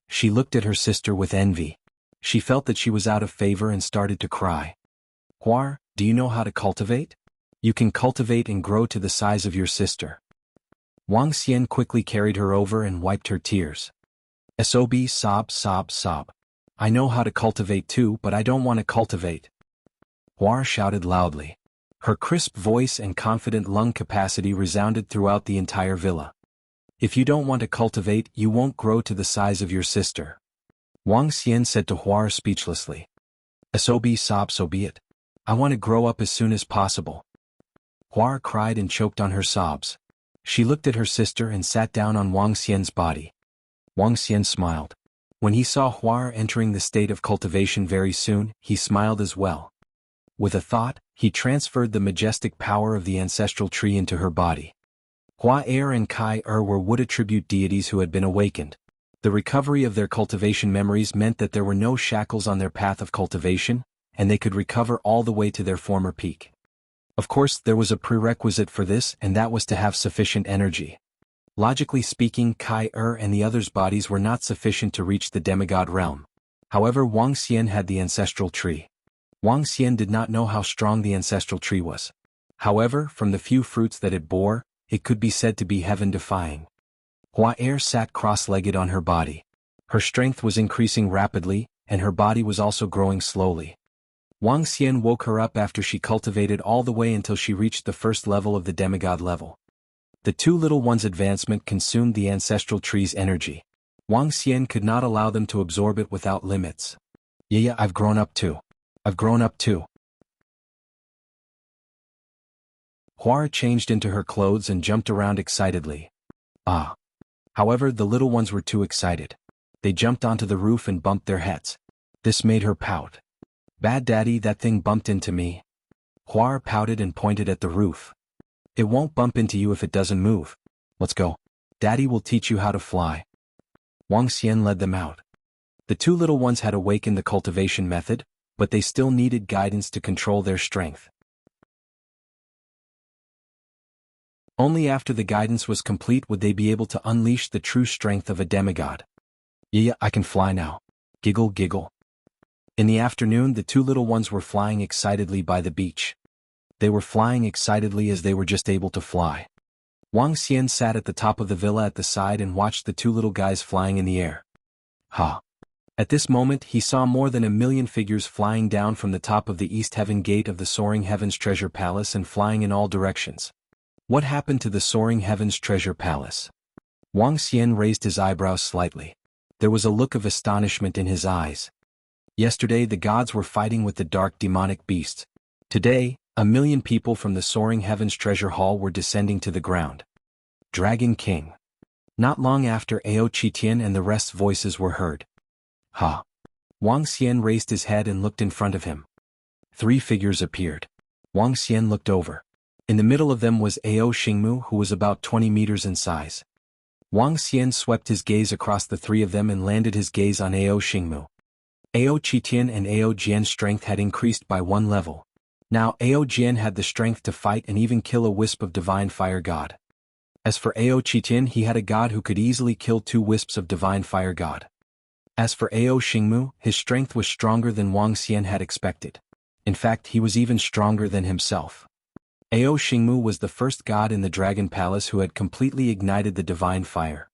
She looked at her sister with envy. She felt that she was out of favor and started to cry. "Hua, do you know how to cultivate? You can cultivate and grow to the size of your sister." Wang Xian quickly carried her over and wiped her tears. "Sob, sob, sob, sob. I know how to cultivate too, but I don't want to cultivate." Hua shouted loudly. Her crisp voice and confident lung capacity resounded throughout the entire villa. "If you don't want to cultivate, you won't grow to the size of your sister." Wang Xian said to Hua speechlessly. "Sob, sob, so be it. I want to grow up as soon as possible." Hua cried and choked on her sobs. She looked at her sister and sat down on Wang Xian's body. Wang Xian smiled. When he saw Hua entering the state of cultivation very soon, he smiled as well. With a thought, he transferred the majestic power of the ancestral tree into her body. Hua and Kai were wood attribute deities who had been awakened. The recovery of their cultivation memories meant that there were no shackles on their path of cultivation, and they could recover all the way to their former peak. Of course, there was a prerequisite for this, and that was to have sufficient energy. Logically speaking, Kai and the others' bodies were not sufficient to reach the demigod realm. However, Wang Xian had the ancestral tree. Wang Xian did not know how strong the ancestral tree was. However, from the few fruits that it bore, it could be said to be heaven-defying. Hua sat cross-legged on her body. Her strength was increasing rapidly, and her body was also growing slowly. Wang Xian woke her up after she cultivated all the way until she reached the first level of the demigod level. The 2 little ones' advancement consumed the ancestral tree's energy. Wang Xian could not allow them to absorb it without limits. "Yeah, I've grown up too. I've grown up too." Hua changed into her clothes and jumped around excitedly. Ah! However, the little ones were too excited. They jumped onto the roof and bumped their heads. This made her pout. "Bad daddy, that thing bumped into me." Hua pouted and pointed at the roof. "It won't bump into you if it doesn't move. Let's go. Daddy will teach you how to fly." Wang Xian led them out. The 2 little ones had awakened the cultivation method, but they still needed guidance to control their strength. Only after the guidance was complete would they be able to unleash the true strength of a demigod. "Yeah, I can fly now." Giggle giggle. In the afternoon, the 2 little ones were flying excitedly by the beach. They were flying excitedly as they were just able to fly. Wang Xian sat at the top of the villa at the side and watched the 2 little guys flying in the air. Ha! At this moment he saw more than 1,000,000 figures flying down from the top of the East Heaven Gate of the Soaring Heavens Treasure Palace and flying in all directions. What happened to the Soaring Heavens Treasure Palace? Wang Xian raised his eyebrows slightly. There was a look of astonishment in his eyes. Yesterday the gods were fighting with the dark demonic beasts. Today, 1,000,000 people from the Soaring Heavens Treasure Hall were descending to the ground. Dragon King. Not long after, Ao Qitian and the rest's voices were heard. Ha! Wang Xian raised his head and looked in front of him. 3 figures appeared. Wang Xian looked over. In the middle of them was Ao Xingmu, who was about 20 meters in size. Wang Xian swept his gaze across the 3 of them and landed his gaze on Ao Xingmu. Ao Qitian and Ao Jian's strength had increased by 1 level. Now Ao Jian had the strength to fight and even kill a wisp of divine fire god. As for Ao Qitian, he had a god who could easily kill 2 wisps of divine fire god. As for Ao Xingmu, his strength was stronger than Wang Xian had expected. In fact, he was even stronger than himself. Ao Xingmu was the first god in the Dragon Palace who had completely ignited the divine fire.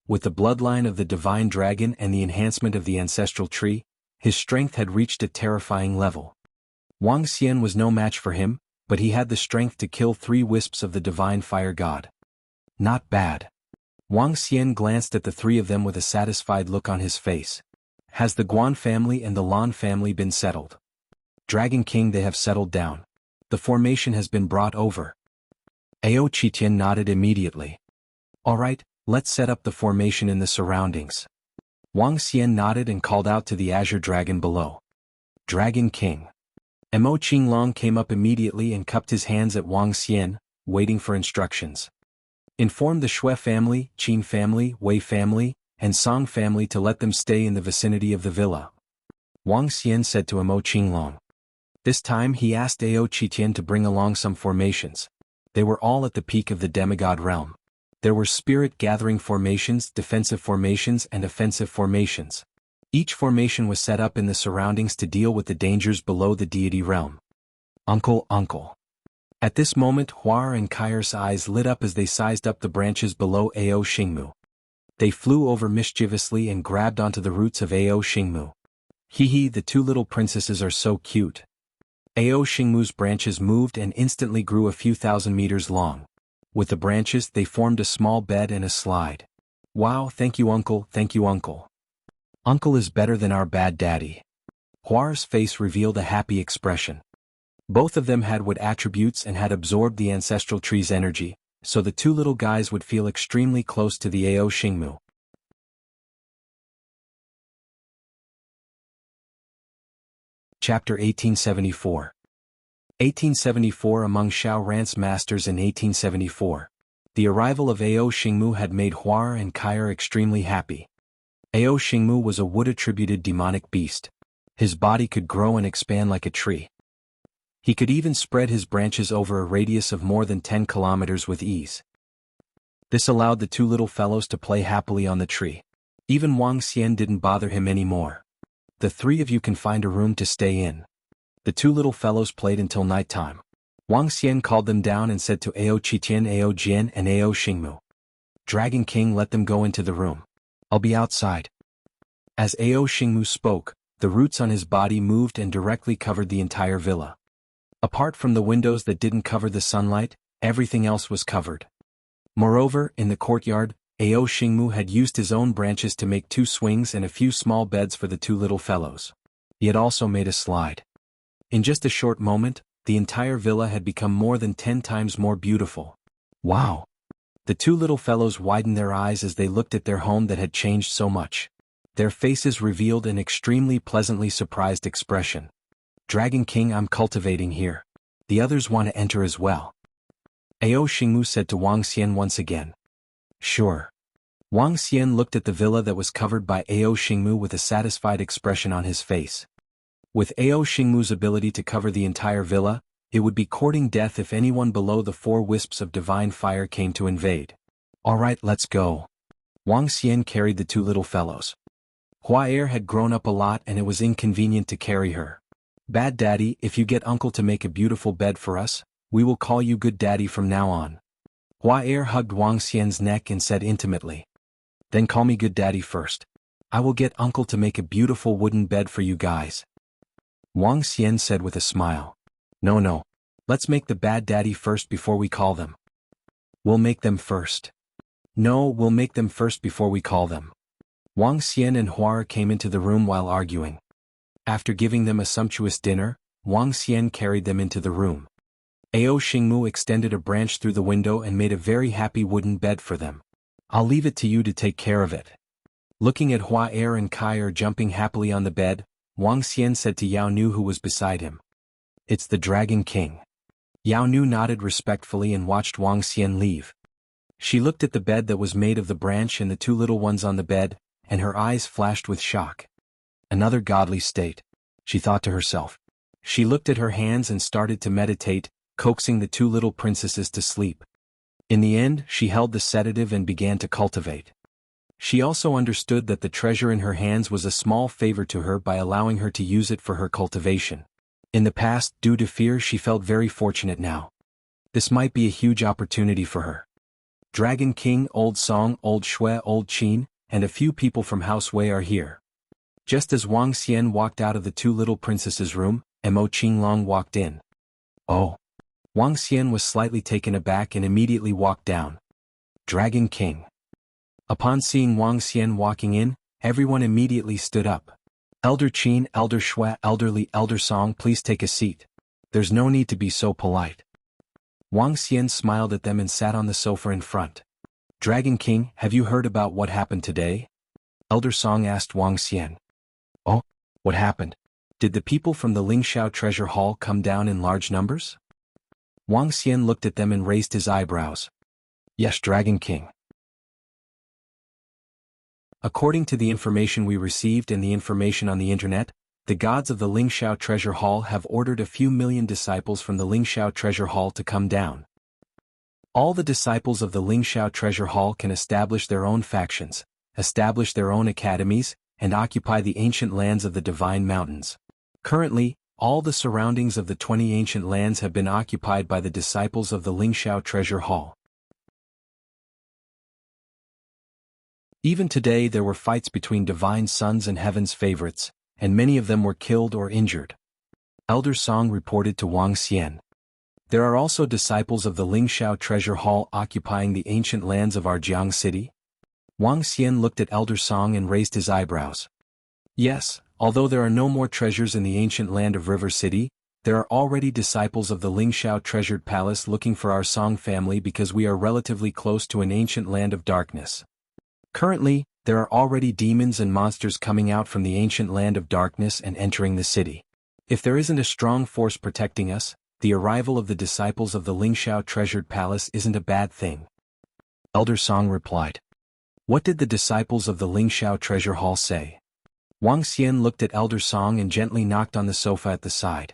With the bloodline of the divine dragon and the enhancement of the ancestral tree, his strength had reached a terrifying level. Wang Xian was no match for him, but he had the strength to kill 3 wisps of the divine fire god. Not bad. Wang Xian glanced at the 3 of them with a satisfied look on his face. Has the Guan family and the Lan family been settled? Dragon King, they have settled down. The formation has been brought over. Ao Qitian nodded immediately. Alright, let's set up the formation in the surroundings. Wang Xian nodded and called out to the Azure Dragon below. Dragon King. Mo Qinglong came up immediately and cupped his hands at Wang Xian, waiting for instructions. Inform the Shui family, Qin family, Wei family, and Song family to let them stay in the vicinity of the villa. Wang Xian said to Mo Qinglong. This time he asked Ao Qitian to bring along some formations. They were all at the peak of the demigod realm. There were spirit-gathering formations, defensive formations, and offensive formations. Each formation was set up in the surroundings to deal with the dangers below the deity realm. Uncle. At this moment Huar and Kair's eyes lit up as they sized up the branches below Ao Xingmu. They flew over mischievously and grabbed onto the roots of Ao Xingmu. Hee, the two little princesses are so cute. Ao Xingmu's branches moved and instantly grew a few thousand meters long. With the branches they formed a small bed and a slide. Wow, thank you uncle, thank you uncle. Uncle is better than our bad daddy. Huar's face revealed a happy expression. Both of them had wood attributes and had absorbed the ancestral tree's energy, so the two little guys would feel extremely close to the Ao Xingmu. Chapter 1874. 1874 Among Xiao Ran's masters in 1874. The arrival of Ao Xingmu had made Huar and Kair extremely happy. Ao Xingmu was a wood-attributed demonic beast. His body could grow and expand like a tree. He could even spread his branches over a radius of more than 10 kilometers with ease. This allowed the two little fellows to play happily on the tree. Even Wang Xian didn't bother him anymore. The three of you can find a room to stay in. The two little fellows played until nighttime. Wang Xian called them down and said to Ao Qitian, Ao Jian, and Ao Xingmu. Dragon King, let them go into the room. I'll be outside. As Ao Xingmu spoke, the roots on his body moved and directly covered the entire villa. Apart from the windows that didn't cover the sunlight, everything else was covered. Moreover, in the courtyard, Ao Xingmu had used his own branches to make 2 swings and a few small beds for the two little fellows. He had also made a slide. In just a short moment, the entire villa had become more than 10 times more beautiful. Wow! The two little fellows widened their eyes as they looked at their home that had changed so much. Their faces revealed an extremely pleasantly surprised expression. Dragon King, I'm cultivating here. The others want to enter as well. Ao Xingmu said to Wang Xian once again. Sure. Wang Xian looked at the villa that was covered by Ao Xingmu with a satisfied expression on his face. With Ao Xingmu's ability to cover the entire villa, it would be courting death if anyone below the 4 wisps of divine fire came to invade. Alright, let's go. Wang Xian carried the two little fellows. Huaer had grown up a lot and it was inconvenient to carry her. Bad Daddy, if you get Uncle to make a beautiful bed for us, we will call you Good Daddy from now on. Huaer hugged Wang Xian's neck and said intimately. Then call me Good Daddy first. I will get Uncle to make a beautiful wooden bed for you guys. Wang Xian said with a smile. No. Let's make the Bad Daddy first before we call them. We'll make them first. No, we'll make them first before we call them. Wang Xian and Huar came into the room while arguing. After giving them a sumptuous dinner, Wang Xian carried them into the room. Ao Xingmu extended a branch through the window and made a very happy wooden bed for them. I'll leave it to you to take care of it. Looking at Huaer and Kair jumping happily on the bed, Wang Xian said to Yao Nu who was beside him. It's the Dragon King. Yao Nu nodded respectfully and watched Wang Xian leave. She looked at the bed that was made of the branch and the two little ones on the bed, and her eyes flashed with shock. Another godly state, she thought to herself. She looked at her hands and started to meditate, coaxing the two little princesses to sleep. In the end, she held the sedative and began to cultivate. She also understood that the treasure in her hands was a small favor to her by allowing her to use it for her cultivation. In the past, due to fear, she felt very fortunate now. This might be a huge opportunity for her. Dragon King, Old Song, Old Shui, Old Qin, and a few people from House Wei are here. Just as Wang Xian walked out of the two little princesses' room, Mo Qinglong walked in. Oh. Wang Xian was slightly taken aback and immediately walked down. Dragon King. Upon seeing Wang Xian walking in, everyone immediately stood up. Elder Qin, Elder Shui, Elderly, Elder Song, please take a seat. There's no need to be so polite. Wang Xian smiled at them and sat on the sofa in front. Dragon King, have you heard about what happened today? Elder Song asked Wang Xian. Oh, what happened? Did the people from the Lingxiao treasure hall come down in large numbers? Wang Xian looked at them and raised his eyebrows. Yes, Dragon King. According to the information we received and the information on the internet, the gods of the Lingxiao treasure hall have ordered a few million disciples from the Lingxiao treasure hall to come down. All the disciples of the Lingxiao treasure hall can establish their own factions, establish their own academies, and occupy the ancient lands of the Divine Mountains. Currently, all the surroundings of the 20 ancient lands have been occupied by the disciples of the Lingxiao treasure hall. Even today there were fights between divine sons and heaven's favorites, and many of them were killed or injured. Elder Song reported to Wang Xian. There are also disciples of the Lingxiao treasure hall occupying the ancient lands of our Jianghu city? Wang Xian looked at Elder Song and raised his eyebrows. Yes, although there are no more treasures in the ancient land of River City, there are already disciples of the Lingxiao treasured palace looking for our Song family because we are relatively close to an ancient land of darkness. Currently, there are already demons and monsters coming out from the ancient land of darkness and entering the city. If there isn't a strong force protecting us, the arrival of the disciples of the Lingxiao treasured palace isn't a bad thing. Elder Song replied. What did the disciples of the Lingxiao treasure hall say? Wang Xian looked at Elder Song and gently knocked on the sofa at the side.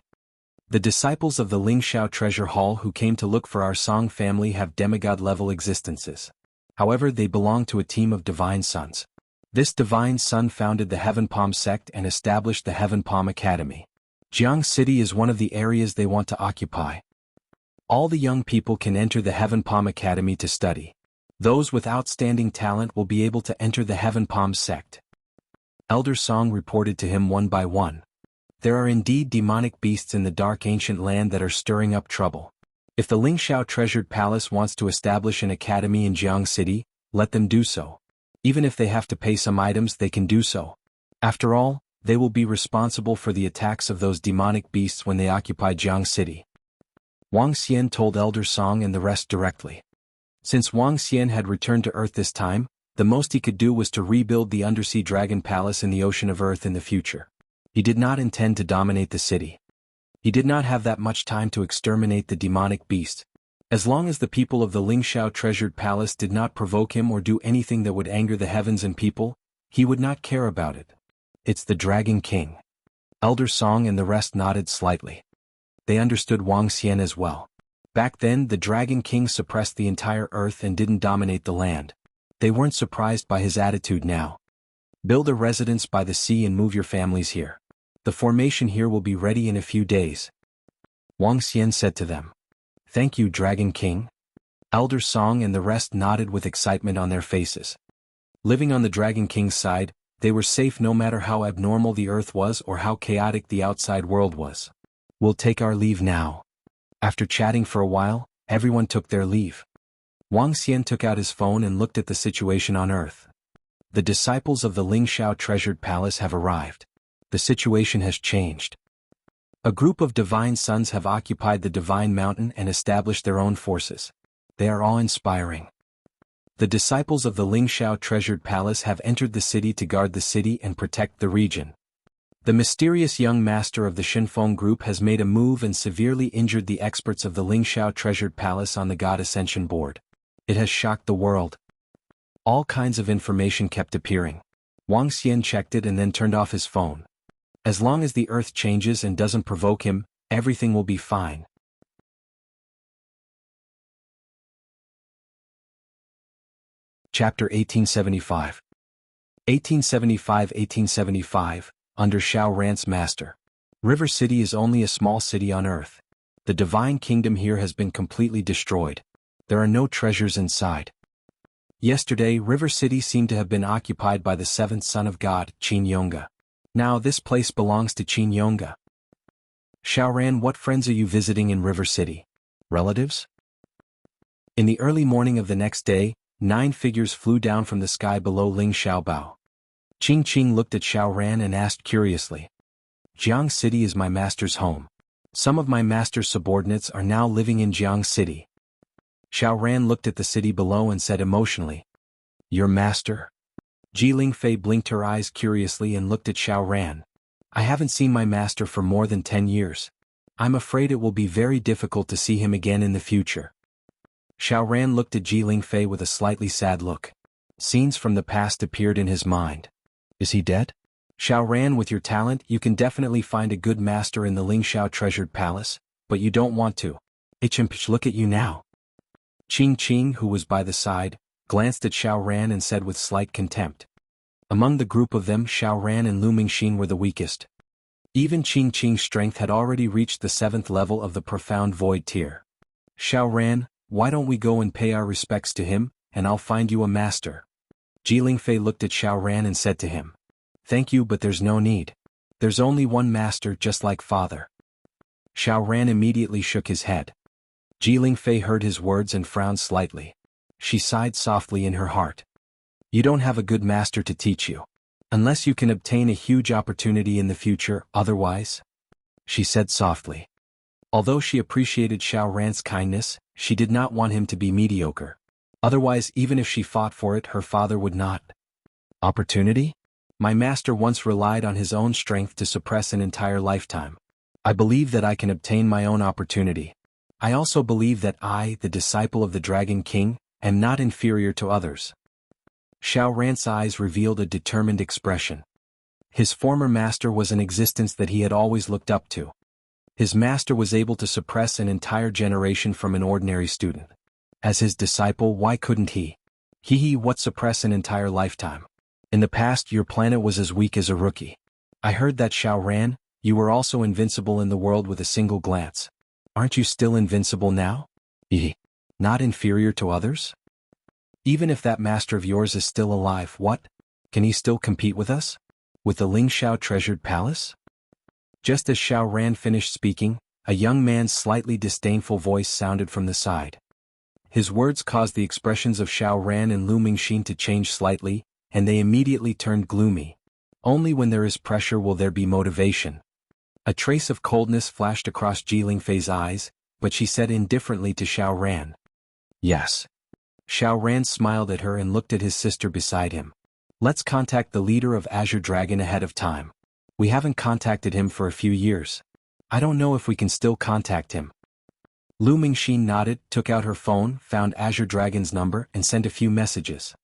The disciples of the Lingxiao treasure hall who came to look for our Song family have demigod-level existences. However, they belong to a team of divine sons. This divine son founded the Heaven Palm sect and established the Heaven Palm Academy. Jianghu City is one of the areas they want to occupy. All the young people can enter the Heaven Palm Academy to study. Those with outstanding talent will be able to enter the Heaven Palm sect. Elder Song reported to him one by one. There are indeed demonic beasts in the dark ancient land that are stirring up trouble. If the Lingxiao treasured palace wants to establish an academy in Jianghu City, let them do so. Even if they have to pay some items, they can do so. After all, they will be responsible for the attacks of those demonic beasts when they occupy Jianghu City. Wang Xian told Elder Song and the rest directly. Since Wang Xian had returned to Earth this time, the most he could do was to rebuild the undersea dragon palace in the ocean of Earth in the future. He did not intend to dominate the city. He did not have that much time to exterminate the demonic beast. As long as the people of the Lingxiao treasured palace did not provoke him or do anything that would anger the heavens and people, he would not care about it. It's the Dragon King. Elder Song and the rest nodded slightly. They understood Wang Xian as well. Back then, the Dragon King suppressed the entire Earth and didn't dominate the land. They weren't surprised by his attitude now. Build a residence by the sea and move your families here. The formation here will be ready in a few days. Wang Xian said to them. Thank you, Dragon King. Elder Song and the rest nodded with excitement on their faces. Living on the Dragon King's side, they were safe no matter how abnormal the Earth was or how chaotic the outside world was. We'll take our leave now. After chatting for a while, everyone took their leave. Wang Xian took out his phone and looked at the situation on Earth. The disciples of the Lingxiao treasured palace have arrived. The situation has changed. A group of divine sons have occupied the Divine Mountain and established their own forces. They are awe-inspiring. The disciples of the Lingxiao treasured palace have entered the city to guard the city and protect the region. The mysterious young master of the Shinfeng group has made a move and severely injured the experts of the Lingxiao treasured palace on the God Ascension board. It has shocked the world. All kinds of information kept appearing. Wang Xian checked it and then turned off his phone. As long as the Earth changes and doesn't provoke him, everything will be fine. Chapter 1875. 1875 under Xiao Ran's master. River City is only a small city on Earth. The divine kingdom here has been completely destroyed. There are no treasures inside. Yesterday, River City seemed to have been occupied by the seventh son of God, Qin Yonga. Now this place belongs to Qin Yonga. Xiao Ran, what friends are you visiting in River City? Relatives? In the early morning of the next day, 9 figures flew down from the sky below Ling Xiaobao. Qing Qing looked at Xiao Ran and asked curiously. Jianghu City is my master's home. Some of my master's subordinates are now living in Jianghu City. Xiao Ran looked at the city below and said emotionally, "Your master?" Ji Lingfei blinked her eyes curiously and looked at Xiao Ran. "I haven't seen my master for more than 10 years. I'm afraid it will be very difficult to see him again in the future." Xiao Ran looked at Ji Lingfei with a slightly sad look. Scenes from the past appeared in his mind. Is he dead? Xiao Ran, with your talent, you can definitely find a good master in the Lingxiao treasured palace, but you don't want to. Look at you now. Qing Qing, who was by the side, glanced at Xiao Ran and said with slight contempt. Among the group of them, Xiao Ran and Lu Mingxin were the weakest. Even Qing Qing's strength had already reached the 7th level of the profound void tier. "Xiao Ran, why don't we go and pay our respects to him, and I'll find you a master." Ji Lingfei looked at Xiao Ran and said to him, "Thank you, but there's no need. There's only one master, just like father." Xiao Ran immediately shook his head. Ji Lingfei heard his words and frowned slightly. She sighed softly in her heart. "You don't have a good master to teach you. Unless you can obtain a huge opportunity in the future, otherwise," she said softly. Although she appreciated Xiao Ran's kindness, she did not want him to be mediocre. Otherwise, even if she fought for it, her father would not. "Opportunity? My master once relied on his own strength to suppress an entire lifetime. I believe that I can obtain my own opportunity. I also believe that I, the disciple of the Dragon King, am not inferior to others." Xiao Ran's eyes revealed a determined expression. His former master was an existence that he had always looked up to. His master was able to suppress an entire generation from an ordinary student. As his disciple, why couldn't he? What suppress an entire lifetime? In the past, your planet was as weak as a rookie. I heard that, Xiao Ran, you were also invincible in the world with a single glance. Aren't you still invincible now? Not inferior to others? Even if that master of yours is still alive, what? Can he still compete with us? With the Lingxiao treasured palace? Just as Xiao Ran finished speaking, a young man's slightly disdainful voice sounded from the side. His words caused the expressions of Xiao Ran and Lu Mingxin to change slightly, and they immediately turned gloomy. Only when there is pressure will there be motivation. A trace of coldness flashed across Ji Lingfei's eyes, but she said indifferently to Xiao Ran, "Yes." Xiao Ran smiled at her and looked at his sister beside him. "Let's contact the leader of Azure Dragon ahead of time. We haven't contacted him for a few years. I don't know if we can still contact him." Lu Mingxin nodded, took out her phone, found Azure Dragon's number, and sent a few messages.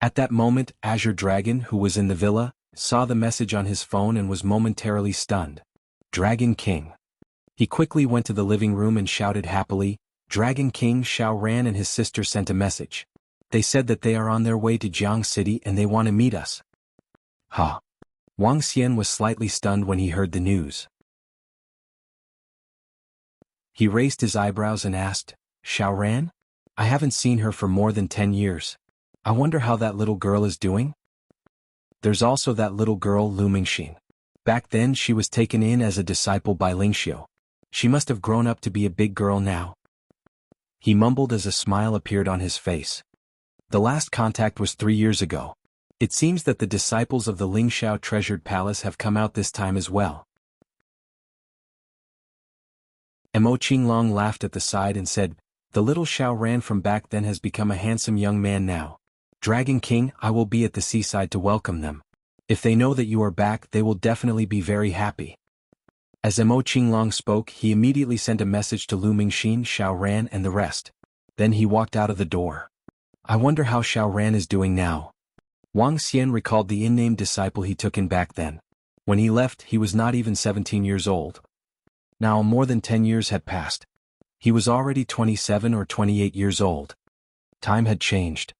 At that moment, Azure Dragon, who was in the villa, saw the message on his phone and was momentarily stunned. Dragon King. He quickly went to the living room and shouted happily, "Dragon King!" Xiao Ran and his sister sent a message. They said that they are on their way to Jianghu City and they want to meet us. Wang Xian was slightly stunned when he heard the news. He raised his eyebrows and asked, "Xiao Ran? I haven't seen her for more than 10 years. I wonder how that little girl is doing?" There's also that little girl, Lu Mingxin. Back then she was taken in as a disciple by Lingxiao. She must have grown up to be a big girl now. He mumbled as a smile appeared on his face. The last contact was 3 years ago. It seems that the disciples of the Lingxiao treasured palace have come out this time as well. Mo Qinglong laughed at the side and said, "The little Xiao Ran from back then has become a handsome young man now. Dragon King, I will be at the seaside to welcome them. If they know that you are back, they will definitely be very happy." As Mo Qinglong spoke, he immediately sent a message to Lu Mingxin, Xiao Ran and the rest. Then he walked out of the door. I wonder how Xiao Ran is doing now. Wang Xian recalled the unnamed disciple he took in back then. When he left, he was not even 17 years old. Now more than 10 years had passed. He was already 27 or 28 years old. Time had changed.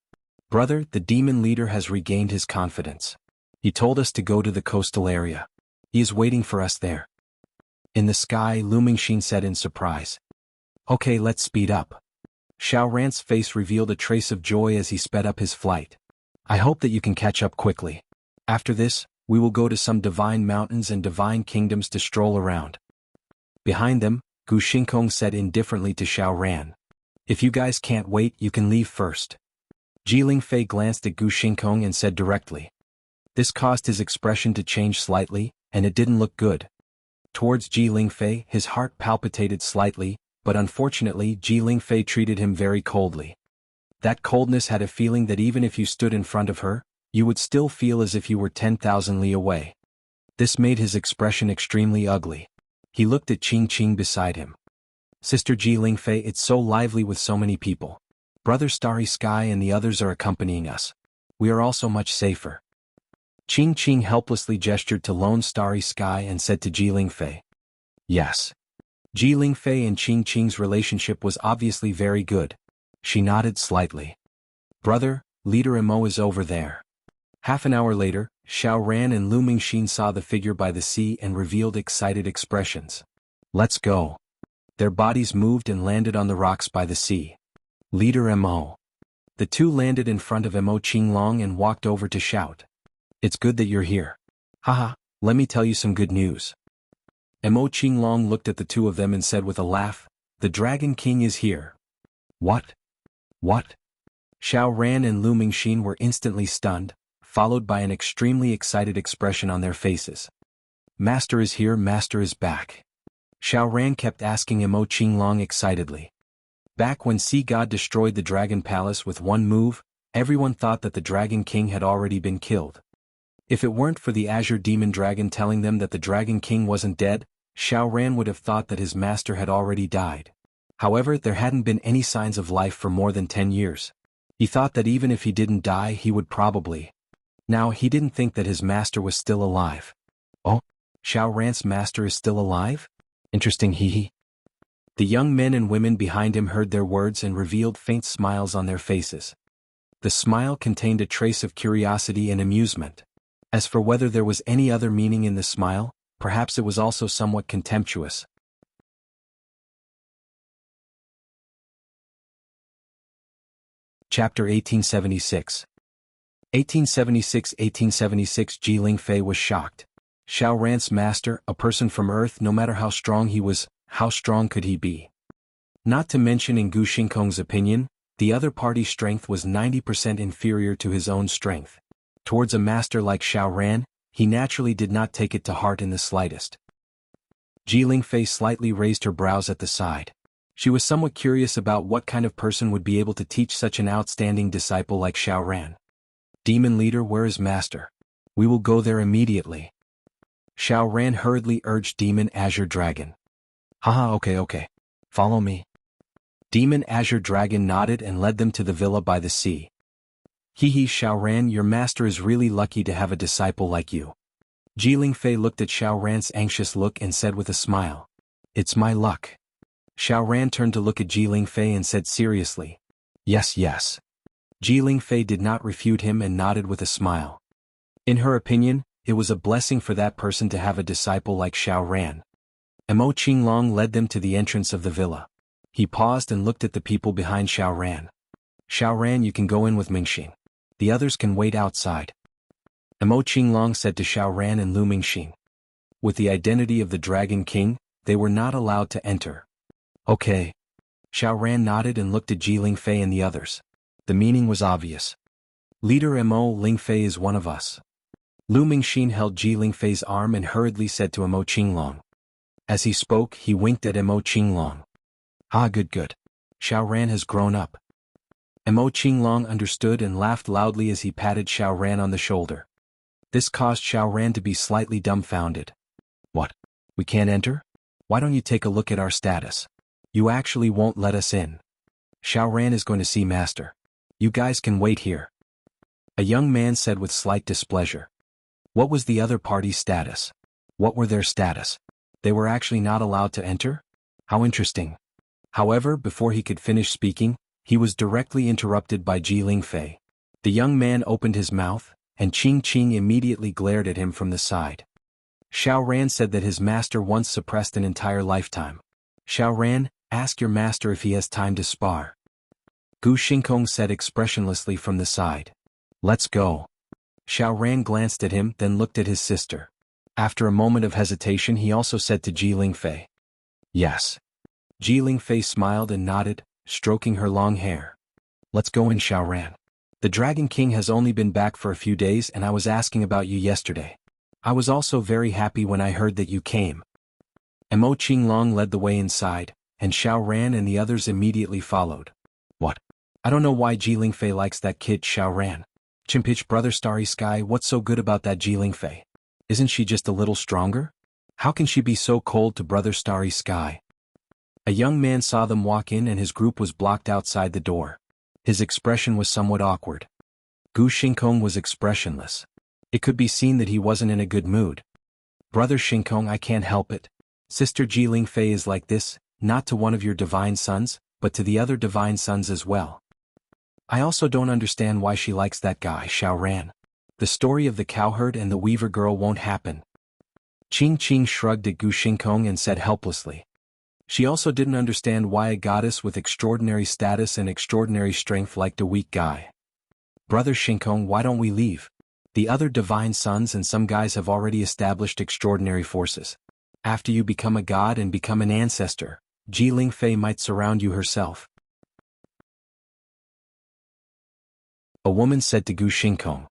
Brother, the demon leader has regained his confidence. He told us to go to the coastal area. He is waiting for us there. In the sky, Lu Mingxin said in surprise. Okay, let's speed up. Xiao Ran's face revealed a trace of joy as he sped up his flight. I hope that you can catch up quickly. After this, we will go to some divine mountains and divine kingdoms to stroll around. Behind them, Gu Xingkong said indifferently to Xiao Ran. If you guys can't wait, you can leave first. Ji Lingfei glanced at Gu Xingkong and said directly. This caused his expression to change slightly, and it didn't look good. Towards Ji Lingfei, his heart palpitated slightly, but unfortunately Ji Lingfei treated him very coldly. That coldness had a feeling that even if you stood in front of her, you would still feel as if you were 10,000 li away. This made his expression extremely ugly. He looked at Qing beside him. Sister Ji Lingfei, it's so lively with so many people. Brother Starry Sky and the others are accompanying us. We are also much safer. Qing helplessly gestured to Lone Starry Sky and said to Ji Lingfei. Yes. Ji Lingfei and Qing's relationship was obviously very good. She nodded slightly. Brother, Leader Mo is over there. Half an hour later, Xiao Ran and Lu Mingxin saw the figure by the sea and revealed excited expressions. Let's go. Their bodies moved and landed on the rocks by the sea. Leader Mo. The two landed in front of Mo Qinglong and walked over to shout. It's good that you're here. Haha, let me tell you some good news. Mo Qinglong looked at the two of them and said with a laugh, the Dragon King is here. What? What? Xiao Ran and Lu Mingxin were instantly stunned, followed by an extremely excited expression on their faces. Master is here, Master is back. Xiao Ran kept asking Mo Qinglong excitedly. Back when Sea God destroyed the Dragon Palace with one move, everyone thought that the Dragon King had already been killed. If it weren't for the Azure Demon Dragon telling them that the Dragon King wasn't dead, Xiao Ran would have thought that his master had already died. However, there hadn't been any signs of life for more than 10 years. He thought that even if he didn't die he would probably. Now he didn't think that his master was still alive. Oh? Xiao Ran's master is still alive? Interesting, hee. The young men and women behind him heard their words and revealed faint smiles on their faces. The smile contained a trace of curiosity and amusement. As for whether there was any other meaning in the smile, perhaps it was also somewhat contemptuous. Chapter 1876. 1876 Ji Lingfei was shocked. Xiao Ran's master, a person from Earth, no matter how strong he was, how strong could he be? Not to mention in Gu Xingkong's opinion, the other party's strength was 90% inferior to his own strength. Towards a master like Xiao Ran, he naturally did not take it to heart in the slightest. Ji Lingfei slightly raised her brows at the side. She was somewhat curious about what kind of person would be able to teach such an outstanding disciple like Xiao Ran. Demon leader, where is master? We will go there immediately. Xiao Ran hurriedly urged Demon Azure Dragon. Haha, okay. Follow me. Demon Azure Dragon nodded and led them to the villa by the sea. Hee Xiao Ran, your master is really lucky to have a disciple like you. Ji Lingfei looked at Xiao Ran's anxious look and said with a smile. It's my luck. Xiao Ran turned to look at Ji Lingfei and said seriously. Yes. Ji Lingfei did not refute him and nodded with a smile. In her opinion, it was a blessing for that person to have a disciple like Xiao Ran. Mo Qinglong led them to the entrance of the villa. He paused and looked at the people behind Xiao Ran. Xiao Ran, you can go in with Mingxin. The others can wait outside. Mo Qinglong said to Xiao Ran and Lu Mingxin. With the identity of the Dragon King, they were not allowed to enter. Okay. Xiao Ran nodded and looked at Ji Lingfei and the others. The meaning was obvious. Leader Mo Lingfei is one of us. Lu Mingxin held Ji Lingfei's arm and hurriedly said to Mo Qinglong. As he spoke, he winked at Mo Qinglong. Ah, good. Xiao Ran has grown up. Mo Qinglong understood and laughed loudly as he patted Xiao Ran on the shoulder. This caused Xiao Ran to be slightly dumbfounded. What? We can't enter? Why don't you take a look at our status? You actually won't let us in. Xiao Ran is going to see master. You guys can wait here. A young man said with slight displeasure. What was the other party's status? What were their status? They were actually not allowed to enter? How interesting. However, before he could finish speaking, he was directly interrupted by Ji Lingfei. The young man opened his mouth, and Qing immediately glared at him from the side. Xiao Ran said that his master once suppressed an entire lifetime. Xiao Ran, ask your master if he has time to spar. Gu Xingkong said expressionlessly from the side. Let's go. Xiao Ran glanced at him, then looked at his sister. After a moment of hesitation he also said to Ji Lingfei. Yes. Ji Lingfei smiled and nodded, stroking her long hair. Let's go in, Xiao Ran. The Dragon King has only been back for a few days and I was asking about you yesterday. I was also very happy when I heard that you came. Mo Qinglong led the way inside, and Xiao Ran and the others immediately followed. What? I don't know why Ji Lingfei likes that kid, Xiao Ran. Chimpich, brother Starry Sky, what's so good about that Ji Lingfei? Isn't she just a little stronger? How can she be so cold to brother Starry Sky? A young man saw them walk in and his group was blocked outside the door. His expression was somewhat awkward. Gu Xingkong was expressionless. It could be seen that he wasn't in a good mood. Brother Xingkong, I can't help it. Sister Ji Lingfei is like this, not to one of your divine sons, but to the other divine sons as well. I also don't understand why she likes that guy, Xiao Ran. The story of the cowherd and the weaver girl won't happen. Qing Qing shrugged at Gu Xingkong and said helplessly. She also didn't understand why a goddess with extraordinary status and extraordinary strength liked a weak guy. Brother Xingkong, why don't we leave? The other divine sons and some guys have already established extraordinary forces. After you become a god and become an ancestor, Ji Lingfei might surround you herself. A woman said to Gu Xingkong.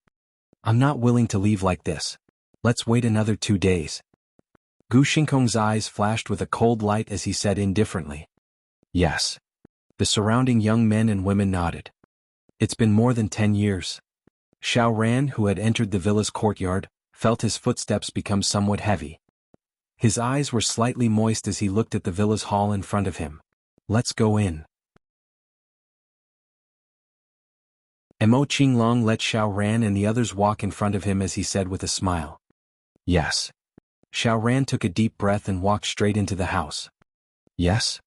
I'm not willing to leave like this. Let's wait another 2 days. Gu Xingkong's eyes flashed with a cold light as he said indifferently. Yes. The surrounding young men and women nodded. It's been more than 10 years. Xiao Ran, who had entered the villa's courtyard, felt his footsteps become somewhat heavy. His eyes were slightly moist as he looked at the villa's hall in front of him. Let's go in. Mo Qinglong let Xiao Ran and the others walk in front of him as he said with a smile. Yes. Xiao Ran took a deep breath and walked straight into the house. Yes?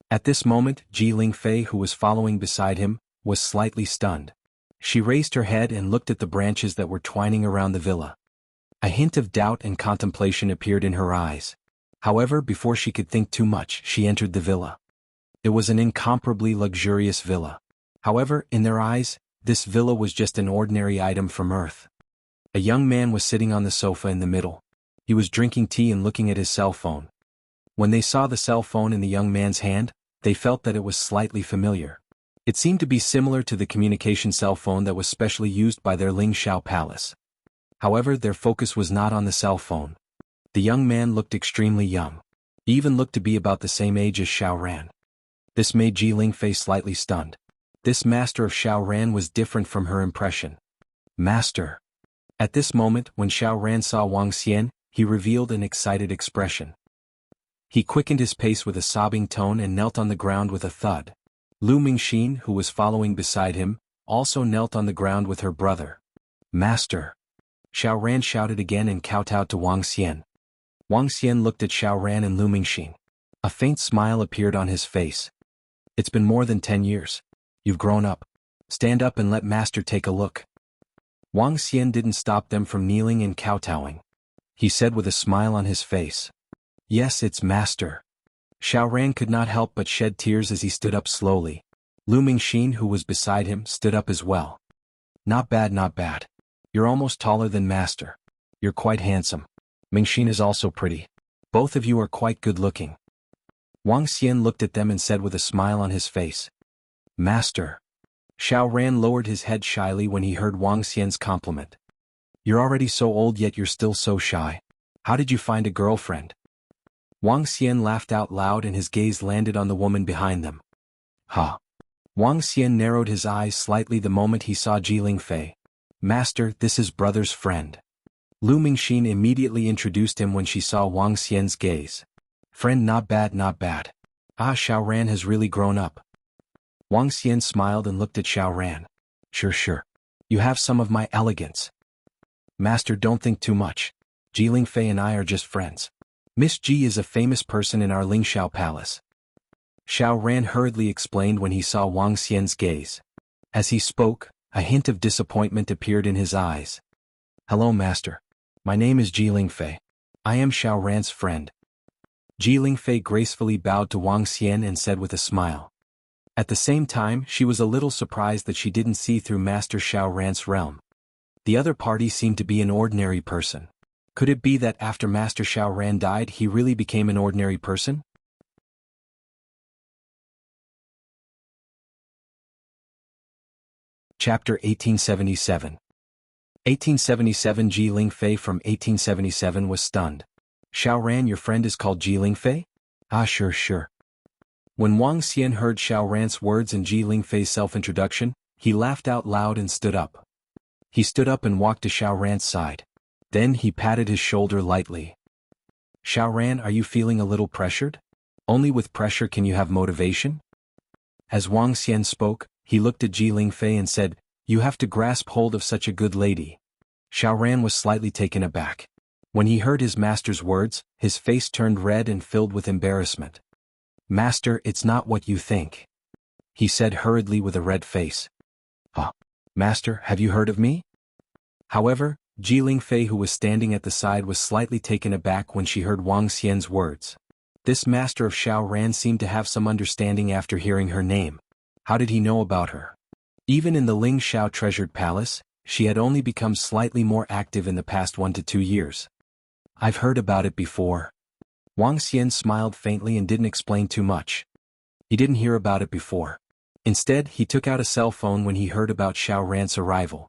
At this moment, Ji Lingfei, who was following beside him, was slightly stunned. She raised her head and looked at the branches that were twining around the villa. A hint of doubt and contemplation appeared in her eyes. However, before she could think too much, she entered the villa. It was an incomparably luxurious villa. However, in their eyes, this villa was just an ordinary item from Earth. A young man was sitting on the sofa in the middle. He was drinking tea and looking at his cell phone. When they saw the cell phone in the young man's hand, they felt that it was slightly familiar. It seemed to be similar to the communication cell phone that was specially used by their Lingxiao palace. However, their focus was not on the cell phone. The young man looked extremely young. He even looked to be about the same age as Xiao Ran. This made Ji Lingfei slightly stunned. This master of Xiao Ran was different from her impression. Master. At this moment, when Xiao Ran saw Wang Xian, he revealed an excited expression. He quickened his pace with a sobbing tone and knelt on the ground with a thud. Lu Mingxin, who was following beside him, also knelt on the ground with her brother. Master. Xiao Ran shouted again and kowtowed to Wang Xian. Wang Xian looked at Xiao Ran and Lu Mingxin. A faint smile appeared on his face. It's been more than 10 years. You've grown up. Stand up and let Master take a look. Wang Xian didn't stop them from kneeling and kowtowing. He said with a smile on his face. Yes, it's Master. Xiao Ran could not help but shed tears as he stood up slowly. Lu Mingxin, who was beside him, stood up as well. Not bad, not bad. You're almost taller than Master. You're quite handsome. Mingxin is also pretty. Both of you are quite good looking. Wang Xian looked at them and said with a smile on his face. Master. Xiao Ran lowered his head shyly when he heard Wang Xian's compliment. You're already so old yet you're still so shy. How did you find a girlfriend? Wang Xian laughed out loud and his gaze landed on the woman behind them. Ha! Wang Xian narrowed his eyes slightly the moment he saw Ji Lingfei. Master, this is brother's friend. Lu Mingxin immediately introduced him when she saw Wang Xian's gaze. Friend, not bad, not bad. Ah, Xiao Ran has really grown up. Wang Xian smiled and looked at Xiao Ran. Sure. You have some of my elegance. Master, don't think too much. Ji Lingfei and I are just friends. Miss Ji is a famous person in our Lingxiao palace. Xiao Ran hurriedly explained when he saw Wang Xian's gaze. As he spoke, a hint of disappointment appeared in his eyes. Hello, Master. My name is Ji Lingfei. I am Xiao Ran's friend. Ji Lingfei gracefully bowed to Wang Xian and said with a smile. At the same time, she was a little surprised that she didn't see through Master Xiao Ran's realm. The other party seemed to be an ordinary person. Could it be that after Master Xiao Ran died he really became an ordinary person? Chapter 1877. 1877 Ji Lingfei from 1877 was stunned. Xiao Ran, your friend is called Ji Lingfei? Ah, sure. When Wang Xian heard Xiao Ran's words and Ji Lingfei's self-introduction, he laughed out loud and stood up. He stood up and walked to Xiao Ran's side. Then he patted his shoulder lightly. Xiao Ran, are you feeling a little pressured? Only with pressure can you have motivation? As Wang Xian spoke, he looked at Ji Lingfei and said, you have to grasp hold of such a good lady. Xiao Ran was slightly taken aback. When he heard his master's words, his face turned red and filled with embarrassment. Master, it's not what you think, he said hurriedly with a red face. Master, have you heard of me? However, Ji Lingfei, who was standing at the side, was slightly taken aback when she heard Wang Xian's words. This master of Xiao Ran seemed to have some understanding after hearing her name. How did he know about her? Even in the Ling Xiao treasured palace, she had only become slightly more active in the past 1 to 2 years. I've heard about it before. Wang Xian smiled faintly and didn't explain too much. He didn't hear about it before. Instead, he took out a cell phone when he heard about Xiao Ran's arrival.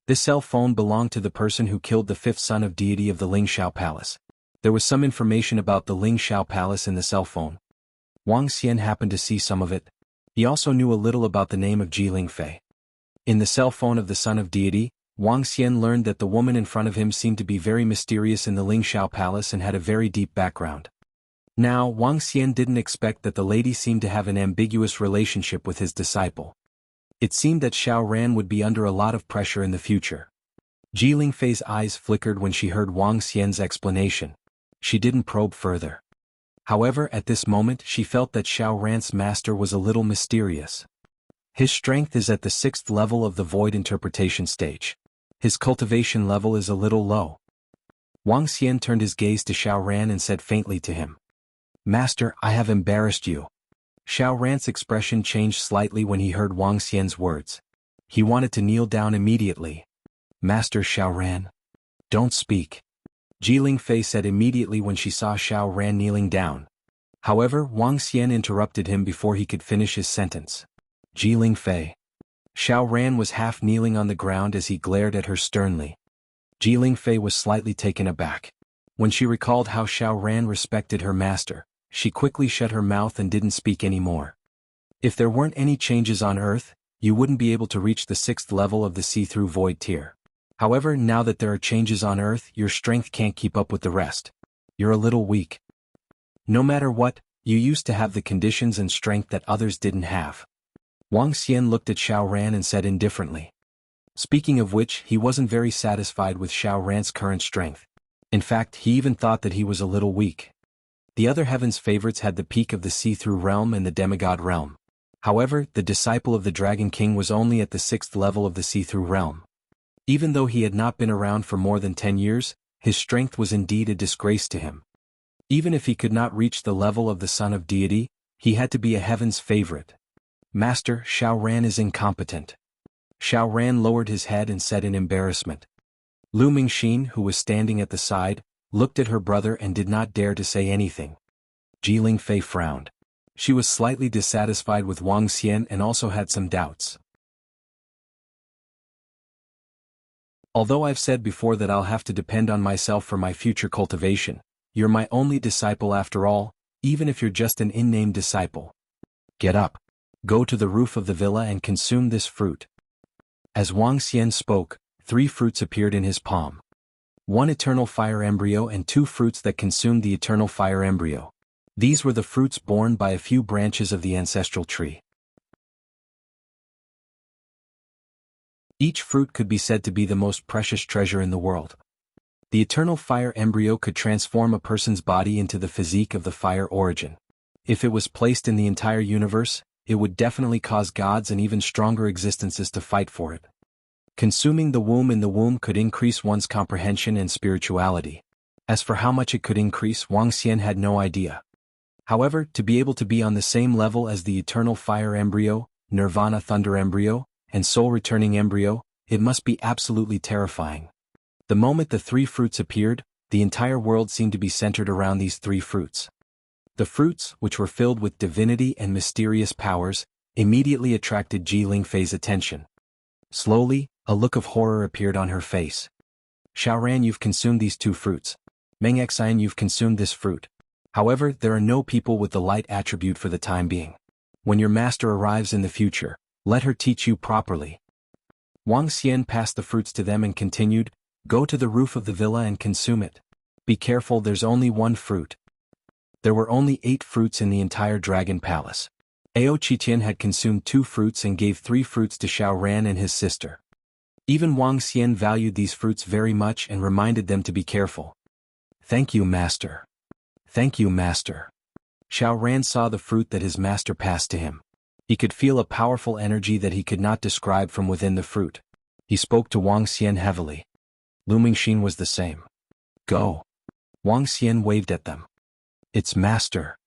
This cell phone belonged to the person who killed the 5th son of deity of the Ling Xiao Palace. There was some information about the Ling Xiao Palace in the cell phone. Wang Xian happened to see some of it. He also knew a little about the name of Ji Lingfei. In the cell phone of the son of deity, Wang Xian learned that the woman in front of him seemed to be very mysterious in the Ling Xiao Palace and had a very deep background. Now, Wang Xian didn't expect that the lady seemed to have an ambiguous relationship with his disciple. It seemed that Xiao Ran would be under a lot of pressure in the future. Ji Lingfei's eyes flickered when she heard Wang Xian's explanation. She didn't probe further. However, at this moment she felt that Xiao Ran's master was a little mysterious. His strength is at the 6th level of the void interpretation stage. His cultivation level is a little low. Wang Xian turned his gaze to Xiao Ran and said faintly to him, Master, I have embarrassed you. Xiao Ran's expression changed slightly when he heard Wang Xian's words. He wanted to kneel down immediately. Master Xiao Ran. Don't speak. Ji Lingfei said immediately when she saw Xiao Ran kneeling down. However, Wang Xian interrupted him before he could finish his sentence. Ji Lingfei. Xiao Ran was half kneeling on the ground as he glared at her sternly. Ji Lingfei was slightly taken aback. When she recalled how Xiao Ran respected her master, she quickly shut her mouth and didn't speak anymore. If there weren't any changes on Earth, you wouldn't be able to reach the 6th level of the see-through void tier. However, now that there are changes on Earth, your strength can't keep up with the rest. You're a little weak. No matter what, you used to have the conditions and strength that others didn't have. Wang Xian looked at Xiao Ran and said indifferently. Speaking of which, he wasn't very satisfied with Xiao Ran's current strength. In fact, he even thought that he was a little weak. The other heaven's favorites had the peak of the see-through realm and the demigod realm. However, the disciple of the Dragon King was only at the 6th level of the see-through realm. Even though he had not been around for more than 10 years, his strength was indeed a disgrace to him. Even if he could not reach the level of the son of deity, he had to be a heaven's favorite. Master, Xiao Ran is incompetent. Xiao Ran lowered his head and said in embarrassment. Lu Mingxin, who was standing at the side, looked at her brother and did not dare to say anything. Ji Lingfei frowned. She was slightly dissatisfied with Wang Xian and also had some doubts. Although I've said before that I'll have to depend on myself for my future cultivation, you're my only disciple after all, even if you're just an in-name disciple. Get up. Go to the roof of the villa and consume this fruit. As Wang Xian spoke, 3 fruits appeared in his palm. 1 eternal fire embryo and 2 fruits that consumed the eternal fire embryo. These were the fruits borne by a few branches of the ancestral tree. Each fruit could be said to be the most precious treasure in the world. The eternal fire embryo could transform a person's body into the physique of the fire origin. If it was placed in the entire universe, it would definitely cause gods and even stronger existences to fight for it. Consuming the womb in the womb could increase one's comprehension and spirituality. As for how much it could increase, Wang Xian had no idea. However, to be able to be on the same level as the eternal fire embryo, nirvana thunder embryo, and soul returning embryo, it must be absolutely terrifying. The moment the 3 fruits appeared, the entire world seemed to be centered around these 3 fruits. The fruits, which were filled with divinity and mysterious powers, immediately attracted Ji Lingfei's attention. Slowly, a look of horror appeared on her face. Xiao Ran, you've consumed these 2 fruits. Meng Xian, you've consumed this fruit. However, there are no people with the light attribute for the time being. When your master arrives in the future, let her teach you properly. Wang Xian passed the fruits to them and continued, go to the roof of the villa and consume it. Be careful, there's only one fruit. There were only 8 fruits in the entire dragon palace. Ao Qitian had consumed 2 fruits and gave 3 fruits to Xiao Ran and his sister. Even Wang Xian valued these fruits very much and reminded them to be careful. Thank you, master. Thank you, master. Xiao Ran saw the fruit that his master passed to him. He could feel a powerful energy that he could not describe from within the fruit. He spoke to Wang Xian heavily. Lu Mingxin was the same. Go. Wang Xian waved at them. It's master.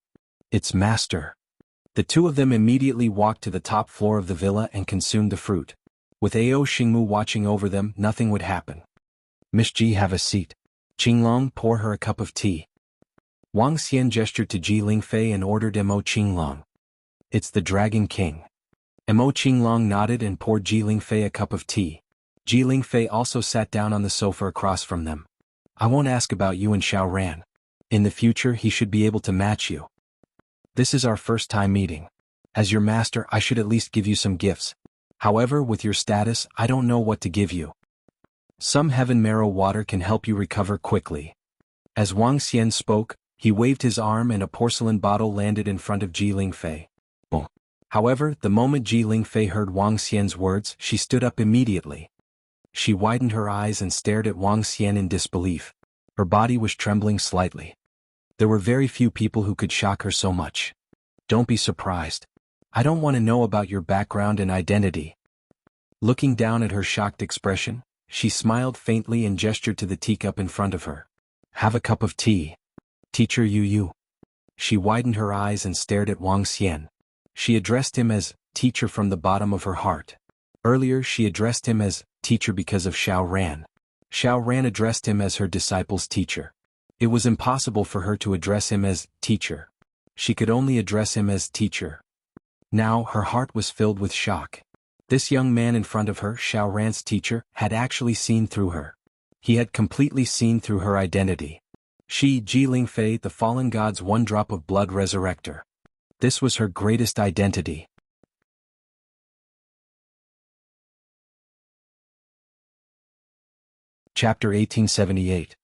It's master. The 2 of them immediately walked to the top floor of the villa and consumed the fruit. With Ao Xingmu watching over them, nothing would happen. Miss Ji, have a seat. Qinglong, pour her a cup of tea. Wang Xian gestured to Ji Lingfei and ordered Mo Qinglong. It's the Dragon King. Mo Qinglong nodded and poured Ji Lingfei a cup of tea. Ji Lingfei also sat down on the sofa across from them. I won't ask about you and Xiao Ran. In the future he should be able to match you. This is our first time meeting. As your master, I should at least give you some gifts. However, with your status, I don't know what to give you. Some heaven marrow water can help you recover quickly. As Wang Xian spoke, he waved his arm and a porcelain bottle landed in front of Ji Lingfei. Boom. However, the moment Ji Lingfei heard Wang Xian's words, she stood up immediately. She widened her eyes and stared at Wang Xian in disbelief. Her body was trembling slightly. There were very few people who could shock her so much. Don't be surprised. I don't want to know about your background and identity. Looking down at her shocked expression, she smiled faintly and gestured to the teacup in front of her. Have a cup of tea. Teacher Yu. She widened her eyes and stared at Wang Xian. She addressed him as teacher from the bottom of her heart. Earlier she addressed him as teacher because of Xiao Ran. Xiao Ran addressed him as her disciple's teacher. It was impossible for her to address him as teacher. She could only address him as teacher. Now her heart was filled with shock. This young man in front of her, Xiao Ran's teacher, had actually seen through her. He had completely seen through her identity. She, Ji Lingfei, the fallen god's one drop of blood resurrector. This was her greatest identity. Chapter 1878.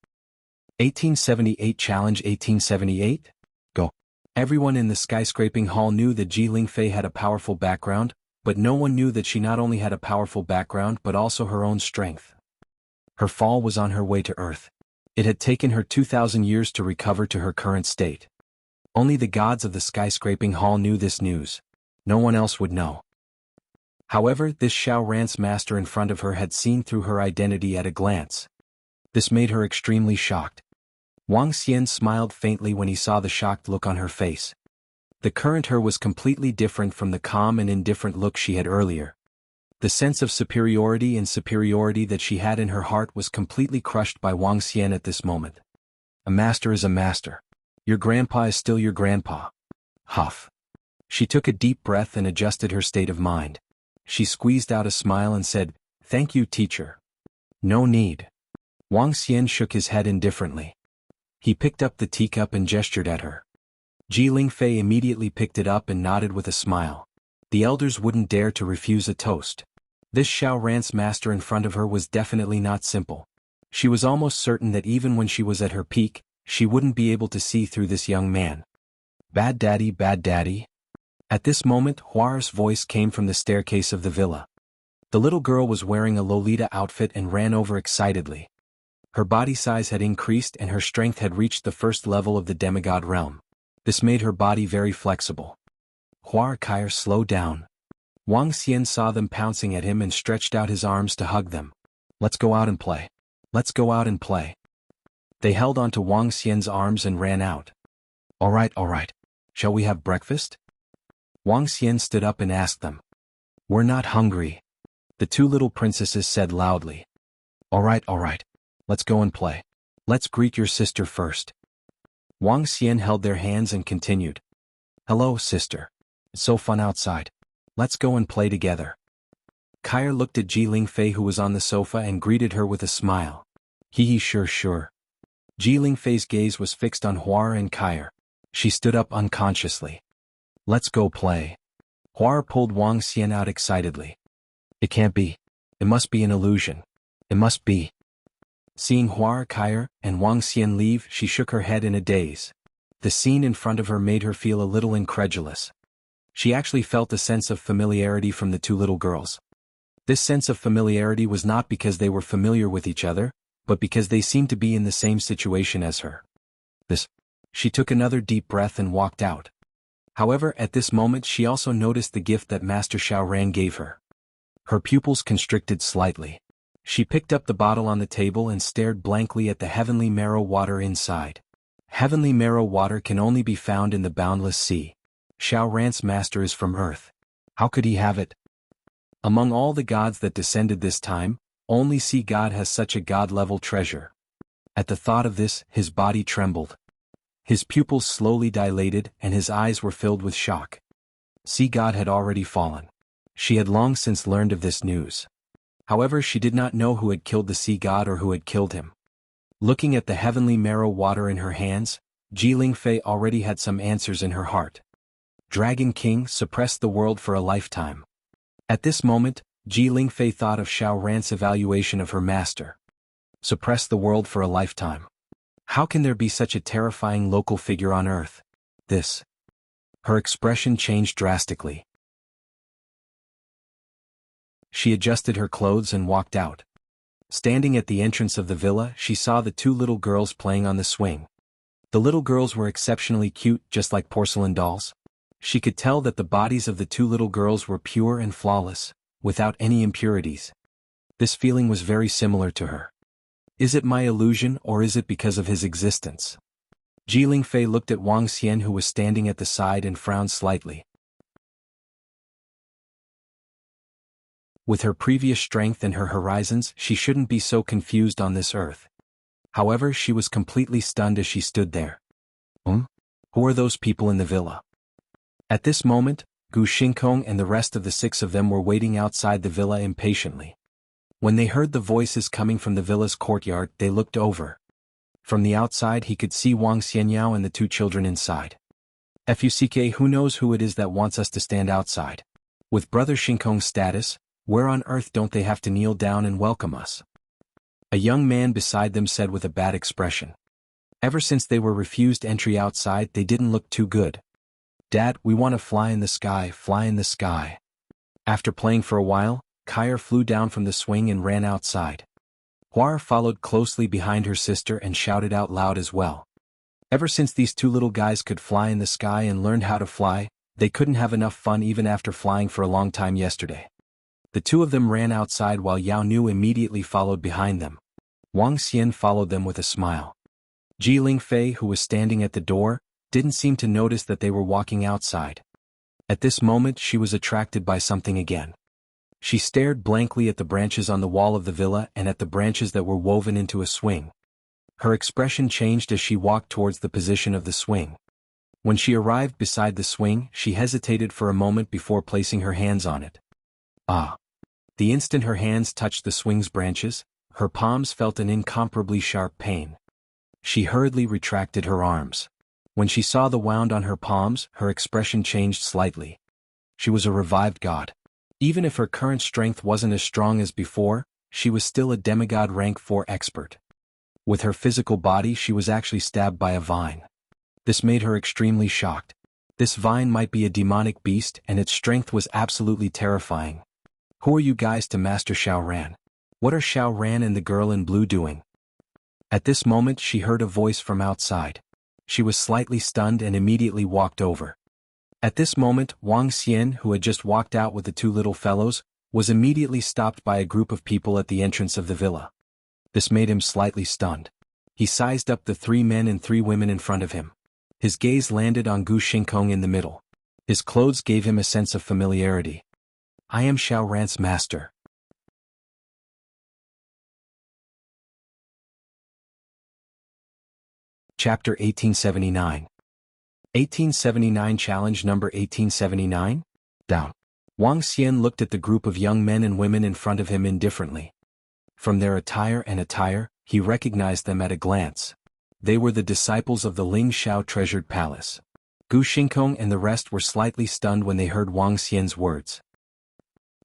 1878 Challenge 1878? Go. Everyone in the skyscraping hall knew that Ji Lingfei had a powerful background, but no one knew that she not only had a powerful background but also her own strength. Her fall was on her way to Earth. It had taken her 2,000 years to recover to her current state. Only the gods of the skyscraping hall knew this news. No one else would know. However, this Xiao Ran's master in front of her had seen through her identity at a glance. This made her extremely shocked. Wang Xian smiled faintly when he saw the shocked look on her face. The current her was completely different from the calm and indifferent look she had earlier. The sense of superiority that she had in her heart was completely crushed by Wang Xian at this moment. A master is a master. Your grandpa is still your grandpa. Huff. She took a deep breath and adjusted her state of mind. She squeezed out a smile and said, "Thank you, teacher." "No need." Wang Xian shook his head indifferently. He picked up the teacup and gestured at her. Ji Lingfei immediately picked it up and nodded with a smile. The elders wouldn't dare to refuse a toast. This Xiao Ran's master in front of her was definitely not simple. She was almost certain that even when she was at her peak, she wouldn't be able to see through this young man. Bad daddy, bad daddy. At this moment, Huar's voice came from the staircase of the villa. The little girl was wearing a Lolita outfit and ran over excitedly. Her body size had increased and her strength had reached the first level of the demigod realm. This made her body very flexible. Huar Kair, slow down. Wang Xian saw them pouncing at him and stretched out his arms to hug them. Let's go out and play. Let's go out and play. They held onto Wang Xian's arms and ran out. All right. Shall we have breakfast? Wang Xian stood up and asked them. We're not hungry. The 2 little princesses said loudly. All right. Let's go and play. Let's greet your sister first. Wang Xian held their hands and continued. Hello, sister. It's so fun outside. Let's go and play together. Kair looked at Ji Lingfei who was on the sofa and greeted her with a smile. Sure. Ji Lingfei's gaze was fixed on Huar and Kair. She stood up unconsciously. Let's go play. Hua pulled Wang Xian out excitedly. It can't be. It must be an illusion. It must be. Seeing Hua, Kaier, and Wang Xian leave, she shook her head in a daze. The scene in front of her made her feel a little incredulous. She actually felt a sense of familiarity from the two little girls. This sense of familiarity was not because they were familiar with each other, but because they seemed to be in the same situation as her. She took another deep breath and walked out. However, at this moment she also noticed the gift that Master Xiaoran gave her. Her pupils constricted slightly. She picked up the bottle on the table and stared blankly at the heavenly marrow water inside. Heavenly marrow water can only be found in the boundless sea. Xiaoran's master is from earth. How could he have it? Among all the gods that descended this time, only Sea God has such a god-level treasure. At the thought of this, his body trembled. His pupils slowly dilated and his eyes were filled with shock. Sea God had already fallen. She had long since learned of this news. However, she did not know who had killed the Sea God or who had killed him. Looking at the heavenly marrow water in her hands, Ji Lingfei already had some answers in her heart. Dragon King suppressed the world for a lifetime. At this moment, Ji Lingfei thought of Xiaoran's evaluation of her master. Suppress the world for a lifetime. How can there be such a terrifying local figure on earth? Her expression changed drastically. She adjusted her clothes and walked out. Standing at the entrance of the villa, she saw the two little girls playing on the swing. The little girls were exceptionally cute, just like porcelain dolls. She could tell that the bodies of the two little girls were pure and flawless, without any impurities. This feeling was very similar to her. Is it my illusion or is it because of his existence? Ji Lingfei looked at Wang Xian, who was standing at the side, and frowned slightly. With her previous strength and her horizons, she shouldn't be so confused on this earth. However, she was completely stunned as she stood there. Who are those people in the villa? At this moment, Gu Xingkong and the rest of the 6 of them were waiting outside the villa impatiently. When they heard the voices coming from the villa's courtyard, they looked over. From the outside he could see Wang Xianyao and the 2 children inside. FUCK, who knows who it is that wants us to stand outside? With Brother Xingkong's status, where on earth don't they have to kneel down and welcome us? A young man beside them said with a bad expression. Ever since they were refused entry outside, they didn't look too good. Dad, we want to fly in the sky, fly in the sky. After playing for a while, Kaier flew down from the swing and ran outside. Hua followed closely behind her sister and shouted out loud as well. Ever since these 2 little guys could fly in the sky and learned how to fly, they couldn't have enough fun even after flying for a long time yesterday. The 2 of them ran outside while Yao Nu immediately followed behind them. Wang Xian followed them with a smile. Ji Lingfei, who was standing at the door, didn't seem to notice that they were walking outside. At this moment she was attracted by something again. She stared blankly at the branches on the wall of the villa and at the branches that were woven into a swing. Her expression changed as she walked towards the position of the swing. When she arrived beside the swing, she hesitated for a moment before placing her hands on it. The instant her hands touched the swing's branches, her palms felt an incomparably sharp pain. She hurriedly retracted her arms. When she saw the wound on her palms, her expression changed slightly. She was a revived god. Even if her current strength wasn't as strong as before, she was still a demigod rank 4 expert. With her physical body, she was actually stabbed by a vine. This made her extremely shocked. This vine might be a demonic beast and its strength was absolutely terrifying. Who are you guys to Master Xiaoran? What are Xiaoran and the girl in blue doing? At this moment she heard a voice from outside. She was slightly stunned and immediately walked over. At this moment, Wang Xian, who had just walked out with the 2 little fellows, was immediately stopped by a group of people at the entrance of the villa. This made him slightly stunned. He sized up the 3 men and 3 women in front of him. His gaze landed on Gu Xingkong in the middle. His clothes gave him a sense of familiarity. I am Xiaoran's master. Chapter 1879. 1879 Challenge number 1879? Down. Wang Xian looked at the group of young men and women in front of him indifferently. From their attire, he recognized them at a glance. They were the disciples of the Ling Xiao treasured palace. Gu Xingkong and the rest were slightly stunned when they heard Wang Xian's words.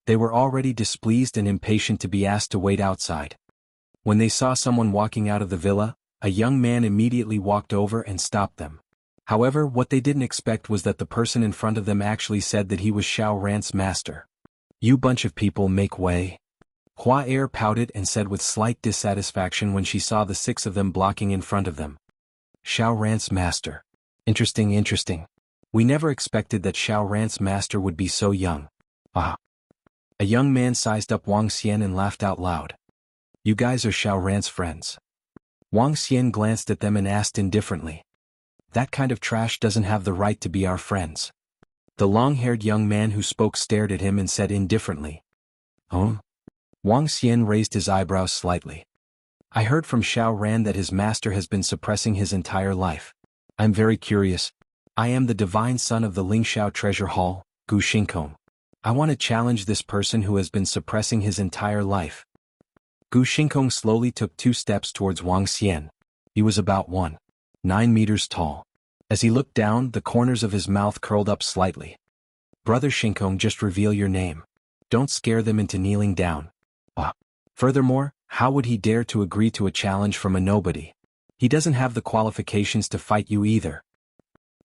They were already displeased and impatient to be asked to wait outside. When they saw someone walking out of the villa, a young man immediately walked over and stopped them. However, what they didn't expect was that the person in front of them actually said that he was Xiao Ran's master. "You bunch of people, make way." Hua Er pouted and said with slight dissatisfaction when she saw the 6 of them blocking in front of them. "Xiao Ran's master. Interesting. We never expected that Xiao Ran's master would be so young." Ah. A young man sized up Wang Xian and laughed out loud. "You guys are Xiao Ran's friends." Wang Xian glanced at them and asked indifferently. "That kind of trash doesn't have the right to be our friends." The long-haired young man who spoke stared at him and said indifferently. "Oh?" Wang Xian raised his eyebrows slightly. "I heard from Xiao Ran that his master has been suppressing his entire life. I'm very curious. I am the divine son of the Ling Xiao treasure hall, Gu Xingkong. I want to challenge this person who has been suppressing his entire life." Gu Xingkong slowly took 2 steps towards Wang Xian. He was about 1.9 meters tall. As he looked down, the corners of his mouth curled up slightly. "Brother Xingkong, just reveal your name. Don't scare them into kneeling down." Furthermore, how would he dare to agree to a challenge from a nobody? He doesn't have the qualifications to fight you either.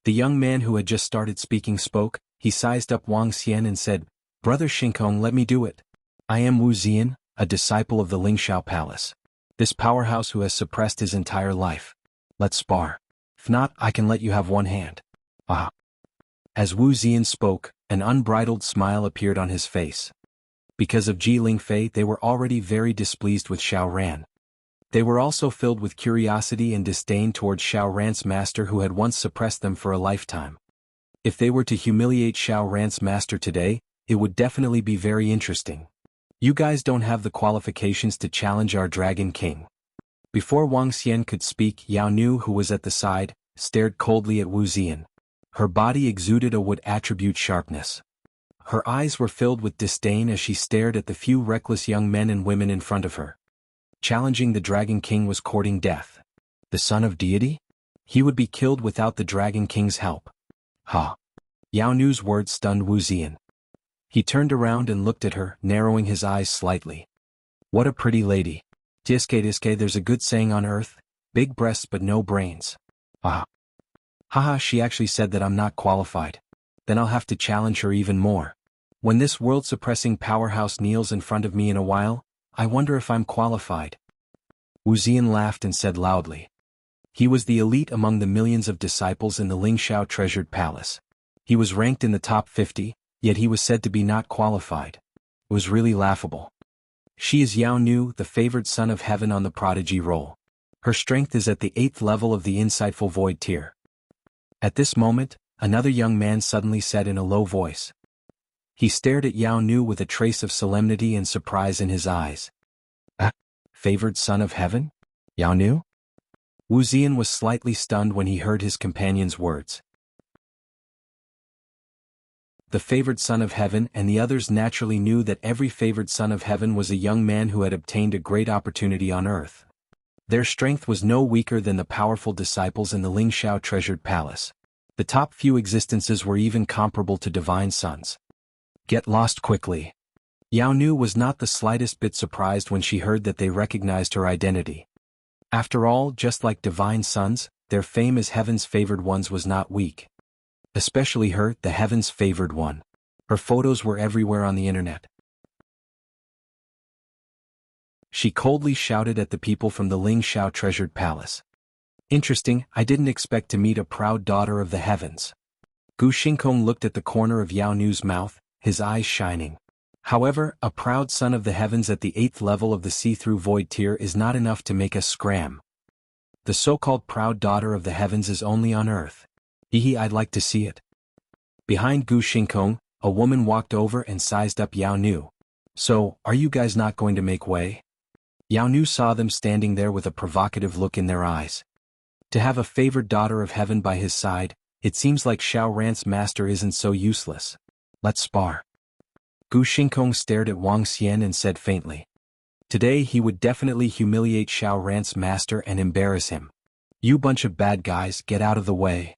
The young man who had just started speaking spoke. He sized up Wang Xian and said, "Brother Xingkong, let me do it. I am Wu Zian, a disciple of the Lingxiao Palace. This powerhouse who has suppressed his entire life. Let's spar. If not, I can let you have one hand." As Wu Zian spoke, an unbridled smile appeared on his face. Because of Ji Lingfei, they were already very displeased with Xiao Ran. They were also filled with curiosity and disdain towards Xiao Ran's master who had once suppressed them for a lifetime. If they were to humiliate Xiao Ran's master today, it would definitely be very interesting. "You guys don't have the qualifications to challenge our Dragon King." Before Wang Xian could speak, Yao Nu, who was at the side, stared coldly at Wu Zian. Her body exuded a wood attribute sharpness. Her eyes were filled with disdain as she stared at the few reckless young men and women in front of her. Challenging the Dragon King was courting death. The son of deity? He would be killed without the Dragon King's help. Yao Nu's words stunned Wu Zian. He turned around and looked at her, narrowing his eyes slightly. "What a pretty lady. Tiske, there's a good saying on earth, big breasts but no brains." Haha, she actually said that I'm not qualified. Then I'll have to challenge her even more. When this world-suppressing powerhouse kneels in front of me in a while, I wonder if I'm qualified. Wu Zian laughed and said loudly. He was the elite among the millions of disciples in the Lingxiao treasured palace. He was ranked in the top 50, yet he was said to be not qualified. It was really laughable. She is Yao Nu, the favored son of heaven on the prodigy roll. Her strength is at the 8th level of the insightful void tier. At this moment, another young man suddenly said in a low voice. He stared at Yao Nu with a trace of solemnity and surprise in his eyes. Favored son of heaven? Yao Nu? Wu Zian was slightly stunned when he heard his companion's words. The favored son of heaven and the others naturally knew that every favored son of heaven was a young man who had obtained a great opportunity on earth. Their strength was no weaker than the powerful disciples in the Lingxiao treasured palace. The top few existences were even comparable to divine sons. Get lost quickly. Yao Nu was not the slightest bit surprised when she heard that they recognized her identity. After all, just like divine sons, their fame as heaven's favored ones was not weak. Especially her, the heaven's favored one. Her photos were everywhere on the internet. She coldly shouted at the people from the Lingxiao treasured palace. Interesting, I didn't expect to meet a proud daughter of the heavens. Gu Xingkong looked at the corner of Yao Nu's mouth, his eyes shining. However, a proud son of the heavens at the 8th level of the see-through void tier is not enough to make us scram. The so-called proud daughter of the heavens is only on earth. I'd like to see it. Behind Gu Xingkong, a woman walked over and sized up Yao Nu. So, are you guys not going to make way? Yao Nu saw them standing there with a provocative look in their eyes. To have a favored daughter of heaven by his side, it seems like Xiao Ran's master isn't so useless. Let's spar. Gu Xingkong stared at Wang Xian and said faintly. Today he would definitely humiliate Xiao Ran's master and embarrass him. You bunch of bad guys, get out of the way.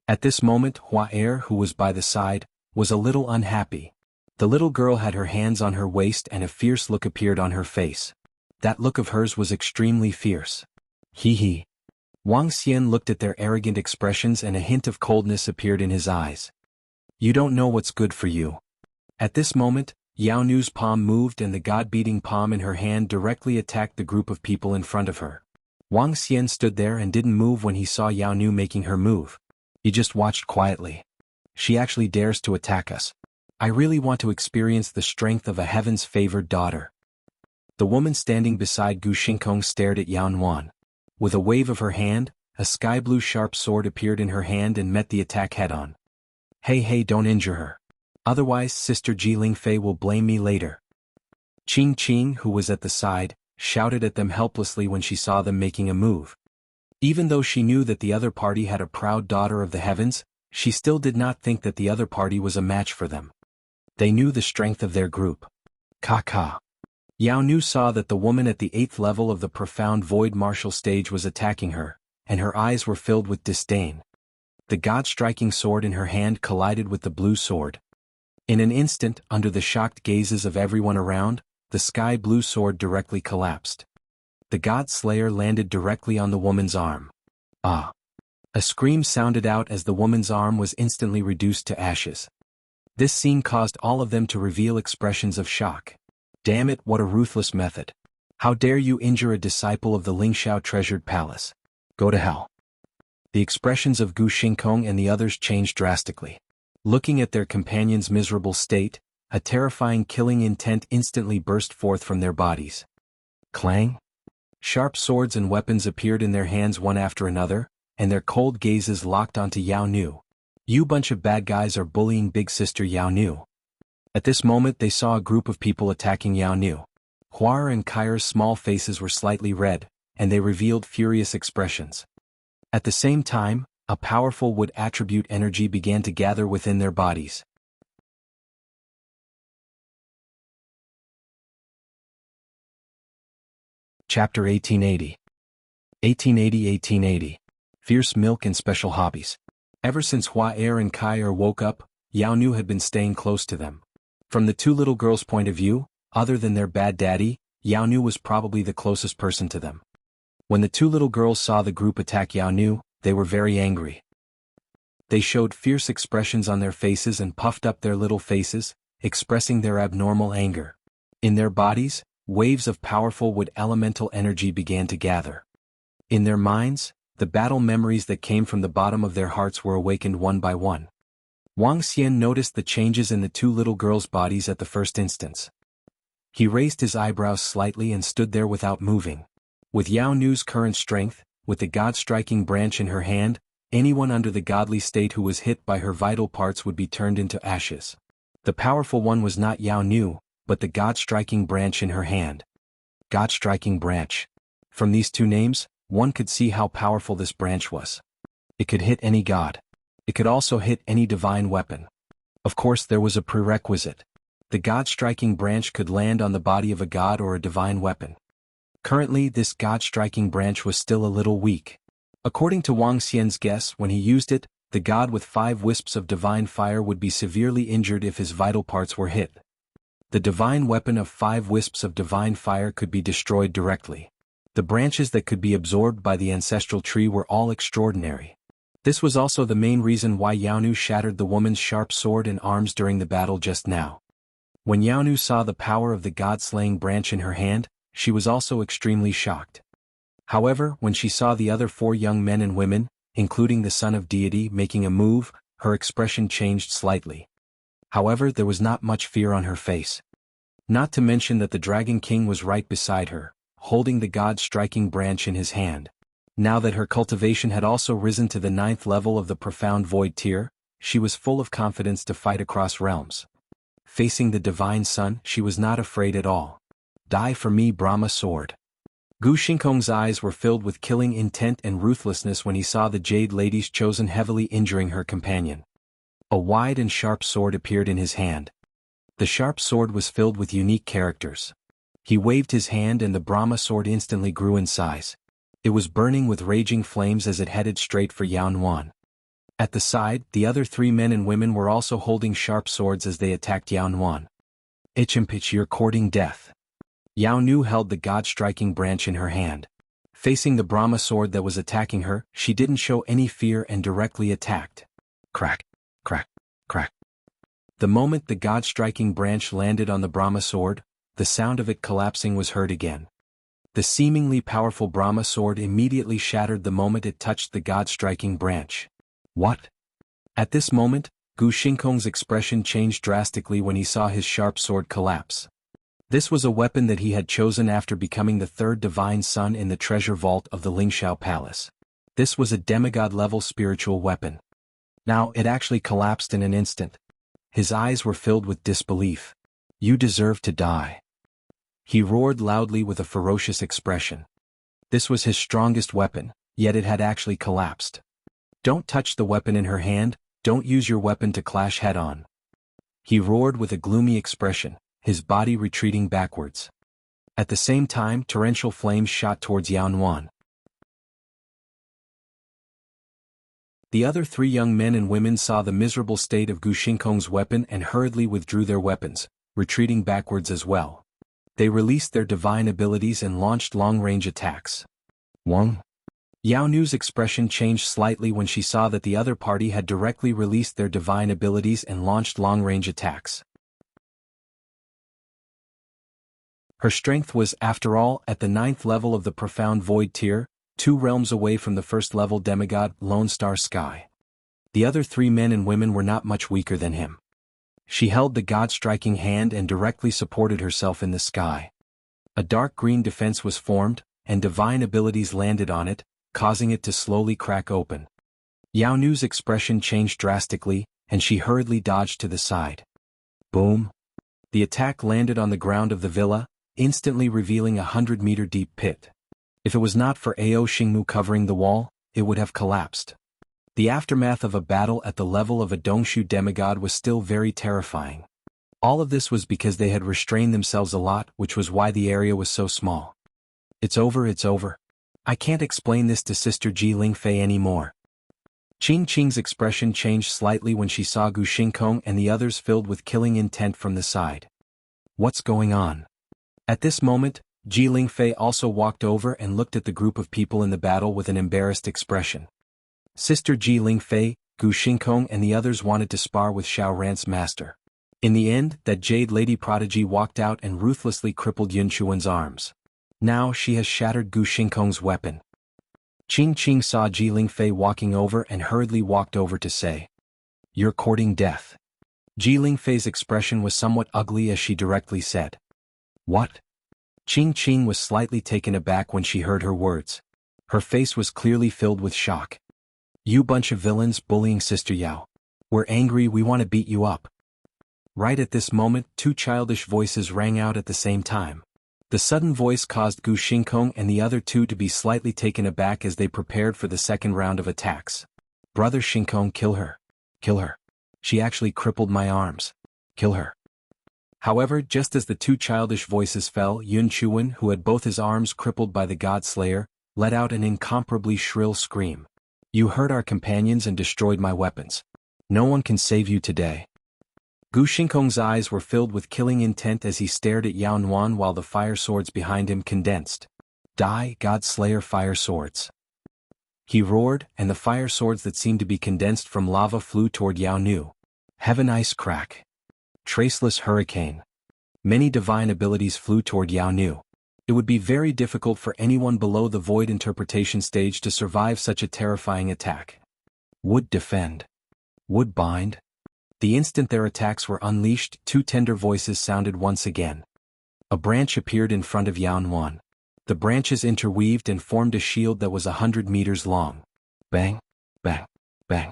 At this moment Hua Er, who was by the side, was a little unhappy. The little girl had her hands on her waist and a fierce look appeared on her face. That look of hers was extremely fierce. Hee hee. Wang Xian looked at their arrogant expressions and a hint of coldness appeared in his eyes. You don't know what's good for you. At this moment, Yao Nu's palm moved and the god-beating palm in her hand directly attacked the group of people in front of her. Wang Xian stood there and didn't move when he saw Yao Nu making her move. He just watched quietly. She actually dares to attack us. I really want to experience the strength of a heaven's-favored daughter. The woman standing beside Gu Xingkong stared at Yao Nuan. With a wave of her hand, a sky-blue sharp sword appeared in her hand and met the attack head-on. Hey, don't injure her. Otherwise Sister Ji Lingfei will blame me later. Qing, who was at the side, shouted at them helplessly when she saw them making a move. Even though she knew that the other party had a proud daughter of the heavens, she still did not think that the other party was a match for them. They knew the strength of their group. Ka. Yao Nu saw that the woman at the 8th level of the profound void martial stage was attacking her, and her eyes were filled with disdain. The god-striking sword in her hand collided with the blue sword. In an instant, under the shocked gazes of everyone around, the sky-blue sword directly collapsed. The god-slayer landed directly on the woman's arm. Ah! A scream sounded out as the woman's arm was instantly reduced to ashes. This scene caused all of them to reveal expressions of shock. Damn it, what a ruthless method. How dare you injure a disciple of the Lingxiao treasured palace? Go to hell. The expressions of Gu Xingkong and the others changed drastically. Looking at their companion's miserable state, a terrifying killing intent instantly burst forth from their bodies. Clang! Sharp swords and weapons appeared in their hands one after another, and their cold gazes locked onto Yao Nu. You bunch of bad guys are bullying big sister Yao Nu. At this moment they saw a group of people attacking Yao Nu. Huar and Kair's small faces were slightly red, and they revealed furious expressions. At the same time, a powerful wood attribute energy began to gather within their bodies. Chapter 1880. 1880. Fierce milk and special hobbies. Ever since Hua Er and Kai woke up, Yao Nu had been staying close to them. From the two little girls' point of view, other than their bad daddy, Yao Nu was probably the closest person to them. When the two little girls saw the group attack Yao Nu, they were very angry. They showed fierce expressions on their faces and puffed up their little faces, expressing their abnormal anger. In their bodies, waves of powerful wood elemental energy began to gather. In their minds, the battle memories that came from the bottom of their hearts were awakened one by one. Wang Xian noticed the changes in the two little girls' bodies at the first instance. He raised his eyebrows slightly and stood there without moving. With Yao Nu's current strength, with the god-striking branch in her hand, anyone under the godly state who was hit by her vital parts would be turned into ashes. The powerful one was not Yao Nu, but the god-striking branch in her hand. God-striking branch. From these two names, one could see how powerful this branch was. It could hit any god. It could also hit any divine weapon. Of course there was a prerequisite. The god-striking branch could land on the body of a god or a divine weapon. Currently this god-striking branch was still a little weak. According to Wang Xian's guess, when he used it, the god with 5 wisps of divine fire would be severely injured if his vital parts were hit. The divine weapon of 5 wisps of divine fire could be destroyed directly. The branches that could be absorbed by the ancestral tree were all extraordinary. This was also the main reason why Yao Nu shattered the woman's sharp sword and arms during the battle just now. When Yao Nu saw the power of the god-slaying branch in her hand, she was also extremely shocked. However, when she saw the other 4 young men and women, including the son of deity, making a move, her expression changed slightly. However, there was not much fear on her face. Not to mention that the Dragon King was right beside her, holding the god-striking branch in his hand. Now that her cultivation had also risen to the 9th level of the profound void tier, she was full of confidence to fight across realms. Facing the divine sun, she was not afraid at all. Die for me, Brahma sword. Gu Xingkong's eyes were filled with killing intent and ruthlessness when he saw the Jade Lady's chosen heavily injuring her companion. A wide and sharp sword appeared in his hand. The sharp sword was filled with unique characters. He waved his hand and the Brahma sword instantly grew in size. It was burning with raging flames as it headed straight for Yaonuan. At the side, the other 3 men and women were also holding sharp swords as they attacked Yaonuan. Ichimpich, you're courting death. Yao Nu held the god-striking branch in her hand. Facing the Brahma sword that was attacking her, she didn't show any fear and directly attacked. Crack, crack, crack. The moment the god-striking branch landed on the Brahma sword, the sound of it collapsing was heard again. The seemingly powerful Brahma sword immediately shattered the moment it touched the god-striking branch. What? At this moment, Gu Xingkong's expression changed drastically when he saw his sharp sword collapse. This was a weapon that he had chosen after becoming the 3rd divine son in the treasure vault of the Lingxiao Palace. This was a demigod-level spiritual weapon. Now it actually collapsed in an instant. His eyes were filled with disbelief. You deserve to die. He roared loudly with a ferocious expression. This was his strongest weapon, yet it had actually collapsed. Don't touch the weapon in her hand, don't use your weapon to clash head-on. He roared with a gloomy expression, his body retreating backwards. At the same time, torrential flames shot towards Yaonuan. The other 3 young men and women saw the miserable state of Gu Xingkong's weapon and hurriedly withdrew their weapons, retreating backwards as well. They released their divine abilities and launched long-range attacks. Wang? Yao Nu's expression changed slightly when she saw that the other party had directly released their divine abilities and launched long-range attacks. Her strength was, after all, at the 9th level of the Profound Void tier, 2 realms away from the 1st level demigod, Lone Star Sky. The other 3 men and women were not much weaker than him. She held the god-striking hand and directly supported herself in the sky. A dark green defense was formed, and divine abilities landed on it, causing it to slowly crack open. Yao Nu's expression changed drastically, and she hurriedly dodged to the side. Boom! The attack landed on the ground of the villa, instantly revealing a 100-meter deep pit. If it was not for Ao Xingmu covering the wall, it would have collapsed. The aftermath of a battle at the level of a Dongshu demigod was still very terrifying. All of this was because they had restrained themselves a lot, which was why the area was so small. It's over, it's over. I can't explain this to Sister Ji Lingfei anymore. Qing Qing's expression changed slightly when she saw Gu Xingkong and the others filled with killing intent from the side. What's going on? At this moment, Ji Lingfei also walked over and looked at the group of people in the battle with an embarrassed expression. Sister Ji Lingfei, Gu Xingkong and the others wanted to spar with Xiao Ran's master. In the end, that Jade Lady Prodigy walked out and ruthlessly crippled Yun Chuan's arms. Now she has shattered Gu Xingkong's weapon. Qing Qing saw Ji Lingfei walking over and hurriedly walked over to say, "You're courting death." Ji Lingfei's expression was somewhat ugly as she directly said, "What?" Qing Qing was slightly taken aback when she heard her words. Her face was clearly filled with shock. "You bunch of villains bullying Sister Yao. We're angry, we want to beat you up." Right at this moment, 2 childish voices rang out at the same time. The sudden voice caused Gu Xingkong and the other 2 to be slightly taken aback as they prepared for the second round of attacks. "Brother Xingkong, kill her. Kill her. She actually crippled my arms. Kill her." However, just as the 2 childish voices fell, Yun Chuan, who had both his arms crippled by the God Slayer, let out an incomparably shrill scream. "You hurt our companions and destroyed my weapons. No one can save you today." Gu Xingkong's eyes were filled with killing intent as he stared at Yao Nuan while the fire swords behind him condensed. "Die, God Slayer fire swords!" He roared, and the fire swords that seemed to be condensed from lava flew toward Yao Nu. Heaven Ice Crack. Traceless Hurricane. Many divine abilities flew toward Yao Nu. It would be very difficult for anyone below the void interpretation stage to survive such a terrifying attack. Would defend. Would bind. The instant their attacks were unleashed, 2 tender voices sounded once again. A branch appeared in front of Yao Nuan. The branches interweaved and formed a shield that was 100 meters long. Bang, bang, bang.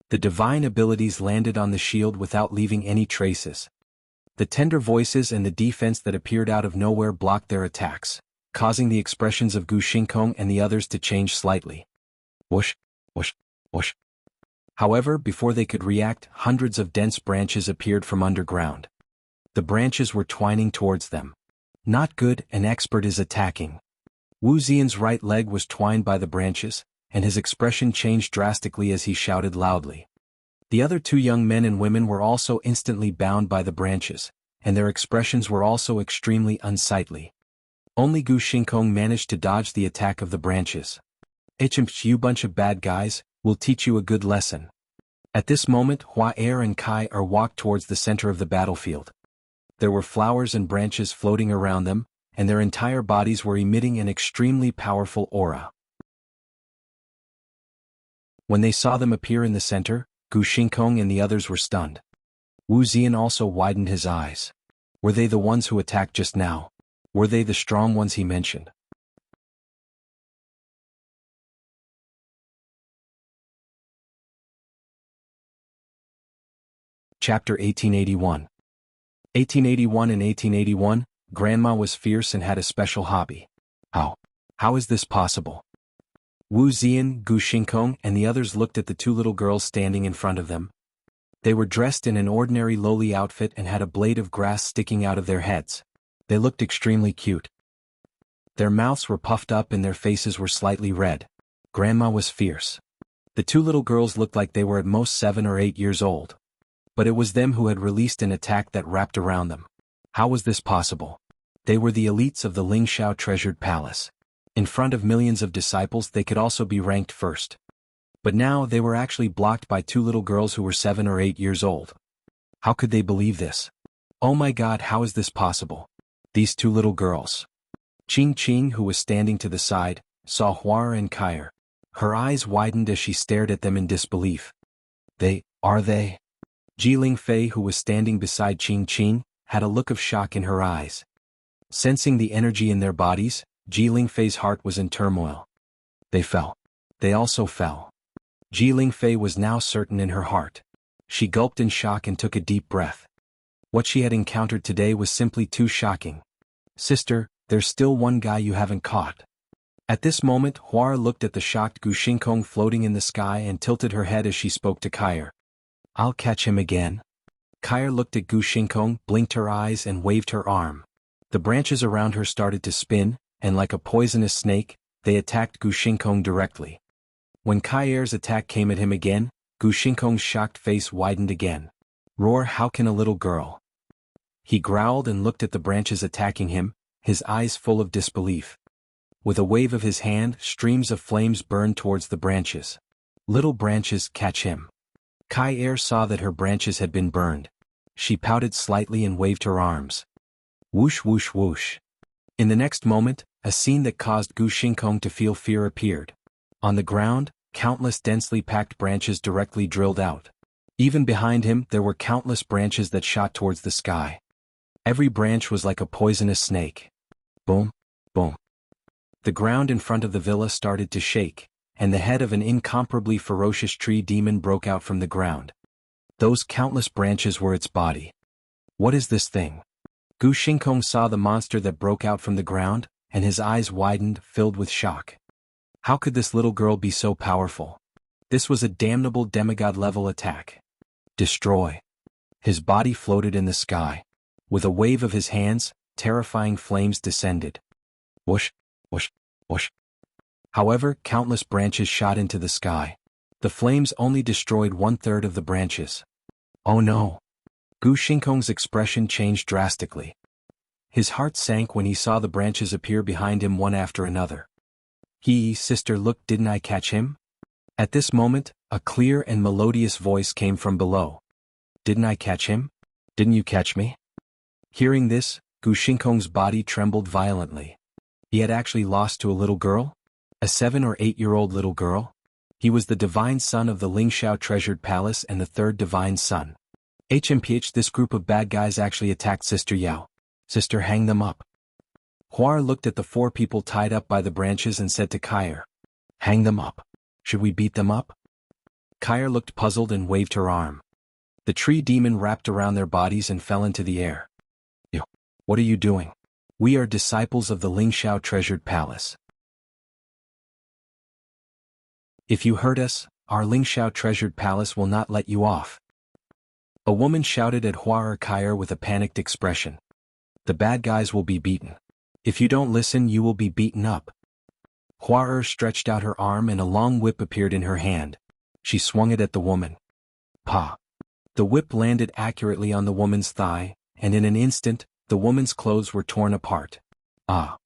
The divine abilities landed on the shield without leaving any traces. The tender voices and the defense that appeared out of nowhere blocked their attacks, causing the expressions of Gu Xingkong and the others to change slightly. Whoosh, whoosh, whoosh. However, before they could react, hundreds of dense branches appeared from underground. The branches were twining towards them. Not good, an expert is attacking. Wu Xian's right leg was twined by the branches, and his expression changed drastically as he shouted loudly. The other two young men and women were also instantly bound by the branches, and their expressions were also extremely unsightly. Only Gu Xingkong managed to dodge the attack of the branches. You bunch of bad guys, we'll teach you a good lesson. At this moment Hua Er and Kai Er walked towards the center of the battlefield. There were flowers and branches floating around them, and their entire bodies were emitting an extremely powerful aura. When they saw them appear in the center, Gu Xingkong and the others were stunned. Wu Xian also widened his eyes. Were they the ones who attacked just now? Were they the strong ones he mentioned? Chapter 1881. 1881 and 1881, Grandma was fierce and had a special hobby. How is this possible? Wu Xian, Gu Xingkong, and the others looked at the two little girls standing in front of them. They were dressed in an ordinary lowly outfit and had a blade of grass sticking out of their heads. They looked extremely cute. Their mouths were puffed up and their faces were slightly red. Grandma was fierce. The two little girls looked like they were at most 7 or 8 years old. But it was them who had released an attack that wrapped around them. How was this possible? They were the elites of the Lingxiao treasured palace. In front of millions of disciples they could also be ranked first. But now they were actually blocked by two little girls who were 7 or 8 years old. How could they believe this? Oh my God, how is this possible? These two little girls. Qing, who was standing to the side, saw Hua and Kai. Her eyes widened as she stared at them in disbelief. Are they? Ji Fei, who was standing beside Qing, had a look of shock in her eyes. Sensing the energy in their bodies, Ji Fei's heart was in turmoil. They fell. They also fell. Ji Fei was now certain in her heart. She gulped in shock and took a deep breath. What she had encountered today was simply too shocking. Sister, there's still one guy you haven't caught. At this moment Hua looked at the shocked Gu Xingkong floating in the sky and tilted her head as she spoke to Kai. I'll catch him again. Kai looked at Gu Xingkong, blinked her eyes and waved her arm. The branches around her started to spin, and like a poisonous snake, they attacked Gu Xingkong directly. When Kai's attack came at him again, Gu Xingkong's shocked face widened again. Roar, how can a little girl? He growled and looked at the branches attacking him, his eyes full of disbelief. With a wave of his hand, streams of flames burned towards the branches. Little branches, catch him. Kai saw that her branches had been burned. She pouted slightly and waved her arms. Whoosh whoosh whoosh. In the next moment, a scene that caused Gu Xingkong to feel fear appeared. On the ground, countless densely packed branches directly drilled out. Even behind him there were countless branches that shot towards the sky. Every branch was like a poisonous snake. Boom, boom. The ground in front of the villa started to shake, and the head of an incomparably ferocious tree demon broke out from the ground. Those countless branches were its body. What is this thing? Gu Xingkong saw the monster that broke out from the ground, and his eyes widened, filled with shock. How could this little girl be so powerful? This was a damnable demigod-level attack. Destroy. His body floated in the sky. With a wave of his hands, terrifying flames descended. Whoosh, whoosh, whoosh. However, countless branches shot into the sky. The flames only destroyed 1/3 of the branches. Oh no! Gu Xingkong's expression changed drastically. His heart sank when he saw the branches appear behind him one after another. Sister, look, didn't I catch him? At this moment, a clear and melodious voice came from below. Didn't I catch him? Didn't you catch me? Hearing this, Gu Xingkong's body trembled violently. He had actually lost to a little girl? A 7 or 8-year-old little girl? He was the divine son of the Lingxiao treasured palace and the third divine son. This group of bad guys actually attacked Sister Yao. Sister, hang them up. Hua looked at the 4 people tied up by the branches and said to Kai, hang them up. Should we beat them up? Kai looked puzzled and waved her arm. The tree demon wrapped around their bodies and fell into the air. What are you doing? We are disciples of the Lingxiao treasured palace. If you hurt us, our Lingxiao treasured palace will not let you off. A woman shouted at Hua or Kai with a panicked expression. The bad guys will be beaten. If you don't listen, you will be beaten up. Hua stretched out her arm and a long whip appeared in her hand. She swung it at the woman. Pa! The whip landed accurately on the woman's thigh, and in an instant, the woman's clothes were torn apart. Ah!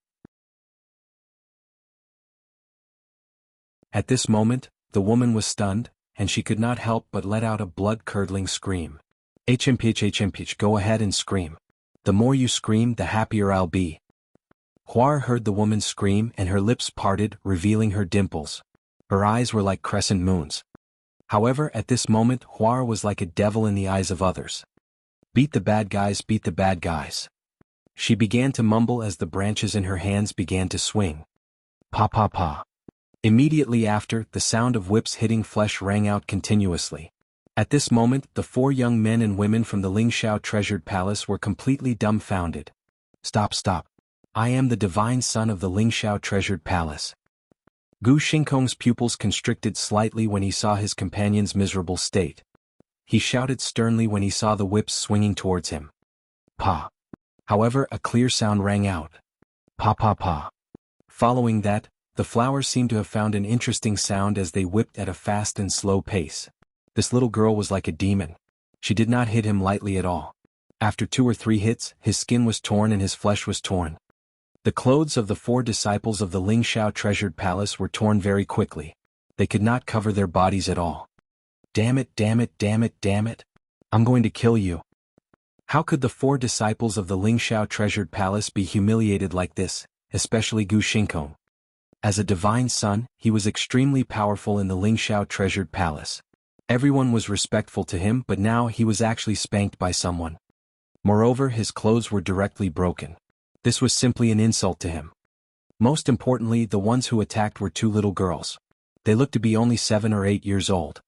At this moment, the woman was stunned, and she could not help but let out a blood-curdling scream. HMPH, go ahead and scream. The more you scream, the happier I'll be. Hua heard the woman scream and her lips parted, revealing her dimples. Her eyes were like crescent moons. However, at this moment, Hua was like a devil in the eyes of others. Beat the bad guys, beat the bad guys. She began to mumble as the branches in her hands began to swing. Pa pa pa. Immediately after, the sound of whips hitting flesh rang out continuously. At this moment, the 4 young men and women from the Lingxiao treasured palace were completely dumbfounded. Stop, stop. I am the divine son of the Lingxiao treasured palace. Gu Xingkong's pupils constricted slightly when he saw his companion's miserable state. He shouted sternly when he saw the whips swinging towards him. Pa! However, a clear sound rang out. Pa pa pa. Following that, the flowers seemed to have found an interesting sound as they whipped at a fast and slow pace. This little girl was like a demon. She did not hit him lightly at all. After 2 or 3 hits, his skin was torn and his flesh was torn. The clothes of the 4 disciples of the Lingxiao treasured palace were torn very quickly. They could not cover their bodies at all. Damn it, damn it, damn it, damn it. I'm going to kill you. How could the 4 disciples of the Lingxiao treasured palace be humiliated like this, especially Gu Xingkong? As a divine son, he was extremely powerful in the Lingxiao treasured palace. Everyone was respectful to him, but now he was actually spanked by someone. Moreover, his clothes were directly broken. This was simply an insult to him. Most importantly, the ones who attacked were 2 little girls. They looked to be only 7 or 8 years old.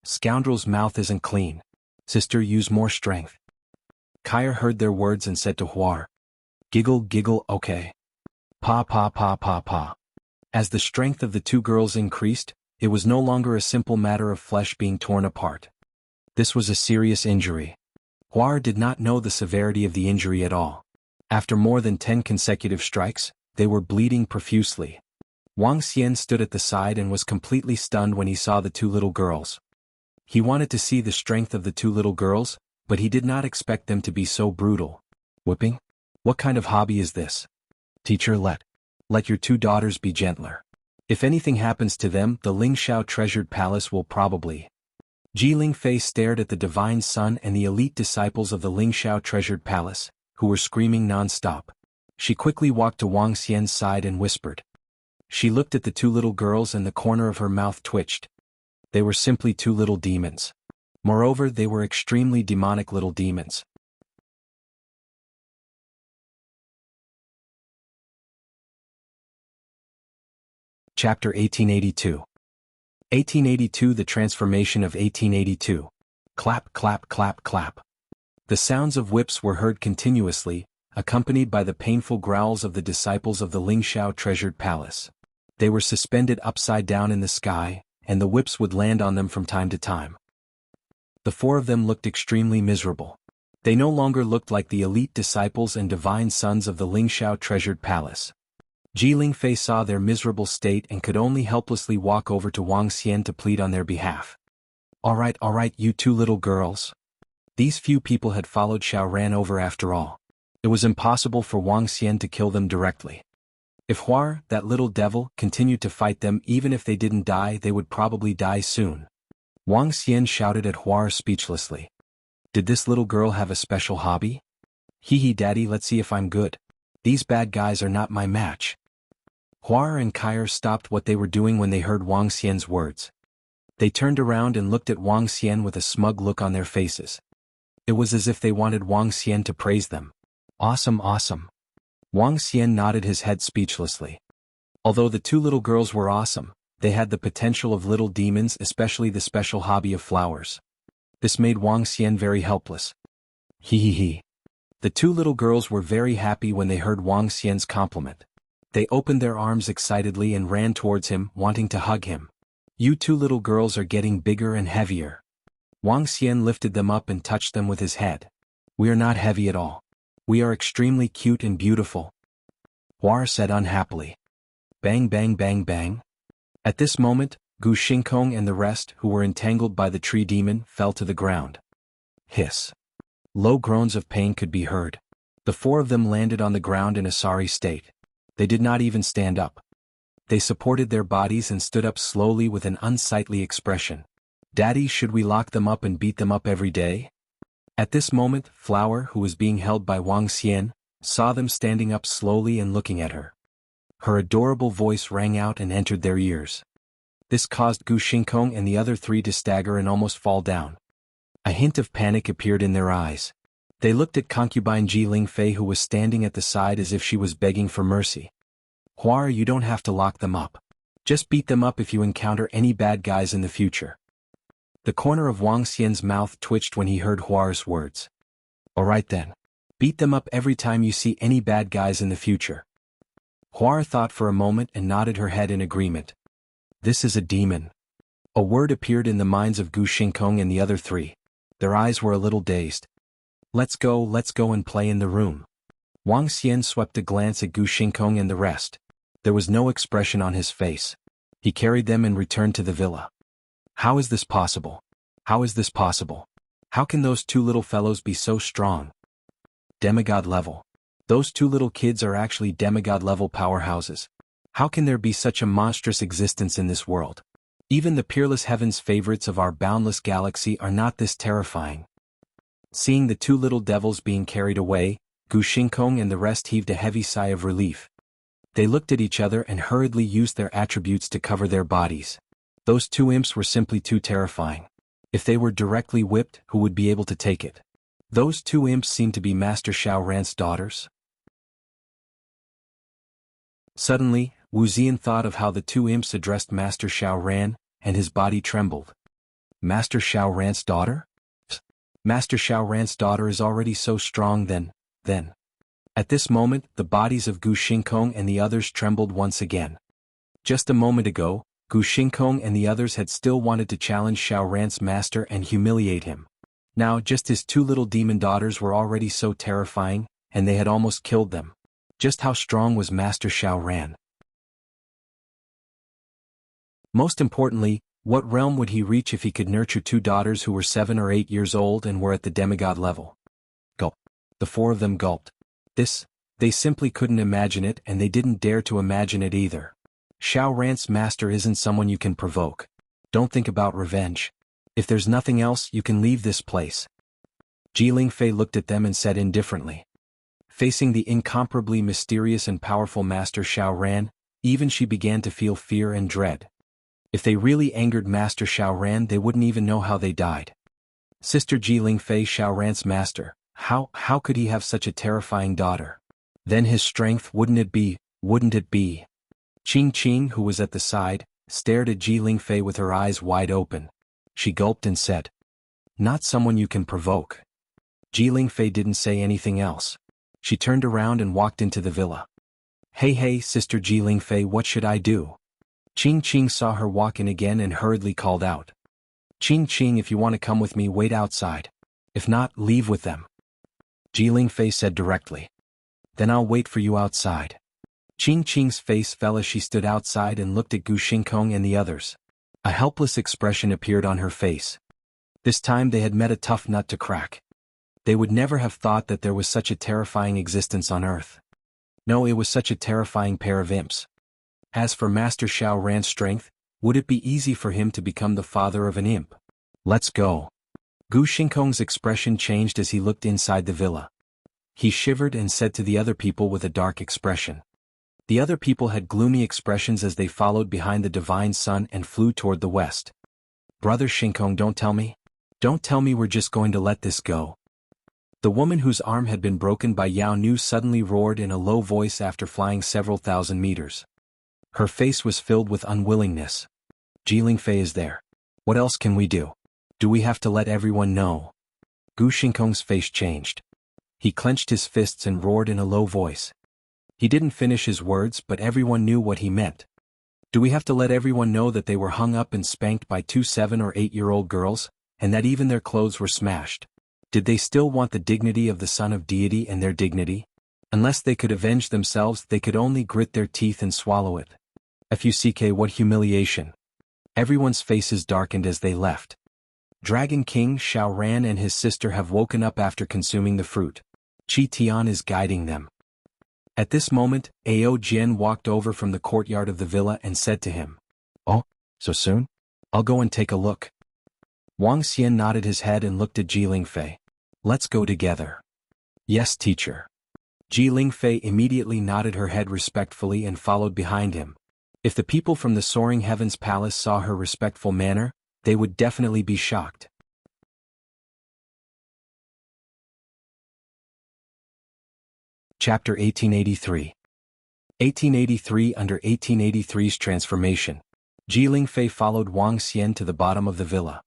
Scoundrel's mouth isn't clean. Sister, use more strength. Kaya heard their words and said to Hua, Giggle, giggle, okay. Pa pa pa pa pa. As the strength of the 2 girls increased, it was no longer a simple matter of flesh being torn apart. This was a serious injury. Hua did not know the severity of the injury at all. After more than 10 consecutive strikes, they were bleeding profusely. Wang Xian stood at the side and was completely stunned when he saw the 2 little girls. He wanted to see the strength of the 2 little girls, but he did not expect them to be so brutal. Whipping? What kind of hobby is this? Teacher, let your 2 daughters be gentler. If anything happens to them, the Lingxiao treasured palace will probably. Ji Lingfei stared at the divine son and the elite disciples of the Lingxiao treasured palace, who were screaming non-stop. She quickly walked to Wang Xian's side and whispered. She looked at the 2 little girls and the corner of her mouth twitched. They were simply 2 little demons. Moreover, they were extremely demonic little demons. Chapter 1882. 1882. The transformation of 1882. Clap, clap, clap, clap. The sounds of whips were heard continuously, accompanied by the painful growls of the disciples of the Lingxiao treasured palace. They were suspended upside down in the sky, and the whips would land on them from time to time. The 4 of them looked extremely miserable. They no longer looked like the elite disciples and divine sons of the Lingxiao treasured palace. Ji Lingfei saw their miserable state and could only helplessly walk over to Wang Xian to plead on their behalf. All right, you 2 little girls. These few people had followed Xiao Ran over after all. It was impossible for Wang Xian to kill them directly. If Hua, that little devil, continued to fight them, even if they didn't die, they would probably die soon. Wang Xian shouted at Hua speechlessly. Did this little girl have a special hobby? Hee daddy, let's see if I'm good. These bad guys are not my match. Hua and Kaya stopped what they were doing when they heard Wang Xian's words. They turned around and looked at Wang Xian with a smug look on their faces. It was as if they wanted Wang Xian to praise them. Awesome, awesome. Wang Xian nodded his head speechlessly. Although the 2 little girls were awesome, they had the potential of little demons, especially the special hobby of flowers. This made Wang Xian very helpless. Hee. The 2 little girls were very happy when they heard Wang Xian's compliment. They opened their arms excitedly and ran towards him, wanting to hug him. You 2 little girls are getting bigger and heavier. Wang Xian lifted them up and touched them with his head. We are not heavy at all. We are extremely cute and beautiful. Hua said unhappily. Bang bang bang bang. At this moment, Gu Xingkong and the rest who were entangled by the tree demon fell to the ground. Hiss. Low groans of pain could be heard. The four of them landed on the ground in a sorry state. They did not even stand up. They supported their bodies and stood up slowly with an unsightly expression. Daddy, should we lock them up and beat them up every day? At this moment, Flower, who was being held by Wang Xian, saw them standing up slowly and looking at her. Her adorable voice rang out and entered their ears. This caused Gu Xingkong and the other three to stagger and almost fall down. A hint of panic appeared in their eyes. They looked at concubine Ji Lingfei, who was standing at the side as if she was begging for mercy. Huar, you don't have to lock them up. Just beat them up if you encounter any bad guys in the future. The corner of Wang Xian's mouth twitched when he heard Huar's words. Alright then. Beat them up every time you see any bad guys in the future. Huar thought for a moment and nodded her head in agreement. This is a demon. A word appeared in the minds of Gu Xingkong and the other three. Their eyes were a little dazed. Let's go and play in the room. Wang Xian swept a glance at Gu Xingkong and the rest. There was no expression on his face. He carried them and returned to the villa. How is this possible? How is this possible? How can those two little fellows be so strong? Demigod level. Those two little kids are actually demigod level powerhouses. How can there be such a monstrous existence in this world? Even the peerless heavens favorites of our boundless galaxy are not this terrifying. Seeing the two little devils being carried away, Gu Xingkong and the rest heaved a heavy sigh of relief. They looked at each other and hurriedly used their attributes to cover their bodies. Those two imps were simply too terrifying. If they were directly whipped, who would be able to take it? Those two imps seemed to be Master Xiao Ran's daughters. Suddenly, Wu Zian thought of how the two imps addressed Master Xiao Ran, and his body trembled. Master Xiao Ran's daughter? Master Xiao Ran's daughter is already so strong then. At this moment, the bodies of Gu Xingkong and the others trembled once again. Just a moment ago, Gu Xingkong and the others had still wanted to challenge Xiao Ran's master and humiliate him. Now just his two little demon daughters were already so terrifying, and they had almost killed them. Just how strong was Master Xiao Ran? Most importantly, what realm would he reach if he could nurture two daughters who were 7 or 8 years old and were at the demigod level? Gulp. The four of them gulped. They simply couldn't imagine it, and they didn't dare to imagine it either. Xiao Ran's master isn't someone you can provoke. Don't think about revenge. If there's nothing else, you can leave this place. Ji Lingfei looked at them and said indifferently. Facing the incomparably mysterious and powerful Master Xiao Ran, even she began to feel fear and dread. If they really angered Master Xiao Ran, they wouldn't even know how they died. Sister Ji Lingfei, Xiao Ran's master, how could he have such a terrifying daughter? Then his strength, wouldn't it be? Qing Qing, who was at the side, stared at Ji Lingfei with her eyes wide open. She gulped and said, not someone you can provoke. Ji Lingfei didn't say anything else. She turned around and walked into the villa. Hey, Sister Ji Lingfei, what should I do? Qing Qing saw her walk in again and hurriedly called out. Qing, if you want to come with me, wait outside. If not, leave with them. Ji Lingfei said directly. Then I'll wait for you outside. Qing's face fell as she stood outside and looked at Gu Xingkong and the others. A helpless expression appeared on her face. This time they had met a tough nut to crack. They would never have thought that there was such a terrifying existence on Earth. No, it was such a terrifying pair of imps. As for Master Xiao Ran's strength, would it be easy for him to become the father of an imp? Let's go. Gu Xingkong's expression changed as he looked inside the villa. He shivered and said to the other people with a dark expression. The other people had gloomy expressions as they followed behind the divine sun and flew toward the west. Brother Xingkong, don't tell me we're just going to let this go. The woman whose arm had been broken by Yao Nu suddenly roared in a low voice after flying several thousand meters. Her face was filled with unwillingness. Ji Lingfei is there. What else can we do? Do we have to let everyone know? Gu Xingkong's face changed. He clenched his fists and roared in a low voice. He didn't finish his words, but everyone knew what he meant. Do we have to let everyone know that they were hung up and spanked by 2 7- or 8-year-old girls, and that even their clothes were smashed? Did they still want the dignity of the son of deity and their dignity? Unless they could avenge themselves, they could only grit their teeth and swallow it. FUCK, what humiliation. Everyone's faces darkened as they left. Dragon King Xiaoran and his sister have woken up after consuming the fruit. Qi Tian is guiding them. At this moment, Ao Jian walked over from the courtyard of the villa and said to him, "Oh, so soon? I'll go and take a look." Wang Xian nodded his head and looked at Ji Lingfei. "Let's go together." "Yes, teacher." Ji Lingfei immediately nodded her head respectfully and followed behind him. If the people from the Soaring Heavens Palace saw her respectful manner, they would definitely be shocked. Chapter 1883. 1883. Under 1883's transformation, Ji Lingfei followed Wang Xian to the bottom of the villa.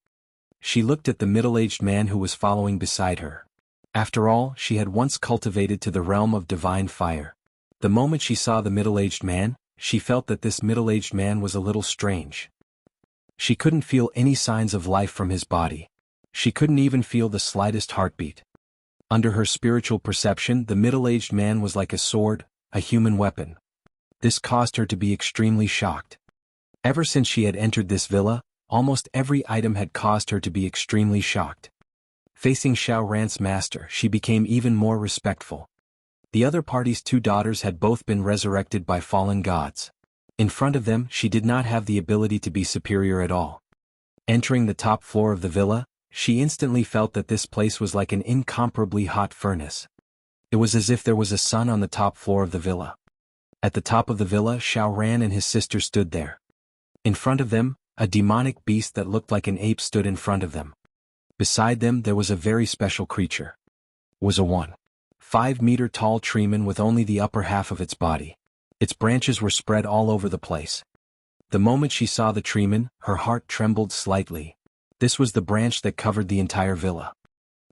She looked at the middle-aged man who was following beside her. After all, she had once cultivated to the realm of divine fire. The moment she saw the middle-aged man, she felt that this middle-aged man was a little strange. She couldn't feel any signs of life from his body. She couldn't even feel the slightest heartbeat. Under her spiritual perception, the middle-aged man was like a sword, a human weapon. This caused her to be extremely shocked. Ever since she had entered this villa, almost every item had caused her to be extremely shocked. Facing Xiaoran's master, she became even more respectful. The other party's two daughters had both been resurrected by fallen gods. In front of them, she did not have the ability to be superior at all. Entering the top floor of the villa, she instantly felt that this place was like an incomparably hot furnace. It was as if there was a sun on the top floor of the villa. At the top of the villa, Xiaoran and his sister stood there. In front of them, a demonic beast that looked like an ape stood in front of them. Beside them, there was a very special creature. It was a 1.5-meter tall treeman with only the upper half of its body. Its branches were spread all over the place. The moment she saw the treeman, her heart trembled slightly. This was the branch that covered the entire villa.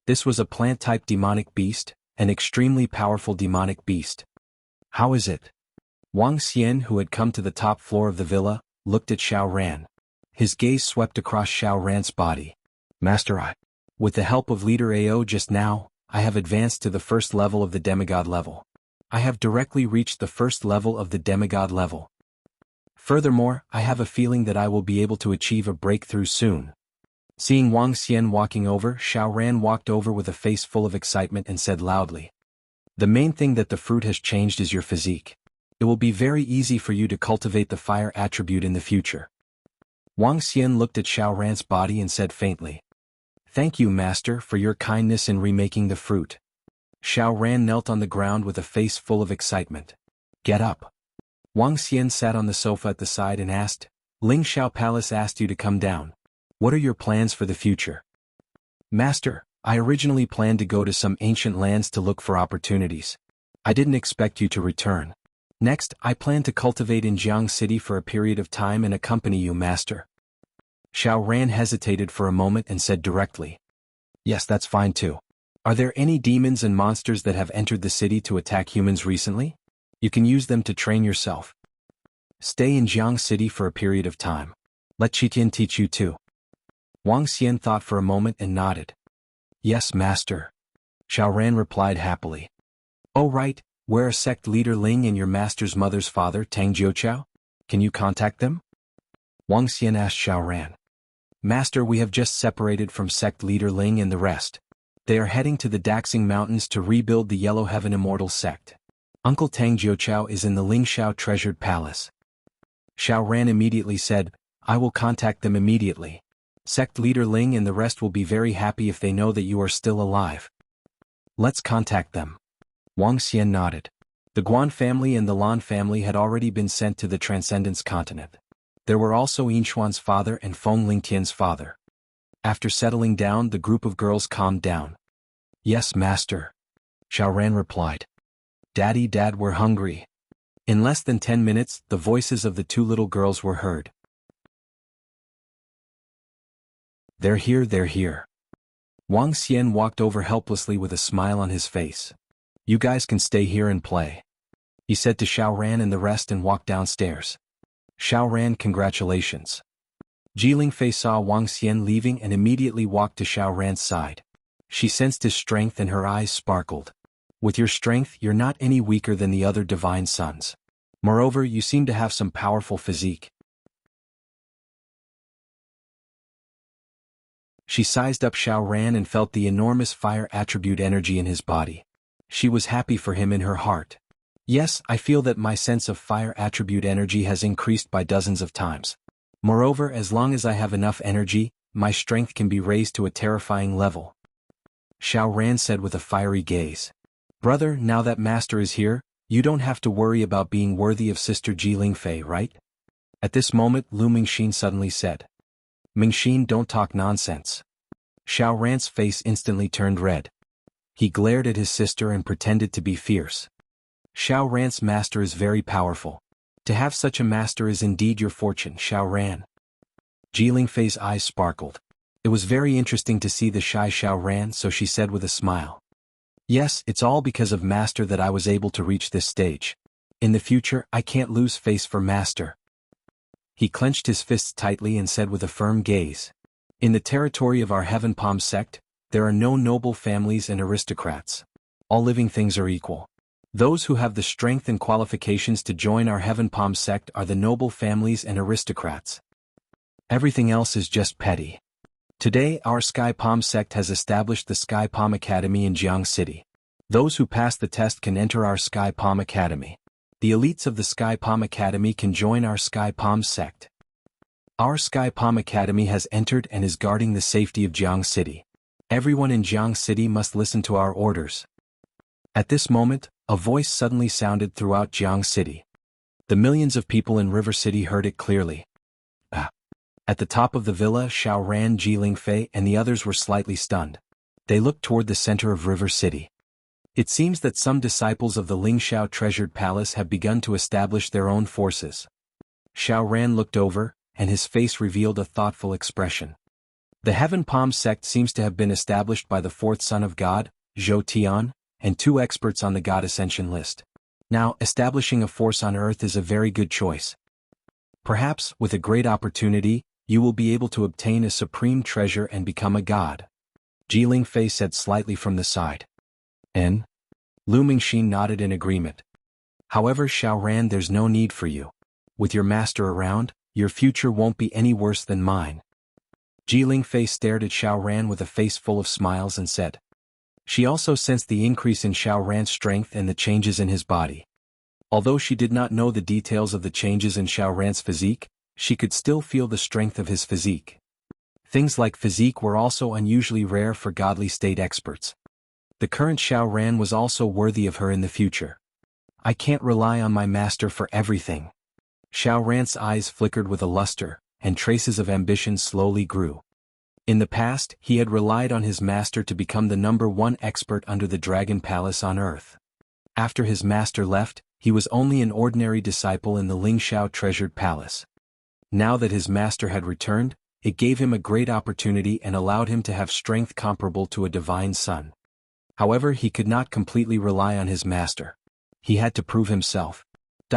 This was a plant-type demonic beast, an extremely powerful demonic beast. How is it? Wang Xian, who had come to the top floor of the villa, looked at Xiaoran. His gaze swept across Xiaoran's body. "Master, with the help of Leader Ao just now, I have advanced to the first level of the demigod level. I have directly reached the first level of the demigod level. Furthermore, I have a feeling that I will be able to achieve a breakthrough soon." Seeing Wang Xian walking over, Xiaoran walked over with a face full of excitement and said loudly, "The main thing that the fruit has changed is your physique. It will be very easy for you to cultivate the fire attribute in the future." Wang Xian looked at Xiaoran's body and said faintly, "Thank you, Master, for your kindness in remaking the fruit." Xiaoran knelt on the ground with a face full of excitement. "Get up." Wang Xian sat on the sofa at the side and asked, "Ling Xiao Palace asked you to come down. What are your plans for the future?" "Master, I originally planned to go to some ancient lands to look for opportunities. I didn't expect you to return. Next, I plan to cultivate in Jianghu City for a period of time and accompany you, Master." Xiaoran hesitated for a moment and said directly, "Yes, that's fine too. Are there any demons and monsters that have entered the city to attack humans recently? You can use them to train yourself. Stay in Jianghu City for a period of time. Let Qitian teach you too." Wang Xian thought for a moment and nodded. "Yes, Master." Xiaoran replied happily. "Oh right, where are sect leader Ling and your master's mother's father, Tang Jiuqiao? Can you contact them?" Wang Xian asked Xiaoran. "Master, we have just separated from sect leader Ling and the rest. They are heading to the Daxing Mountains to rebuild the Yellow Heaven Immortal sect. Uncle Tang Jiuqiao is in the Lingxiao Treasured Palace." Xiaoran immediately said, "I will contact them immediately. Sect leader Ling and the rest will be very happy if they know that you are still alive. Let's contact them." Wang Xian nodded. The Guan family and the Lan family had already been sent to the Transcendence continent. There were also Yinchuan's father and Feng Lingtian's father. After settling down, the group of girls calmed down. "Yes, Master," Xiaoran replied. "Daddy, Dad, we're hungry." In less than 10 minutes, the voices of the two little girls were heard. "They're here, they're here." Wang Xian walked over helplessly with a smile on his face. "You guys can stay here and play," he said to Xiaoran and the rest and walked downstairs. "Xiaoran, congratulations." Ji Lingfei saw Wang Xian leaving and immediately walked to Xiaoran's side. She sensed his strength and her eyes sparkled. "With your strength, you're not any weaker than the other divine sons. Moreover, you seem to have some powerful physique. She sized up Xiao Ran and felt the enormous fire attribute energy in his body. She was happy for him in her heart. Yes, I feel that my sense of fire attribute energy has increased by dozens of times. Moreover, as long as I have enough energy, my strength can be raised to a terrifying level. Xiao Ran said with a fiery gaze. Brother, now that Master is here, you don't have to worry about being worthy of Sister Ji Lingfei, right? At this moment, Lu Mingxin suddenly said. Mingxin, don't talk nonsense. Xiao Ran's face instantly turned red. He glared at his sister and pretended to be fierce. Xiao Ran's master is very powerful. To have such a master is indeed your fortune, Xiao Ran. Ji Lingfei's eyes sparkled. It was very interesting to see the shy Xiao Ran, so she said with a smile. Yes, it's all because of Master that I was able to reach this stage. In the future, I can't lose face for Master. He clenched his fists tightly and said with a firm gaze. In the territory of our Heaven Palm sect, there are no noble families and aristocrats. All living things are equal. Those who have the strength and qualifications to join our Heaven Palm sect are the noble families and aristocrats. Everything else is just petty. Today, our Sky Palm sect has established the Sky Palm Academy in Jianghu City. Those who pass the test can enter our Sky Palm Academy. The elites of the Sky Palm Academy can join our Sky Palm sect. Our Sky Palm Academy has entered and is guarding the safety of Jianghu City. Everyone in Jianghu City must listen to our orders. At this moment, a voice suddenly sounded throughout Jianghu City. The millions of people in River City heard it clearly. At the top of the villa, Xiao Ran, Ji Lingfei, and the others were slightly stunned. They looked toward the center of River City. It seems that some disciples of the Lingxiao treasured palace have begun to establish their own forces. Xiao Ran looked over, and his face revealed a thoughtful expression. The Heaven Palm sect seems to have been established by the fourth son of God, Zhou Tian, and 2 experts on the God Ascension list. Now, establishing a force on Earth is a very good choice. Perhaps, with a great opportunity, you will be able to obtain a supreme treasure and become a god. Ji Lingfei said slightly from the side. Lu Mingxin nodded in agreement. However, Xiao Ran, there's no need for you. With your master around, your future won't be any worse than mine. Ji Lingfei stared at Xiao Ran with a face full of smiles and said. She also sensed the increase in Xiao Ran's strength and the changes in his body. Although she did not know the details of the changes in Xiao Ran's physique, she could still feel the strength of his physique. Things like physique were also unusually rare for godly state experts. The current Xiao Ran was also worthy of her in the future. I can't rely on my master for everything. Xiao Ran's eyes flickered with a luster, and traces of ambition slowly grew. In the past, he had relied on his master to become the #1 expert under the Dragon Palace on Earth. After his master left, he was only an ordinary disciple in the Lingxiao treasured palace. Now that his master had returned, it gave him a great opportunity and allowed him to have strength comparable to a divine son. However, he could not completely rely on his master. He had to prove himself.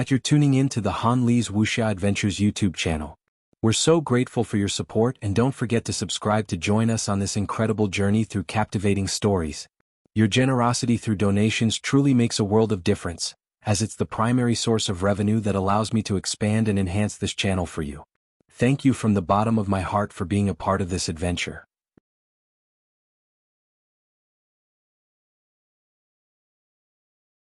You're tuning in to the Han Li's Wuxia Adventures YouTube channel. We're so grateful for your support, and don't forget to subscribe to join us on this incredible journey through captivating stories. Your generosity through donations truly makes a world of difference, as it's the primary source of revenue that allows me to expand and enhance this channel for you. Thank you from the bottom of my heart for being a part of this adventure.